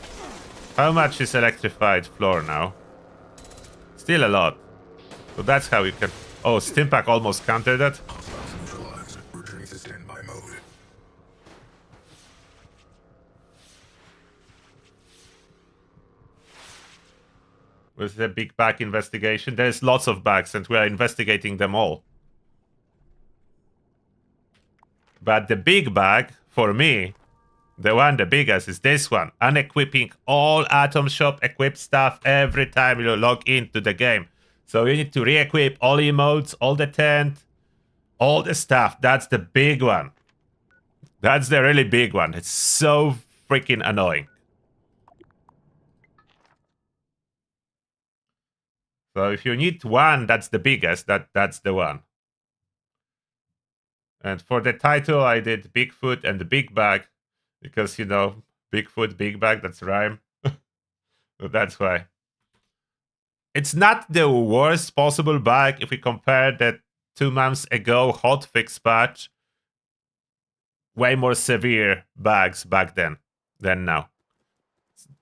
How much is electrified floor now? Still a lot. So that's how you can... Oh, Stimpack almost countered that. Returning to standby mode. With the big bag investigation. There's lots of bags and we are investigating them all. But the big bag, for me, the biggest is this one. Unequipping all Atom Shop equipped stuff every time you log into the game. So you need to re-equip all emotes, all the tent, all the stuff. That's the big one. That's the really big one. It's so freaking annoying. So if you need one, that's the biggest. That's the one. And for the title, I did Bigfoot and the Big Bag. Because, you know, Bigfoot, Big Bag, that's rhyme. So that's why. It's not the worst possible bag if we compare that 2 months ago hotfix patch. Way more severe bags back then than now.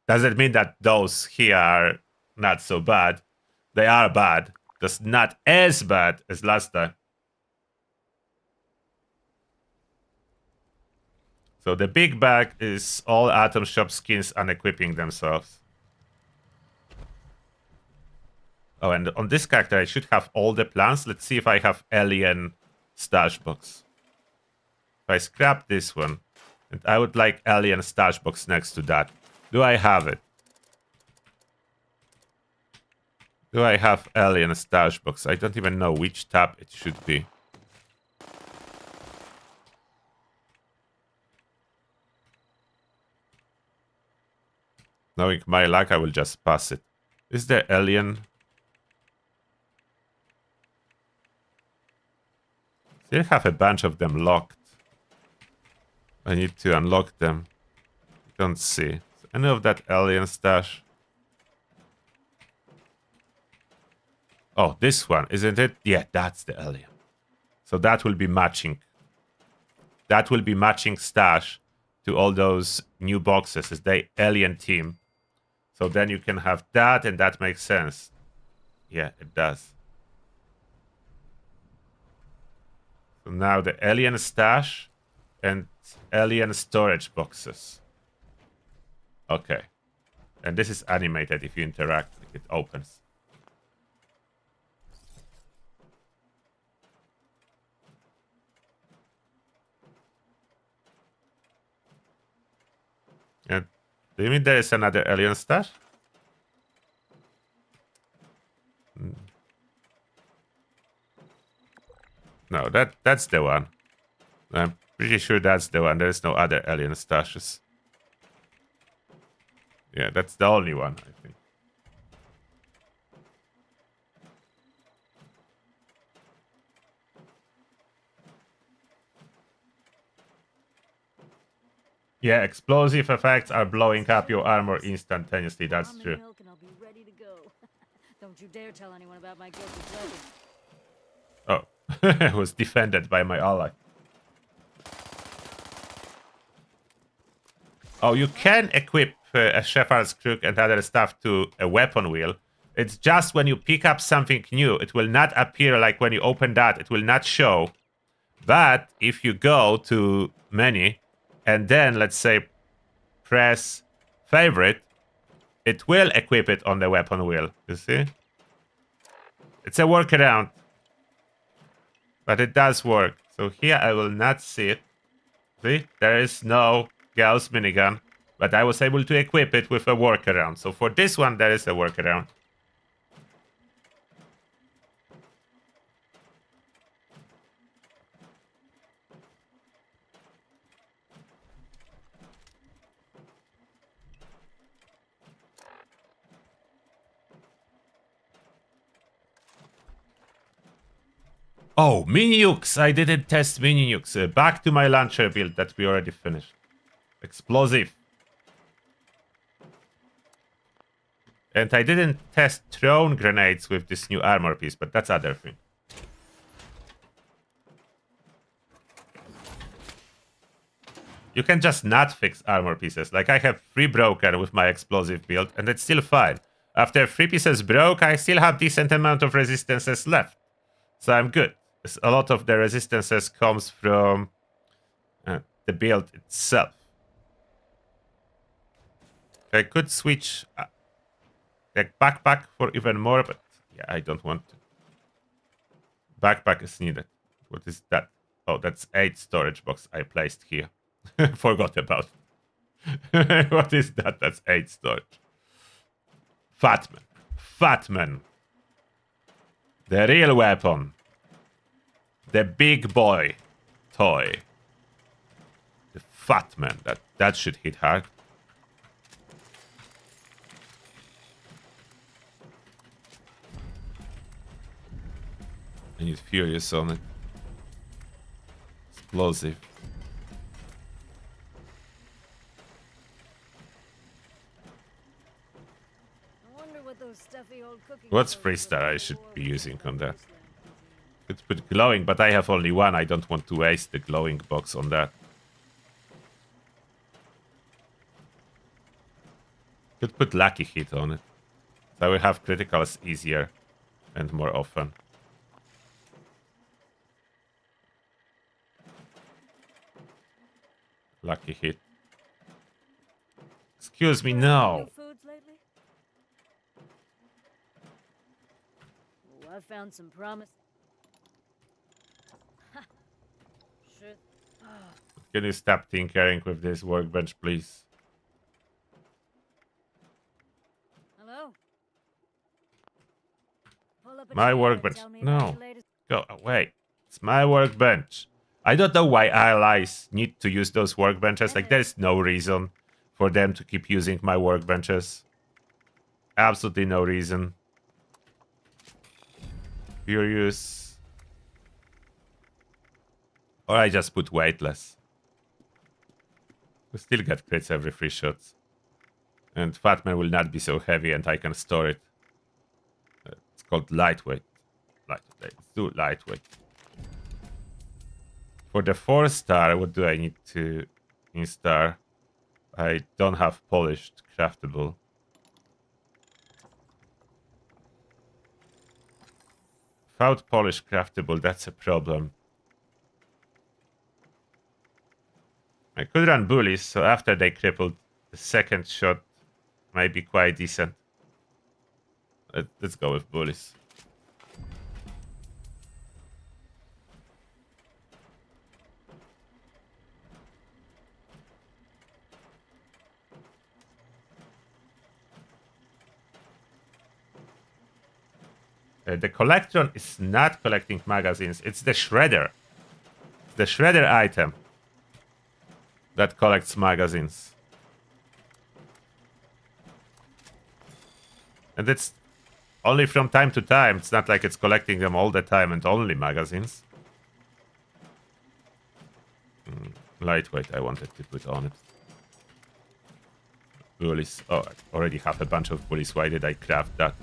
Doesn't mean that those here are not so bad. They are bad. Just not as bad as last time. So the big bag is all Atom Shop skins unequipping themselves. Oh, and on this character I should have all the plans. Let's see if I have Alien stash box. If I scrap this one, and I would like Alien stash box next to that. Do I have it? Do I have Alien stash box? I don't even know which tab it should be. Knowing my luck, I will just pass it. Is there Alien? Still have a bunch of them locked. I need to unlock them. Don't see. Any of that Alien stash? Oh, this one, isn't it? Yeah, that's the Alien. So that will be matching. That will be matching stash to all those new boxes. It's the Alien team. So then you can have that, and that makes sense. Yeah, it does. So now the Alien stash and Alien storage boxes. Okay. And this is animated. If you interact, it opens. And do you mean there is another Alien stash? No, that's the one. I'm pretty sure that's the one. There is no other Alien stashes. Yeah, that's the only one, I think. Yeah, explosive effects are blowing up your armor instantaneously. That's true. Milk and I'll be ready to go. Don't you dare tell anyone about my guilty pleasure. Oh, I was defended by my ally. Oh, you can equip a shepherd's crook and other stuff to a weapon wheel, It's just when you pick up something new, it will not appear like when you open that, it will not show. But if you go to menu and then, let's say, press favorite, it will equip it on the weapon wheel. You see? It's a workaround. But it does work. So here I will not see it. See? There is no Gauss minigun. But I was able to equip it with a workaround. So for this one, there is a workaround. Oh, Mini Nukes! I didn't test Mini Nukes. Back to my launcher build that we already finished. Explosive. And I didn't test thrown grenades with this new armor piece, but that's other thing. You can just not fix armor pieces. Like I have 3 broken with my explosive build, and it's still fine. After 3 pieces broke, I still have decent amount of resistances left. So I'm good. A lot of the resistances comes from the build itself. I could switch the backpack for even more, but yeah, I don't want to. Backpack is needed. What is that? Oh, that's 8 storage box I placed here. Forgot about it. What is that? That's 8 storage. Fatman. Fatman. The real weapon. The big boy toy. The Fatman. That should hit hard. I need Furious on it. Explosive. What's freestar I should be using on that? Could put glowing, but I have only one. I don't want to waste the glowing box on that. Could put lucky hit on it. So I will have criticals easier and more often. Lucky hit. Excuse me, no. I found some promise. Shit. Can you stop tinkering with this workbench, please? Hello? My workbench. No. Go away. It's my workbench. I don't know why allies need to use those workbenches. Like, there's no reason for them to keep using my workbenches. Absolutely no reason. Furious. Or I just put weightless. We still get crits every 3 shots. And Fatman will not be so heavy and I can store it. It's called lightweight. Let's do lightweight. For the 4-star, what do I need to instar? I don't have polished craftable. Without polished craftable, that's a problem. I could run bullies, so after they crippled, the second shot might be quite decent. Let's go with bullies. The Collectron is not collecting magazines. It's the Shredder. The Shredder item that collects magazines. And it's only from time to time. It's not like it's collecting them all the time and only magazines. Lightweight I wanted to put on it. Bullies. Oh, I already have a bunch of bullies. Why did I craft that?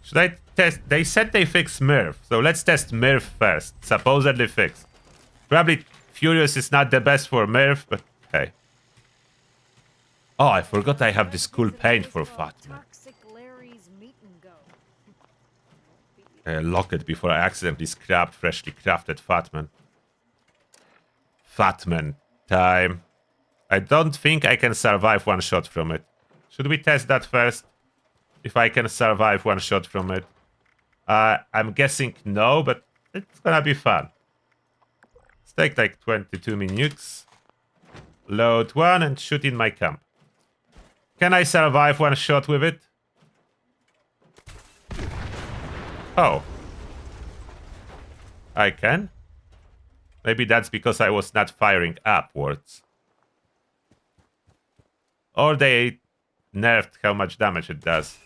Should I test? They said they fixed Murph, so let's test Murph first. Supposedly fixed. Probably Furious is not the best for Murph, but hey. Oh, I forgot I have this cool paint for Fatman. lock it before I accidentally scrap freshly crafted Fatman. Fatman time. I don't think I can survive one shot from it. Should we test that first? If I can survive one shot from it. I'm guessing no, but it's gonna be fun. Let's take like 22 mini nukes. Load one and shoot in my camp. Can I survive one shot with it? Oh. I can? Maybe that's because I was not firing upwards. Or they nerfed how much damage it does.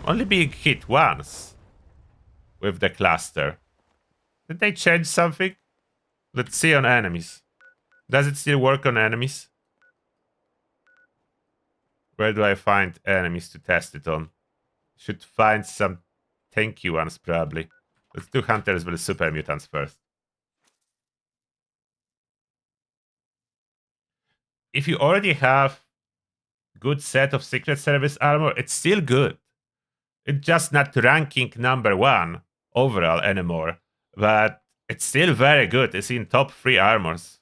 Only being hit once with the cluster. Did they change something? Let's see on enemies. Does it still work on enemies? Where do I find enemies to test it on? Should find some tanky ones probably. Let's do hunters with super mutants first. If you already have good set of Secret Service armor, it's still good. It's just not ranking number 1 overall anymore, but it's still very good. It's in top 3 armors.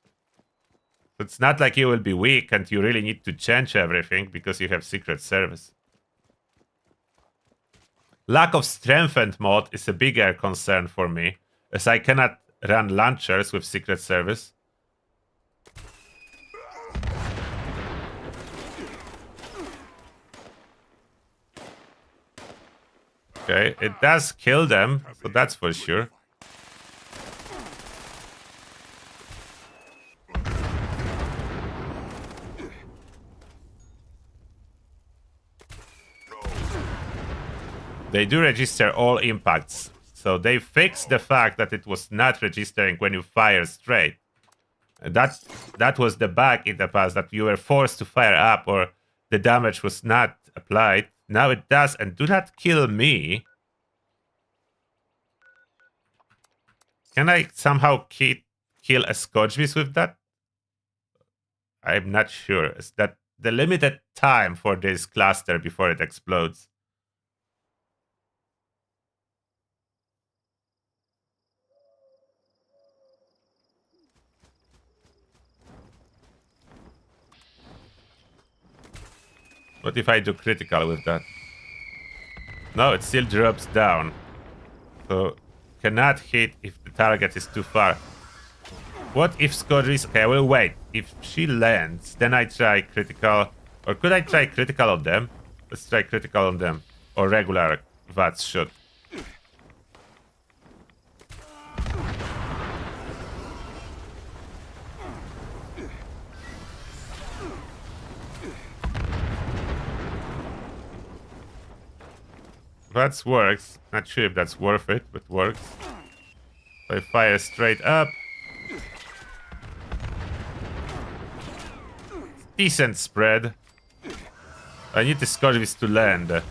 It's not like you will be weak and you really need to change everything because you have Secret Service. Lack of strengthened mod is a bigger concern for me, as I cannot run launchers with Secret Service. Okay, it does kill them, so that's for sure. They do register all impacts, so they fixed the fact that it was not registering when you fire straight. That was the bug in the past, that you were forced to fire up or the damage was not applied. Now it does, and do not kill me. Can I somehow kill a Scorchbeast with that? I'm not sure. Is that the limited time for this cluster before it explodes? What if I do critical with that? No, it still drops down. So, cannot hit if the target is too far. What if Scorchbeast... Okay, I will wait. If she lands, then I try critical. Or could I try critical on them? Let's try critical on them. Or regular VATS shot. That works. Not sure if that's worth it, but works. If I fire straight up. Decent spread. I need the Scorchbeast to land.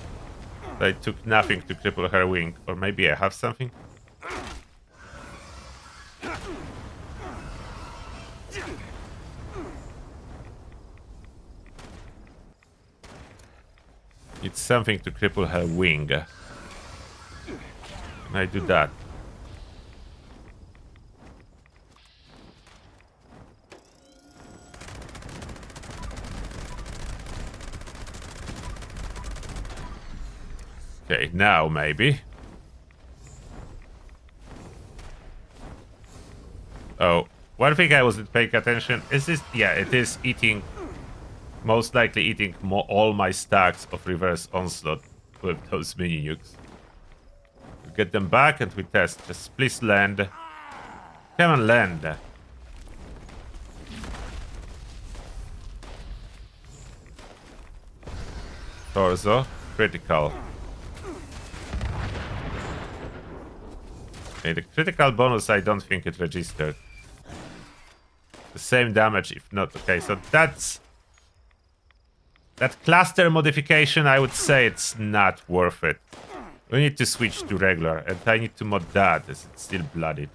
I took nothing to cripple her wing. Or maybe I have something? It's something to cripple her wing. Can I do that? Okay, now maybe. Oh, one thing I wasn't paying attention is this. Yeah, it is eating. Most likely eating all my stacks of reverse onslaught with those mini nukes. We get them back and we test. Just please land. Come on, land. Torso. Critical. Okay, the critical bonus, I don't think it registered. The same damage, if not. Okay, so that's... That cluster modification, I would say it's not worth it. We need to switch to regular, and I need to mod that, as it's still bloodied.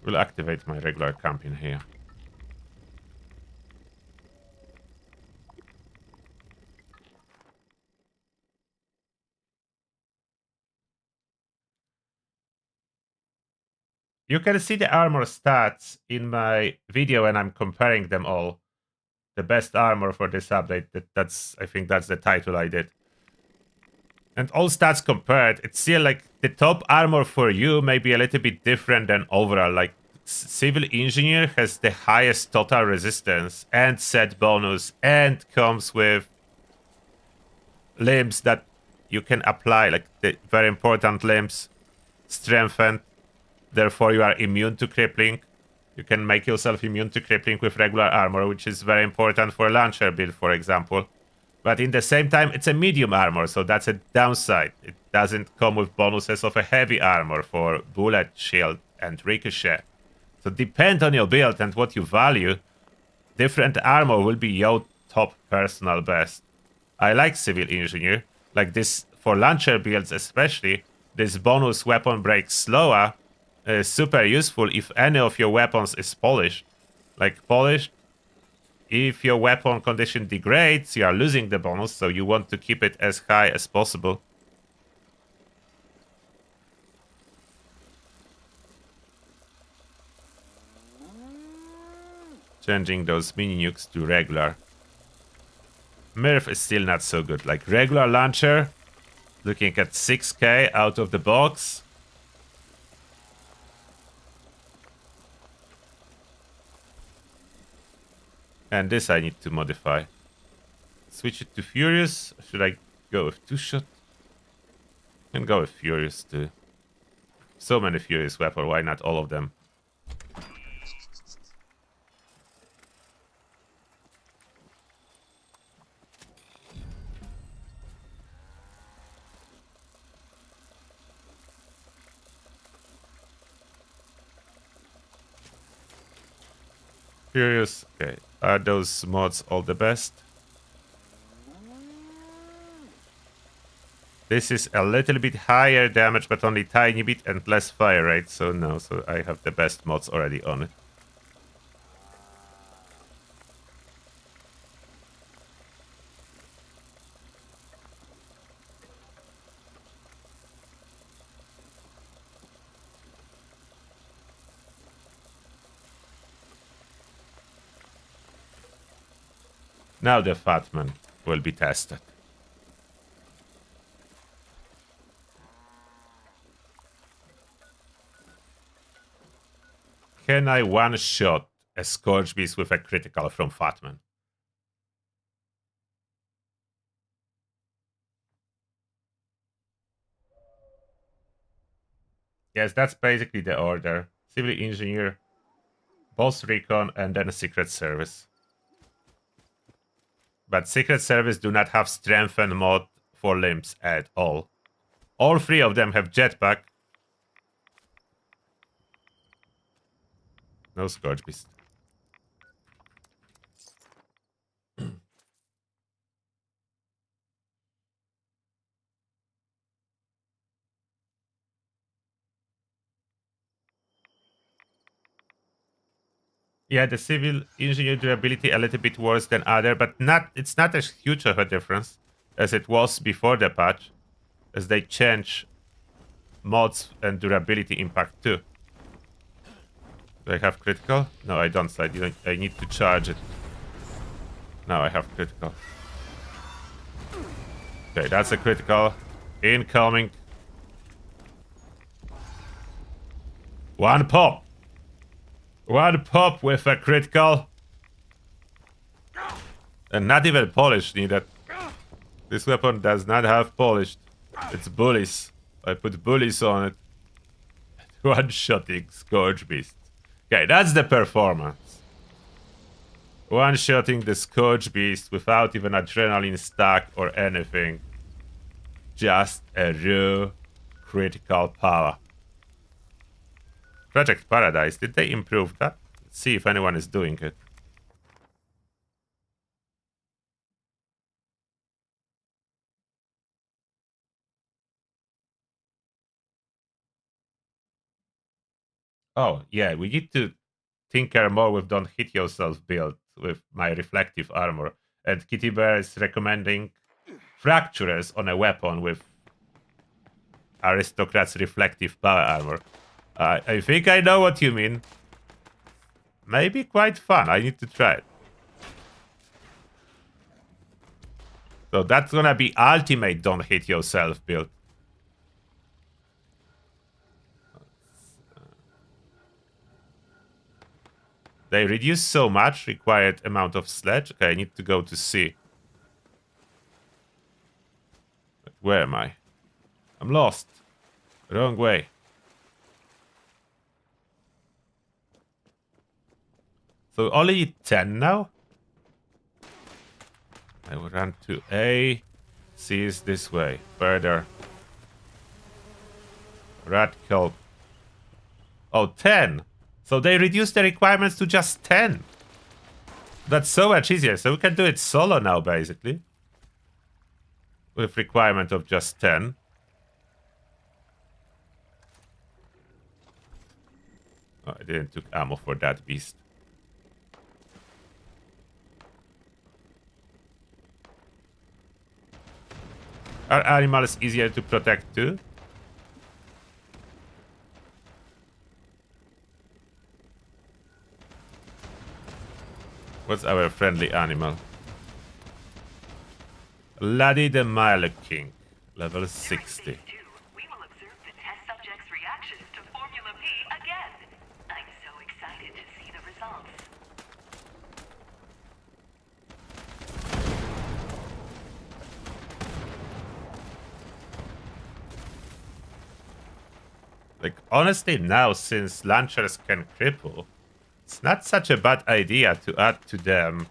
Will activate my regular camp in here. You can see the armor stats in my video when I'm comparing them all. The best armor for this update. That's I think that's the title I did. And all stats compared, it's still like the top armor for you may be a little bit different than overall. Like Civil Engineer has the highest total resistance and set bonus and comes with limbs that you can apply, like the very important limbs, strengthened. Therefore, you are immune to crippling. You can make yourself immune to crippling with regular armor, which is very important for a launcher build, for example. But in the same time, it's a medium armor, so that's a downside. It doesn't come with bonuses of a heavy armor for bullet, shield, and ricochet. So depend on your build and what you value. Different armor will be your top personal best. I like Civil Engineer. Like this, for launcher builds especially, this bonus weapon breaks slower is super useful if any of your weapons is polished. Like polished, if your weapon condition degrades, you are losing the bonus, so you want to keep it as high as possible. Changing those mini nukes to regular. Mirf is still not so good. Like regular launcher, looking at 6k out of the box. And this I need to modify. Switch it to Furious. Should I go with 2-shot? Can go with Furious too. So many Furious weapons, why not all of them? Furious, okay. Are those mods all the best? This is a little bit higher damage, but only tiny bit and less fire rate, so no, so I have the best mods already on it. Now the Fatman will be tested. Can I one-shot a Scorchbeast with a critical from Fatman? Yes, that's basically the order. Civil Engineer, Boss Recon, and then a Secret Service. But Secret Service do not have strengthen mod for limbs at all. All three of them have jetpack. No Scorchbeast. Yeah, the Civil Engineer durability a little bit worse than other, but not. It's not as huge of a difference as it was before the patch, as they change mods and durability impact too. Do I have critical? No, I don't. I need to charge it. Now I have critical. Okay, that's a critical. Incoming. One pop. One pop with a critical. And not even polished needed. This weapon does not have polished. It's bullies. I put bullies on it. One-shotting Scorchbeast. Okay, that's the performance. One-shotting the Scorchbeast without even adrenaline stack or anything. Just a raw critical power. Project Paradise, did they improve that? Let's see if anyone is doing it. Oh, yeah, we need to tinker more with don't hit yourself build with my reflective armor. And Kitty Bear is recommending fracturers on a weapon with Aristocrat's reflective power armor. I think I know what you mean. Maybe quite fun. I need to try it. So that's gonna be ultimate don't hit yourself build. They reduce so much required amount of sledge. Okay, I need to go to C. But where am I? I'm lost. Wrong way. So only 10 now? I will run to A. C is this way. Further. Rat kelp. Oh, 10. So they reduced the requirements to just 10. That's so much easier. So we can do it solo now, basically. With requirement of just 10. Oh, I didn't took ammo for that beast. Are animals easier to protect too? What's our friendly animal? Laddie the Mile King, level 60. We will observe the test subject's reactions to Formula P again. I'm so excited to see the results. Like, honestly, now, since launchers can cripple, it's not such a bad idea to add to them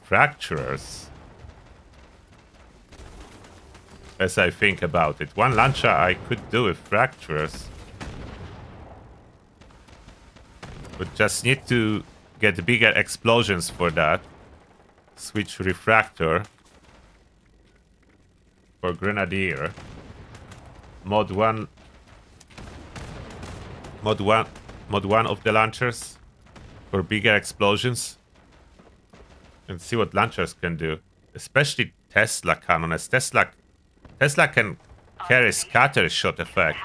fracturers. As I think about it. One launcher I could do with fracturers. But just need to get bigger explosions for that. Switch refractor. For grenadier. Mod 1 of the launchers for bigger explosions, and see what launchers can do, especially Tesla cannon, as Tesla can carry scatter shot effect.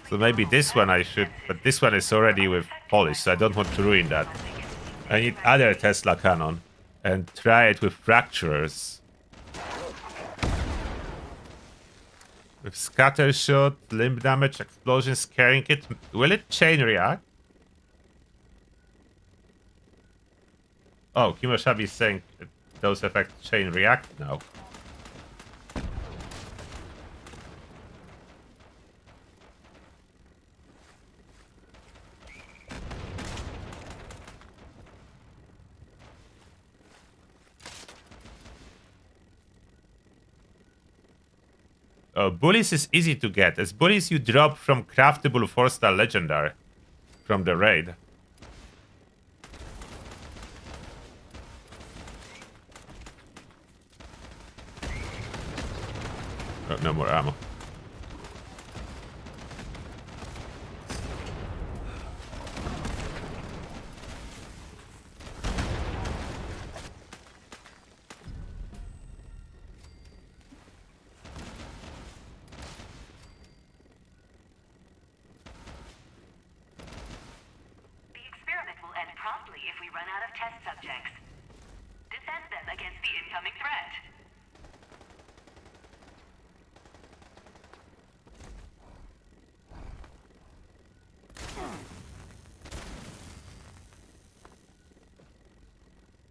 So maybe this one I should, but this one is already with polish, so I don't want to ruin that. I need other Tesla cannon and try it with fracturers. With scatter shot, limb damage, explosion, scaring it. Will it chain react? Oh, Kimoshabi is saying those effects chain react now. Bullies is easy to get. As bullies you drop from craftable 4-star legendary from the raid. Oh, no more ammo.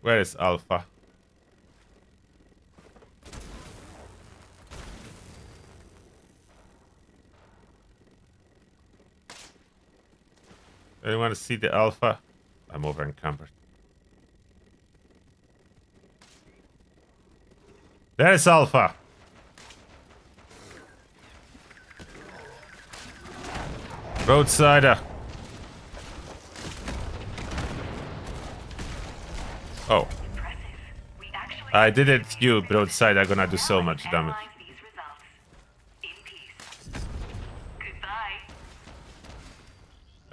Where is Alpha? Anyone want to see the Alpha? I'm over encumbered. There's Alpha. Broadsider. Oh. I did it, you Broadside are gonna do so much damage.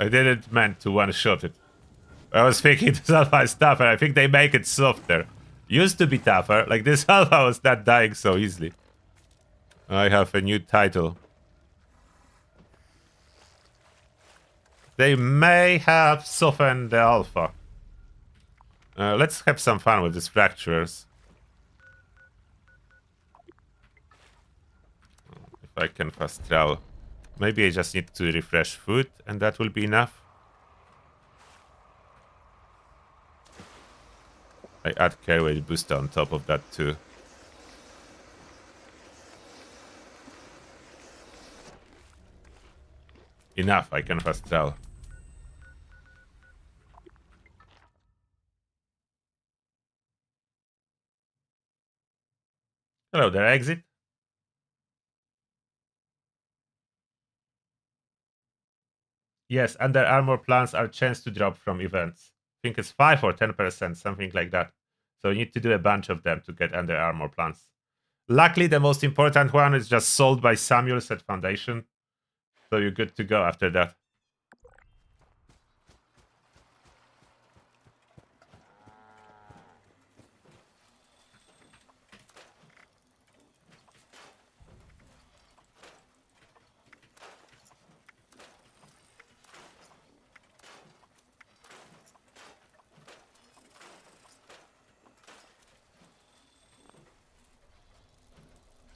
I didn't meant to one-shot it. I was thinking this alpha is tougher. I think they make it softer. Used to be tougher. Like this alpha was not dying so easily. I have a new title. They may have softened the alpha. Let's have some fun with these fracturers. If I can fast travel. Maybe I just need to refresh food and that will be enough. I add carry weight booster on top of that too. Enough, I can fast travel. Hello there, exit. Yes, under armor plans are chance to drop from events. I think it's 5 or 10%, something like that. So you need to do a bunch of them to get under armor plans. Luckily, the most important one is just sold by Samuels at Foundation. So you're good to go after that.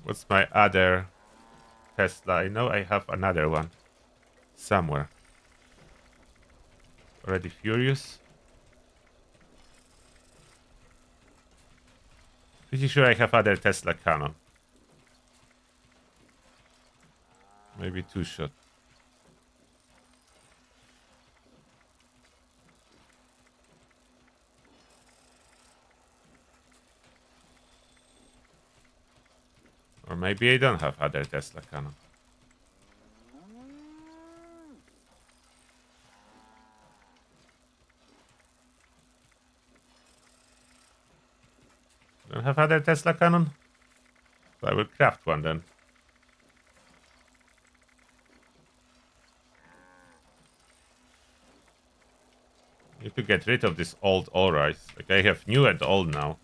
What's my other Tesla? I know I have another one. Somewhere. Already furious? Pretty sure I have other Tesla cannon. Maybe 2-shot. Or maybe I don't have other Tesla cannon. Don't have other Tesla cannon? So I will craft one then. Need to get rid of this old Allrise. Like I have new and old now.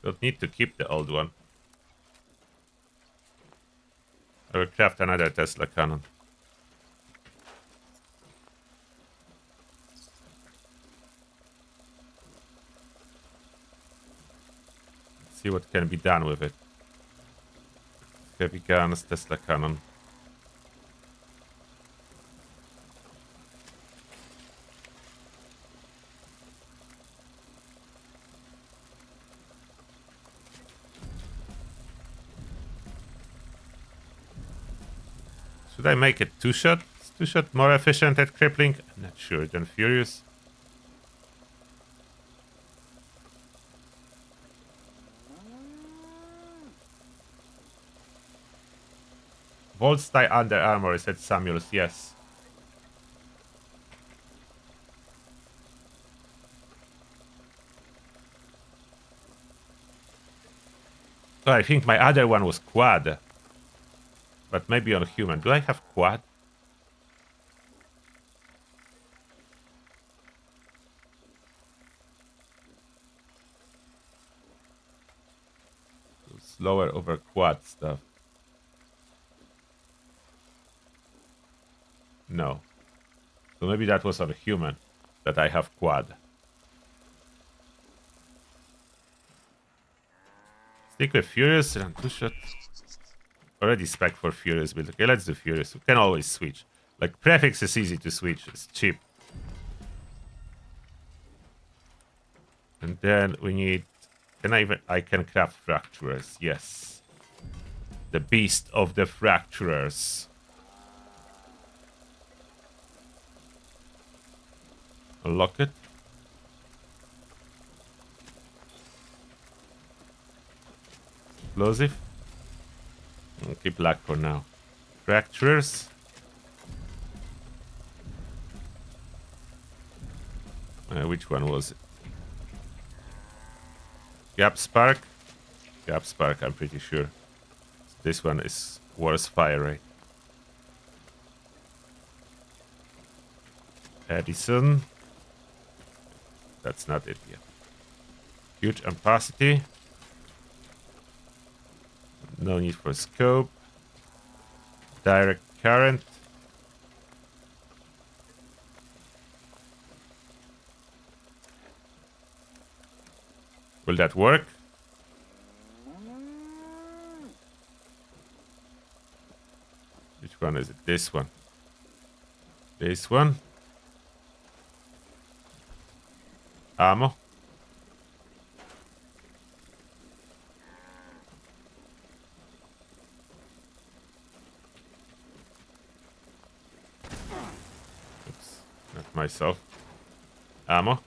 Don't need to keep the old one. I will craft another Tesla cannon. See what can be done with it. Heavy guns, Tesla cannon. Should I make it 2-shot? Is 2-shot more efficient at crippling? I'm not sure. Than Furious. Volts die under armor, said Samuels. Yes. Oh, I think my other one was quad. But maybe on human. Do I have quad? Slower over quad stuff. No. So maybe that was on human that I have quad. Stick with Furious and 2-shot. Already spec for Furious build. Okay, let's do Furious. We can always switch. Like, prefix is easy to switch. It's cheap. And then we need... I can craft Fracturers. Yes. The Beast of the Fracturers. Unlock it. Explosive. I'll keep luck for now. Fracturers. Which one was it? Gap Spark? Gap Spark, I'm pretty sure. This one is worse fire rate. Edison. That's not it yet. Huge opacity. No need for scope. Direct current. Will that work? Which one is it? This one. This one. Ammo. Oops, not myself. Ammo.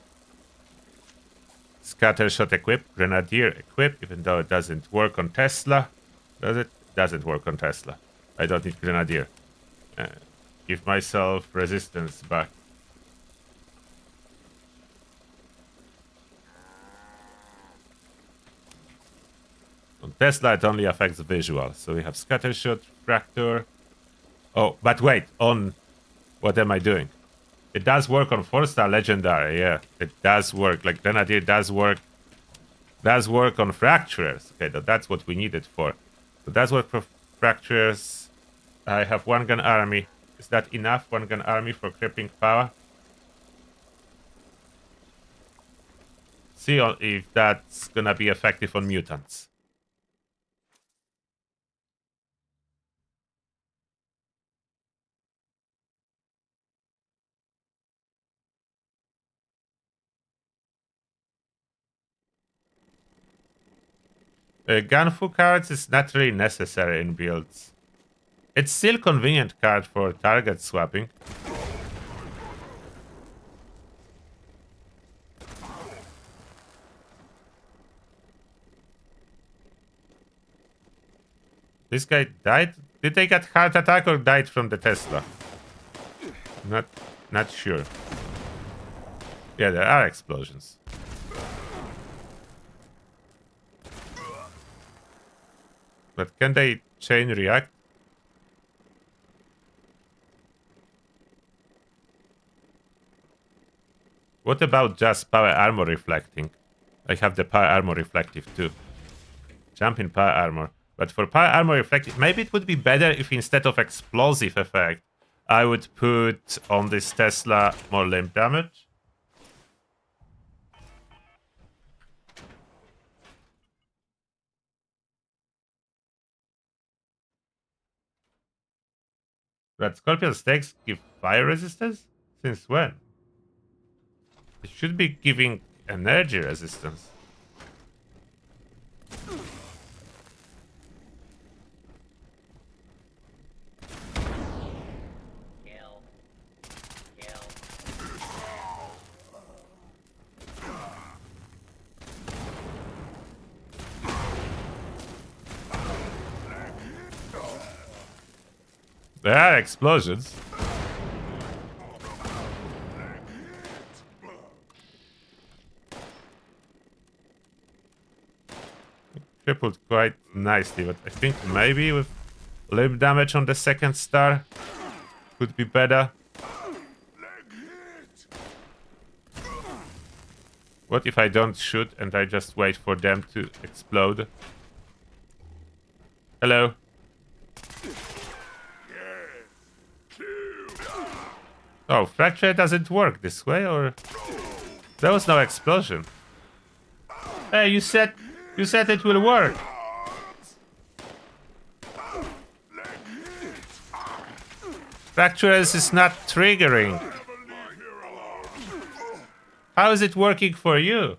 Scatter shot equip. Grenadier equip, even though it doesn't work on Tesla. Does it? Doesn't work on Tesla. I don't need Grenadier. Give myself resistance back. On Tesla, it only affects visual. So we have scattershot, fracture. Oh, but wait, on what am I doing? It does work on 4-star legendary. Yeah, it does work. Like Grenadier does work. Does work on fracturers. Okay, that's what we need it for. So that's what for fracturers. I have one gun army. Is that enough? One gun army for crippling power? See if that's gonna be effective on mutants. Gunfu cards is not really necessary in builds. It's still convenient card for target swapping. This guy died? Did they get heart attack or died from the Tesla? Not sure. Yeah, there are explosions. But can they chain react? What about just power armor reflecting? I have the power armor reflective too. Jump in power armor. But for power armor reflective, maybe it would be better if instead of explosive effect, I would put on this Tesla more limb damage. But Scorpion Stakes give fire resistance? Since when? It should be giving energy resistance. There are explosions. Crippled quite nicely, but I think maybe with limb damage on the second star could be better. What if I don't shoot and I just wait for them to explode? Hello. Oh, fracture doesn't work this way, or there was no explosion. Hey, you said it will work. Fractures is not triggering. How is it working for you?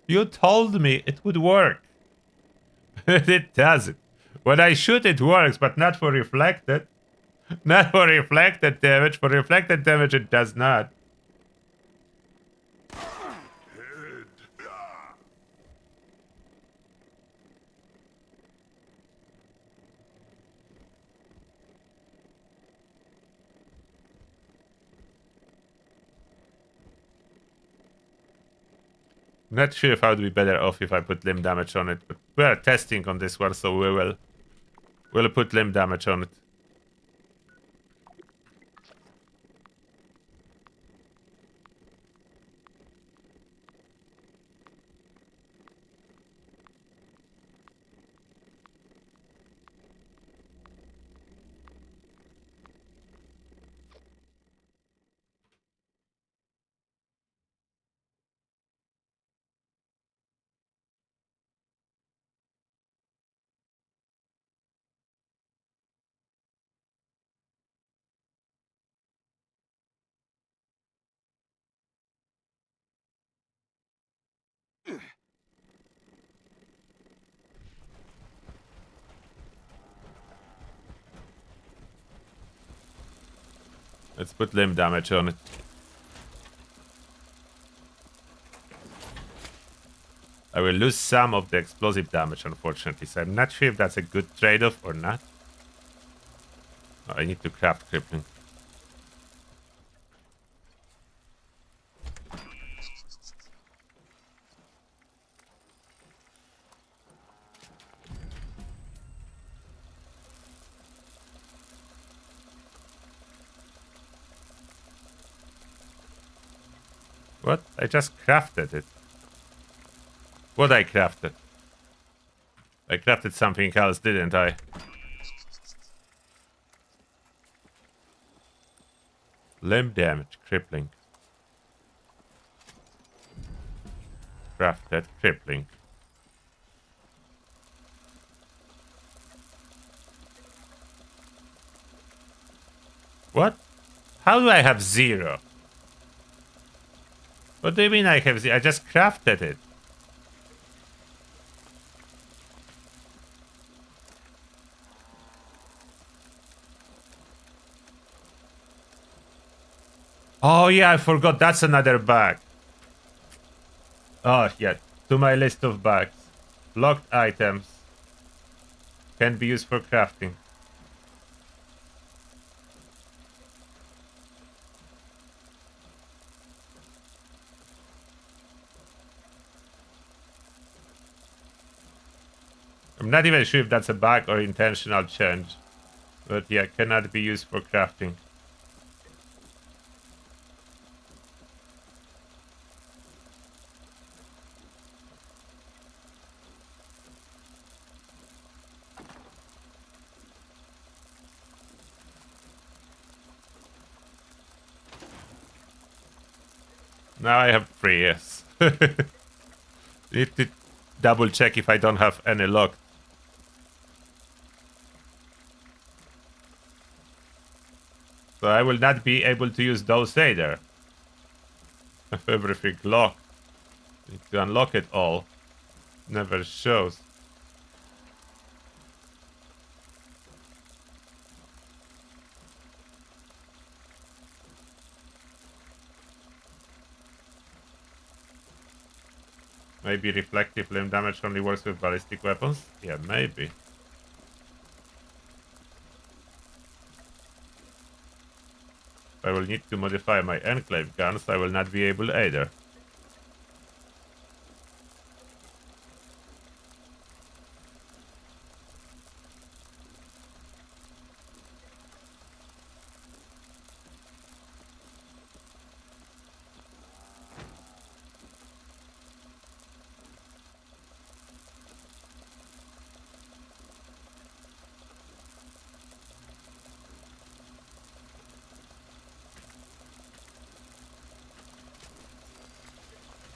You told me it would work. It doesn't. When I shoot, it works, but not for reflected. Not for reflected damage. For reflected damage, it does not. Not sure if I would be better off if I put limb damage on it, but we are testing on this one, so we'll put limb damage on it. Let's put limb damage on it. I will lose some of the explosive damage, unfortunately, so I'm not sure if that's a good trade-off or not. Oh, I need to craft crippling. What? I just crafted it. What I crafted? I crafted something else, didn't I? Limb damage, crippling. Crafted, crippling. What? How do I have 0? What do you mean I have 0? I just crafted it. Oh yeah, I forgot. That's another bag. Oh yeah, to my list of bags. Locked items can be used for crafting. I'm not even sure if that's a bug or intentional change. But yeah, cannot be used for crafting. Now I have 3, yes. Need to double check if I don't have any locked. So I will not be able to use those either. Everything locked. Need to unlock it all. Never shows. Maybe reflective limb damage only works with ballistic weapons? Yeah, maybe. I will need to modify my enclave guns. I will not be able either.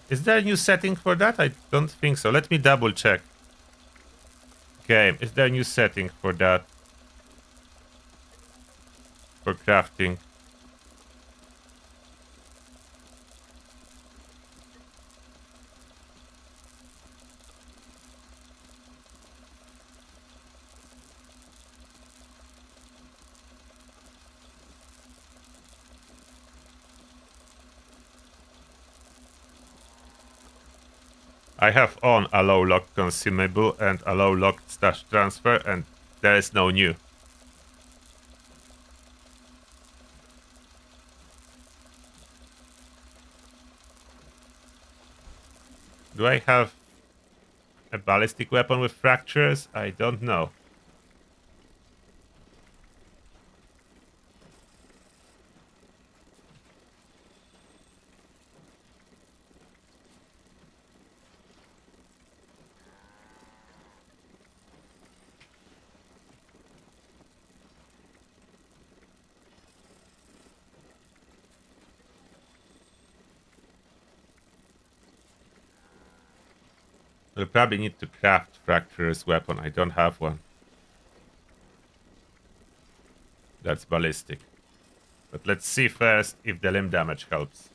Is there a new setting for that? I don't think so. Let me double check. Game, is there a new setting for that? For crafting. I have on allow locked consumable and allow locked stash transfer, and there is no new. Do I have a ballistic weapon with fractures? I don't know. We'll probably need to craft fracturer's weapon. I don't have one. That's ballistic. But let's see first if the limb damage helps.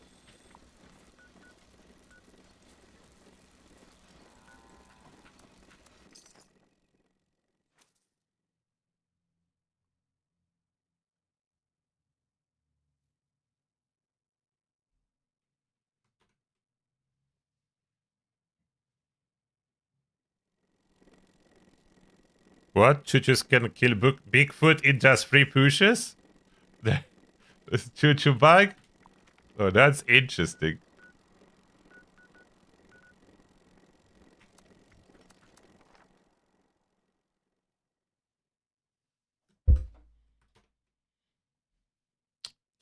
What? Choo-choos can kill Bigfoot in just 3 pushes? The choo-choo bug? Oh, that's interesting.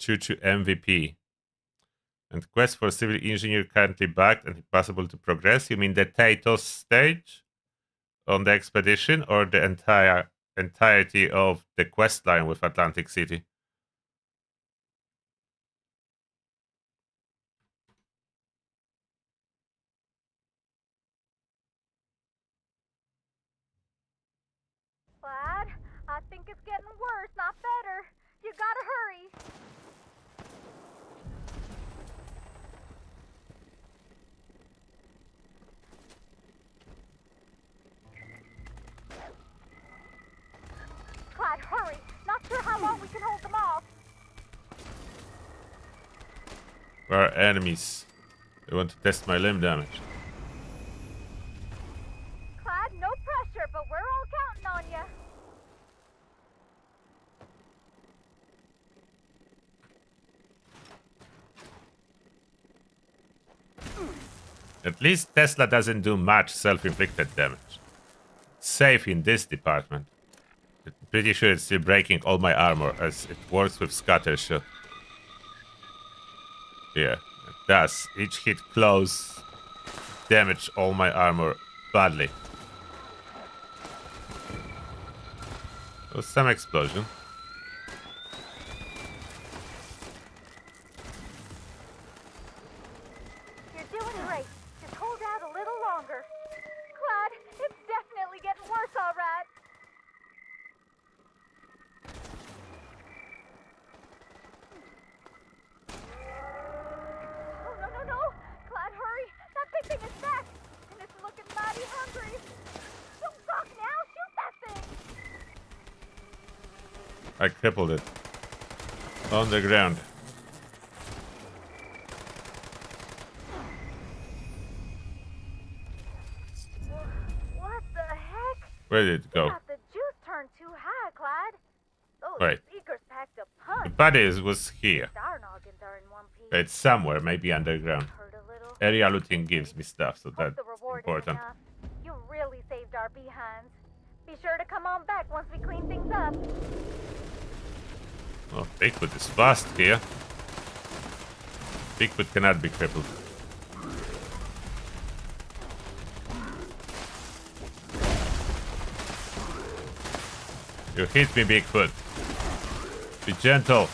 Choo-choo MVP. And quest for civil engineer currently backed and impossible to progress. You mean the Tatos stage on the expedition, or the entirety of the quest line with Atlantic City? Lad, I think it's getting worse, not better. You gotta hurry. Clyde, hurry. Not sure how long we can hold them off. Where are enemies? They want to test my limb damage. Clyde, no pressure, but we're all counting on you. At least Tesla doesn't do much self-inflicted damage. Safe in this department. I'm pretty sure it's still breaking all my armor as it works with scatter shot. Yeah, it does. Each hit close damage all my armor badly. There was some explosion. You're doing great. Just hold out a little longer. Clyde, it's definitely getting worse, all right. Oh, no. Clyde, hurry. That big thing is back. And it's looking mighty hungry. Don't talk now. Shoot that thing. I crippled it. On the ground. What the heck? Where did it go? Got the juice turned too high, Clyde. Those Wait. speakers packed a The punch. body was here. Our noggins are in one piece. It's somewhere, maybe underground. Hurt a little. Area looting gives me stuff, so Hope that's the reward is important. enough. You really saved our behinds. Be sure to come on back once we clean things up. Oh, Bigfoot is fast here. Bigfoot cannot be crippled. You hit me, Bigfoot. Be gentle.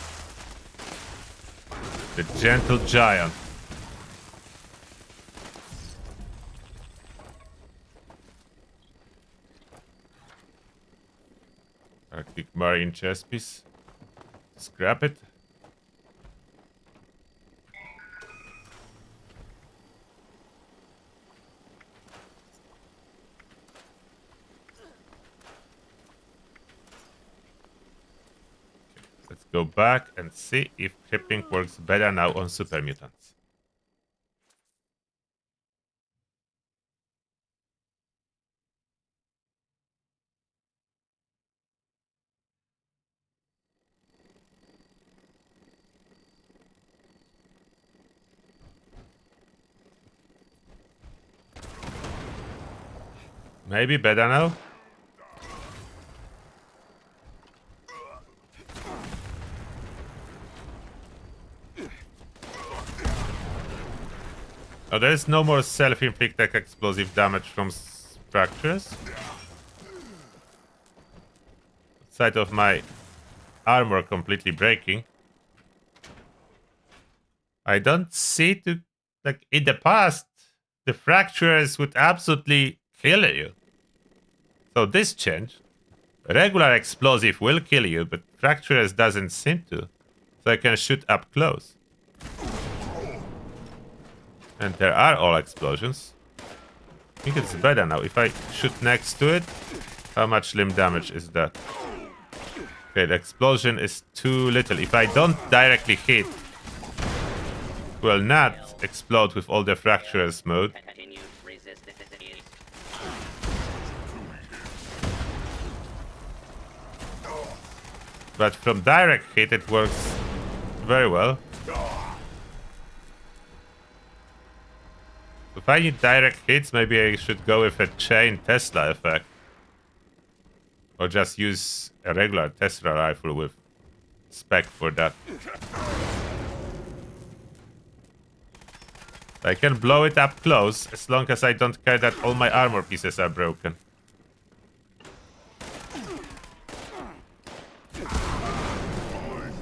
The gentle giant. Arctic Marine chest piece. Scrap it. Let's go back and see if crippling works better now on super mutants. Maybe better now? Oh, there is no more self-inflicted explosive damage from fractures. Outside of my armor completely breaking. I don't see to... Like, in the past, the fractures would absolutely kill you. So this changed. Regular explosive will kill you, but fractures doesn't seem to. So I can shoot up close. And there are all explosions. I think it's better now. If I shoot next to it, how much limb damage is that? Okay, the explosion is too little. If I don't directly hit, it will not explode with all the fractures mode. But from direct hit, it works very well. If I need direct hits, maybe I should go with a chain Tesla effect. Or just use a regular Tesla rifle with spec for that. I can blow it up close, as long as I don't care that all my armor pieces are broken.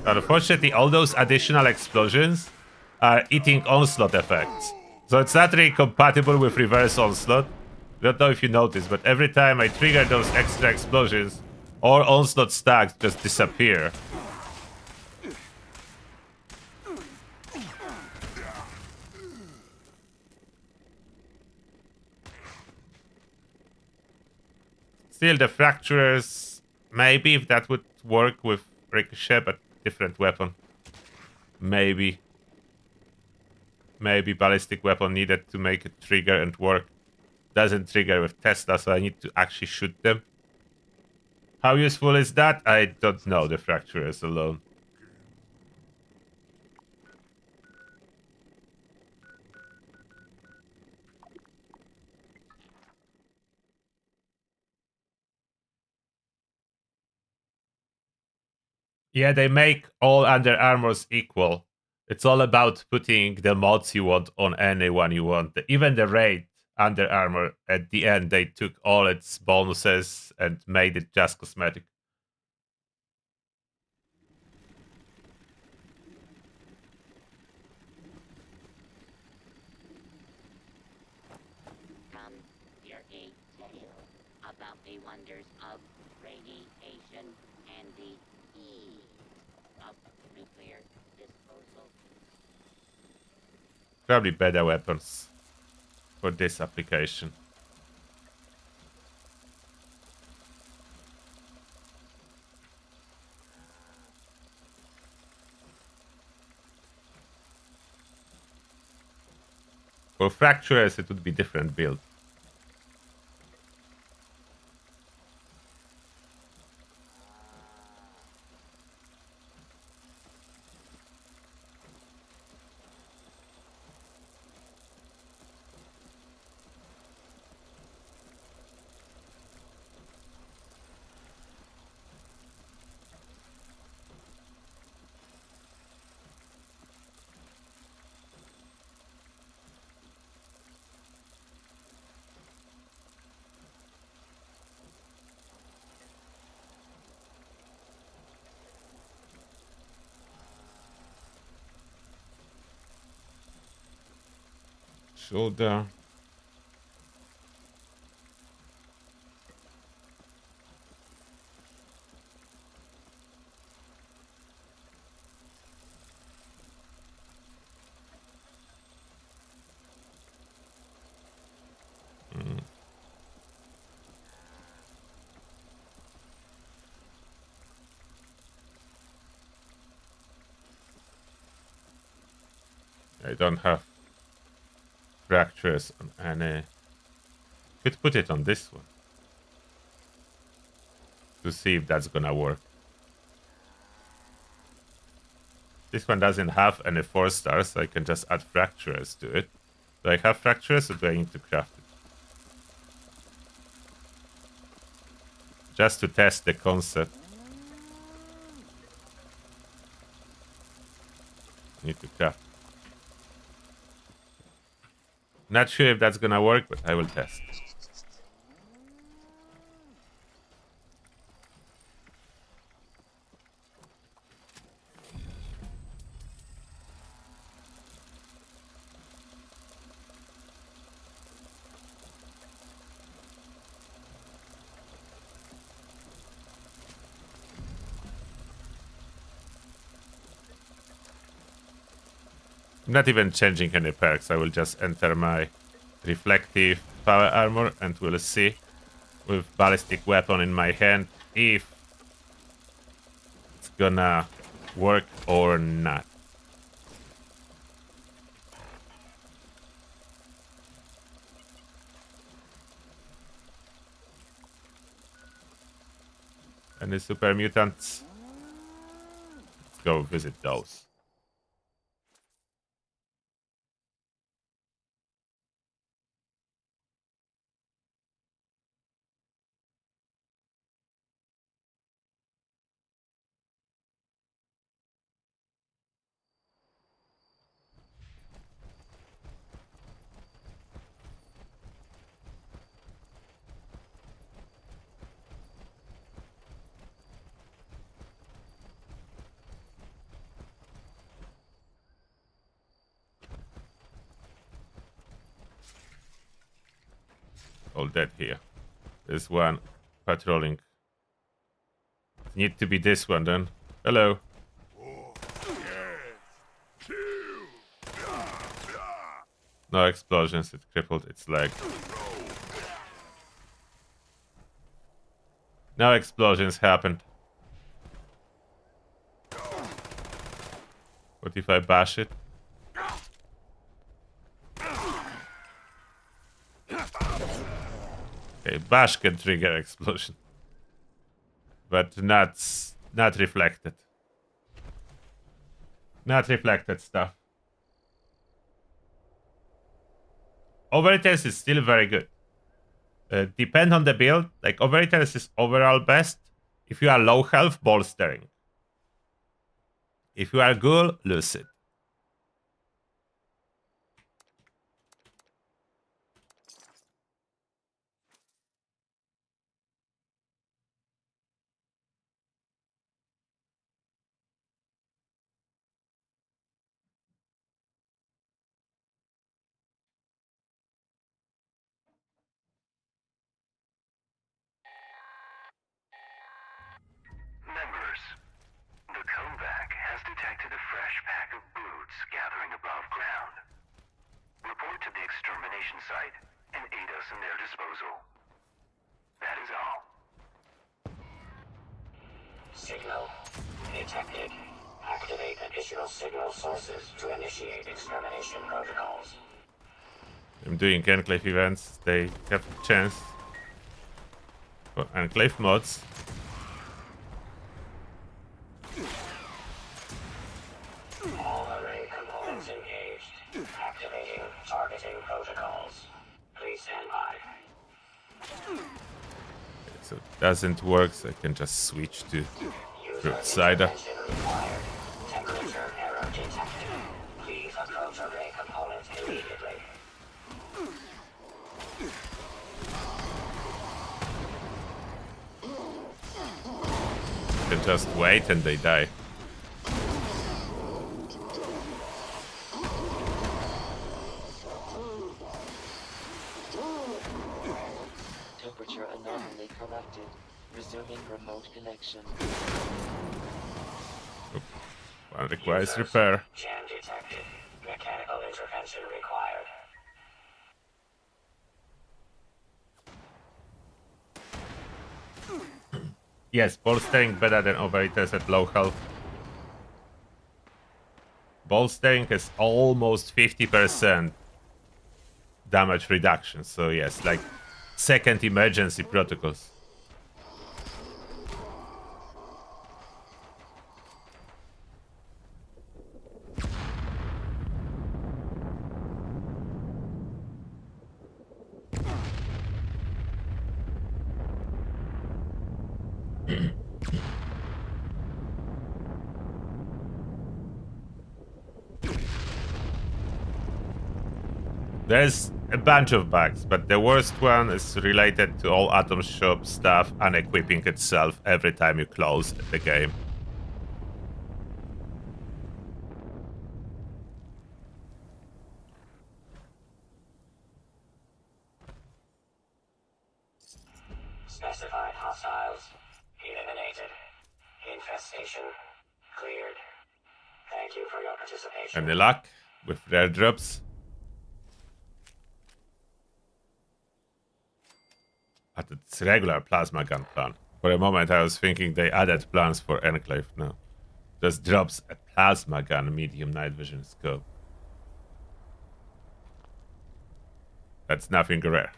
Unfortunately, all those additional explosions are eating onslaught effects. So it's not really compatible with reverse onslaught. Don't know if you noticed, but every time I trigger those extra explosions, all onslaught stacks just disappear. Still, the fracturers, maybe if that would work with Ricochet, but different weapon. Maybe. Maybe ballistic weapon needed to make it trigger and work. Doesn't trigger with Tesla, so I need to actually shoot them. How useful is that? I don't know, the fracturers alone. Yeah, they make all under armors equal. It's all about putting the mods you want on anyone you want. Even the raid under armor, at the end, they took all its bonuses and made it just cosmetic. Come hear a tale about the wonders of radiation and the ease of nuclear disposal. Probably better weapons for this application. For fracturers, it would be different build. Shoulder. I don't have fractures on any. Could put it on this one to see if that's gonna work. This one doesn't have any 4 stars, so I can just add fractures to it. Do I have fractures or do I need to craft it? just to test the concept. Need to craft. Not sure if that's gonna work, but I will test. I'm not even changing any perks. I will just enter my reflective power armor and we'll see with ballistic weapon in my hand if it's gonna work or not. Any super mutants? Let's go visit those. All dead here. There's one patrolling. Need to be this one then. Hello. No explosions, it crippled its leg. No explosions happened. What if I bash it? Okay, bash can trigger explosion. But not reflected. Not reflected stuff. Overeaters is still very good. Depend on the build. Like Overeaters is overall best. If you are low health, bolstering. If you are ghoul, lucid. Members, the comeback has detected a fresh pack of brutes gathering above ground. Report to the extermination site and aid us in their disposal. That is all. Signal detected. Activate additional signal sources to initiate extermination protocols. I'm doing Enclave events. They have a chance. For Enclave mods. All array components engaged. Activating targeting protocols. Please stand by. So it doesn't work, so I can just switch to Broadsider. Required. Temperature error detected. Please approach array components immediately. I can just wait and they die. Temperature anomaly corrected. Resuming remote connection. One requires repair. Jam detected. Mechanical intervention required. Yes, bolstering better than Overeaters at low health. Bolstering has almost 50% damage reduction, so yes, like second emergency protocols. There's a bunch of bugs, but the worst one is related to all Atom Shop stuff unequipping itself every time you close the game. Specified hostiles eliminated. Infestation cleared. Thank you for your participation. Any luck with rare drops? But it's regular plasma gun plan. For a moment I was thinking they added plans for Enclave. No. Just drops a plasma gun medium night vision scope. That's nothing rare.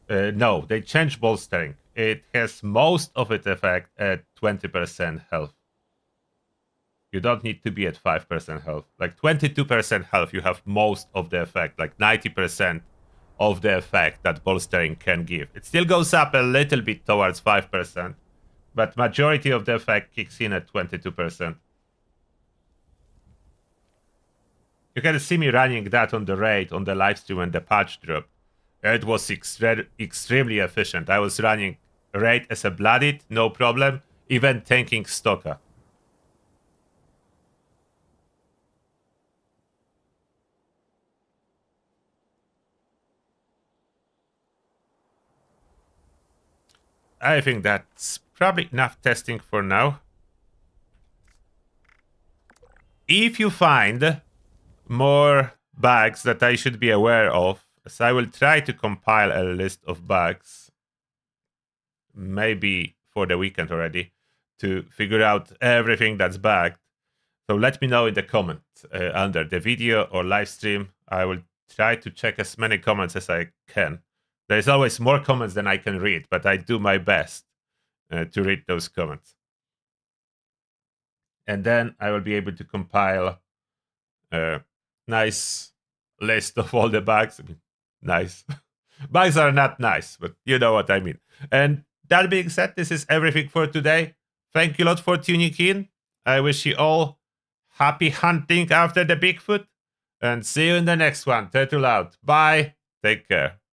No, they changed bolstering. It has most of its effect at 20% health. You don't need to be at 5% health. Like 22% health, you have most of the effect. Like 90% of the effect that bolstering can give. It still goes up a little bit towards 5%. But majority of the effect kicks in at 22%. You can see me running that on the raid, on the livestream when the patch dropped. It was extremely efficient. I was running raid as a blooded, no problem. Even tanking Stalker. I think that's probably enough testing for now. If you find more bugs that I should be aware of, so I will try to compile a list of bugs, maybe for the weekend already, to figure out everything that's bugged. So let me know in the comments under the video or live stream. I will try to check as many comments as I can. There's always more comments than I can read, but I do my best to read those comments. And then I will be able to compile a nice list of all the bugs. I mean, nice. Bugs are not nice, but you know what I mean. And that being said, this is everything for today. Thank you a lot for tuning in. I wish you all happy hunting after the Bigfoot. And see you in the next one. Turtle out. Bye. Take care.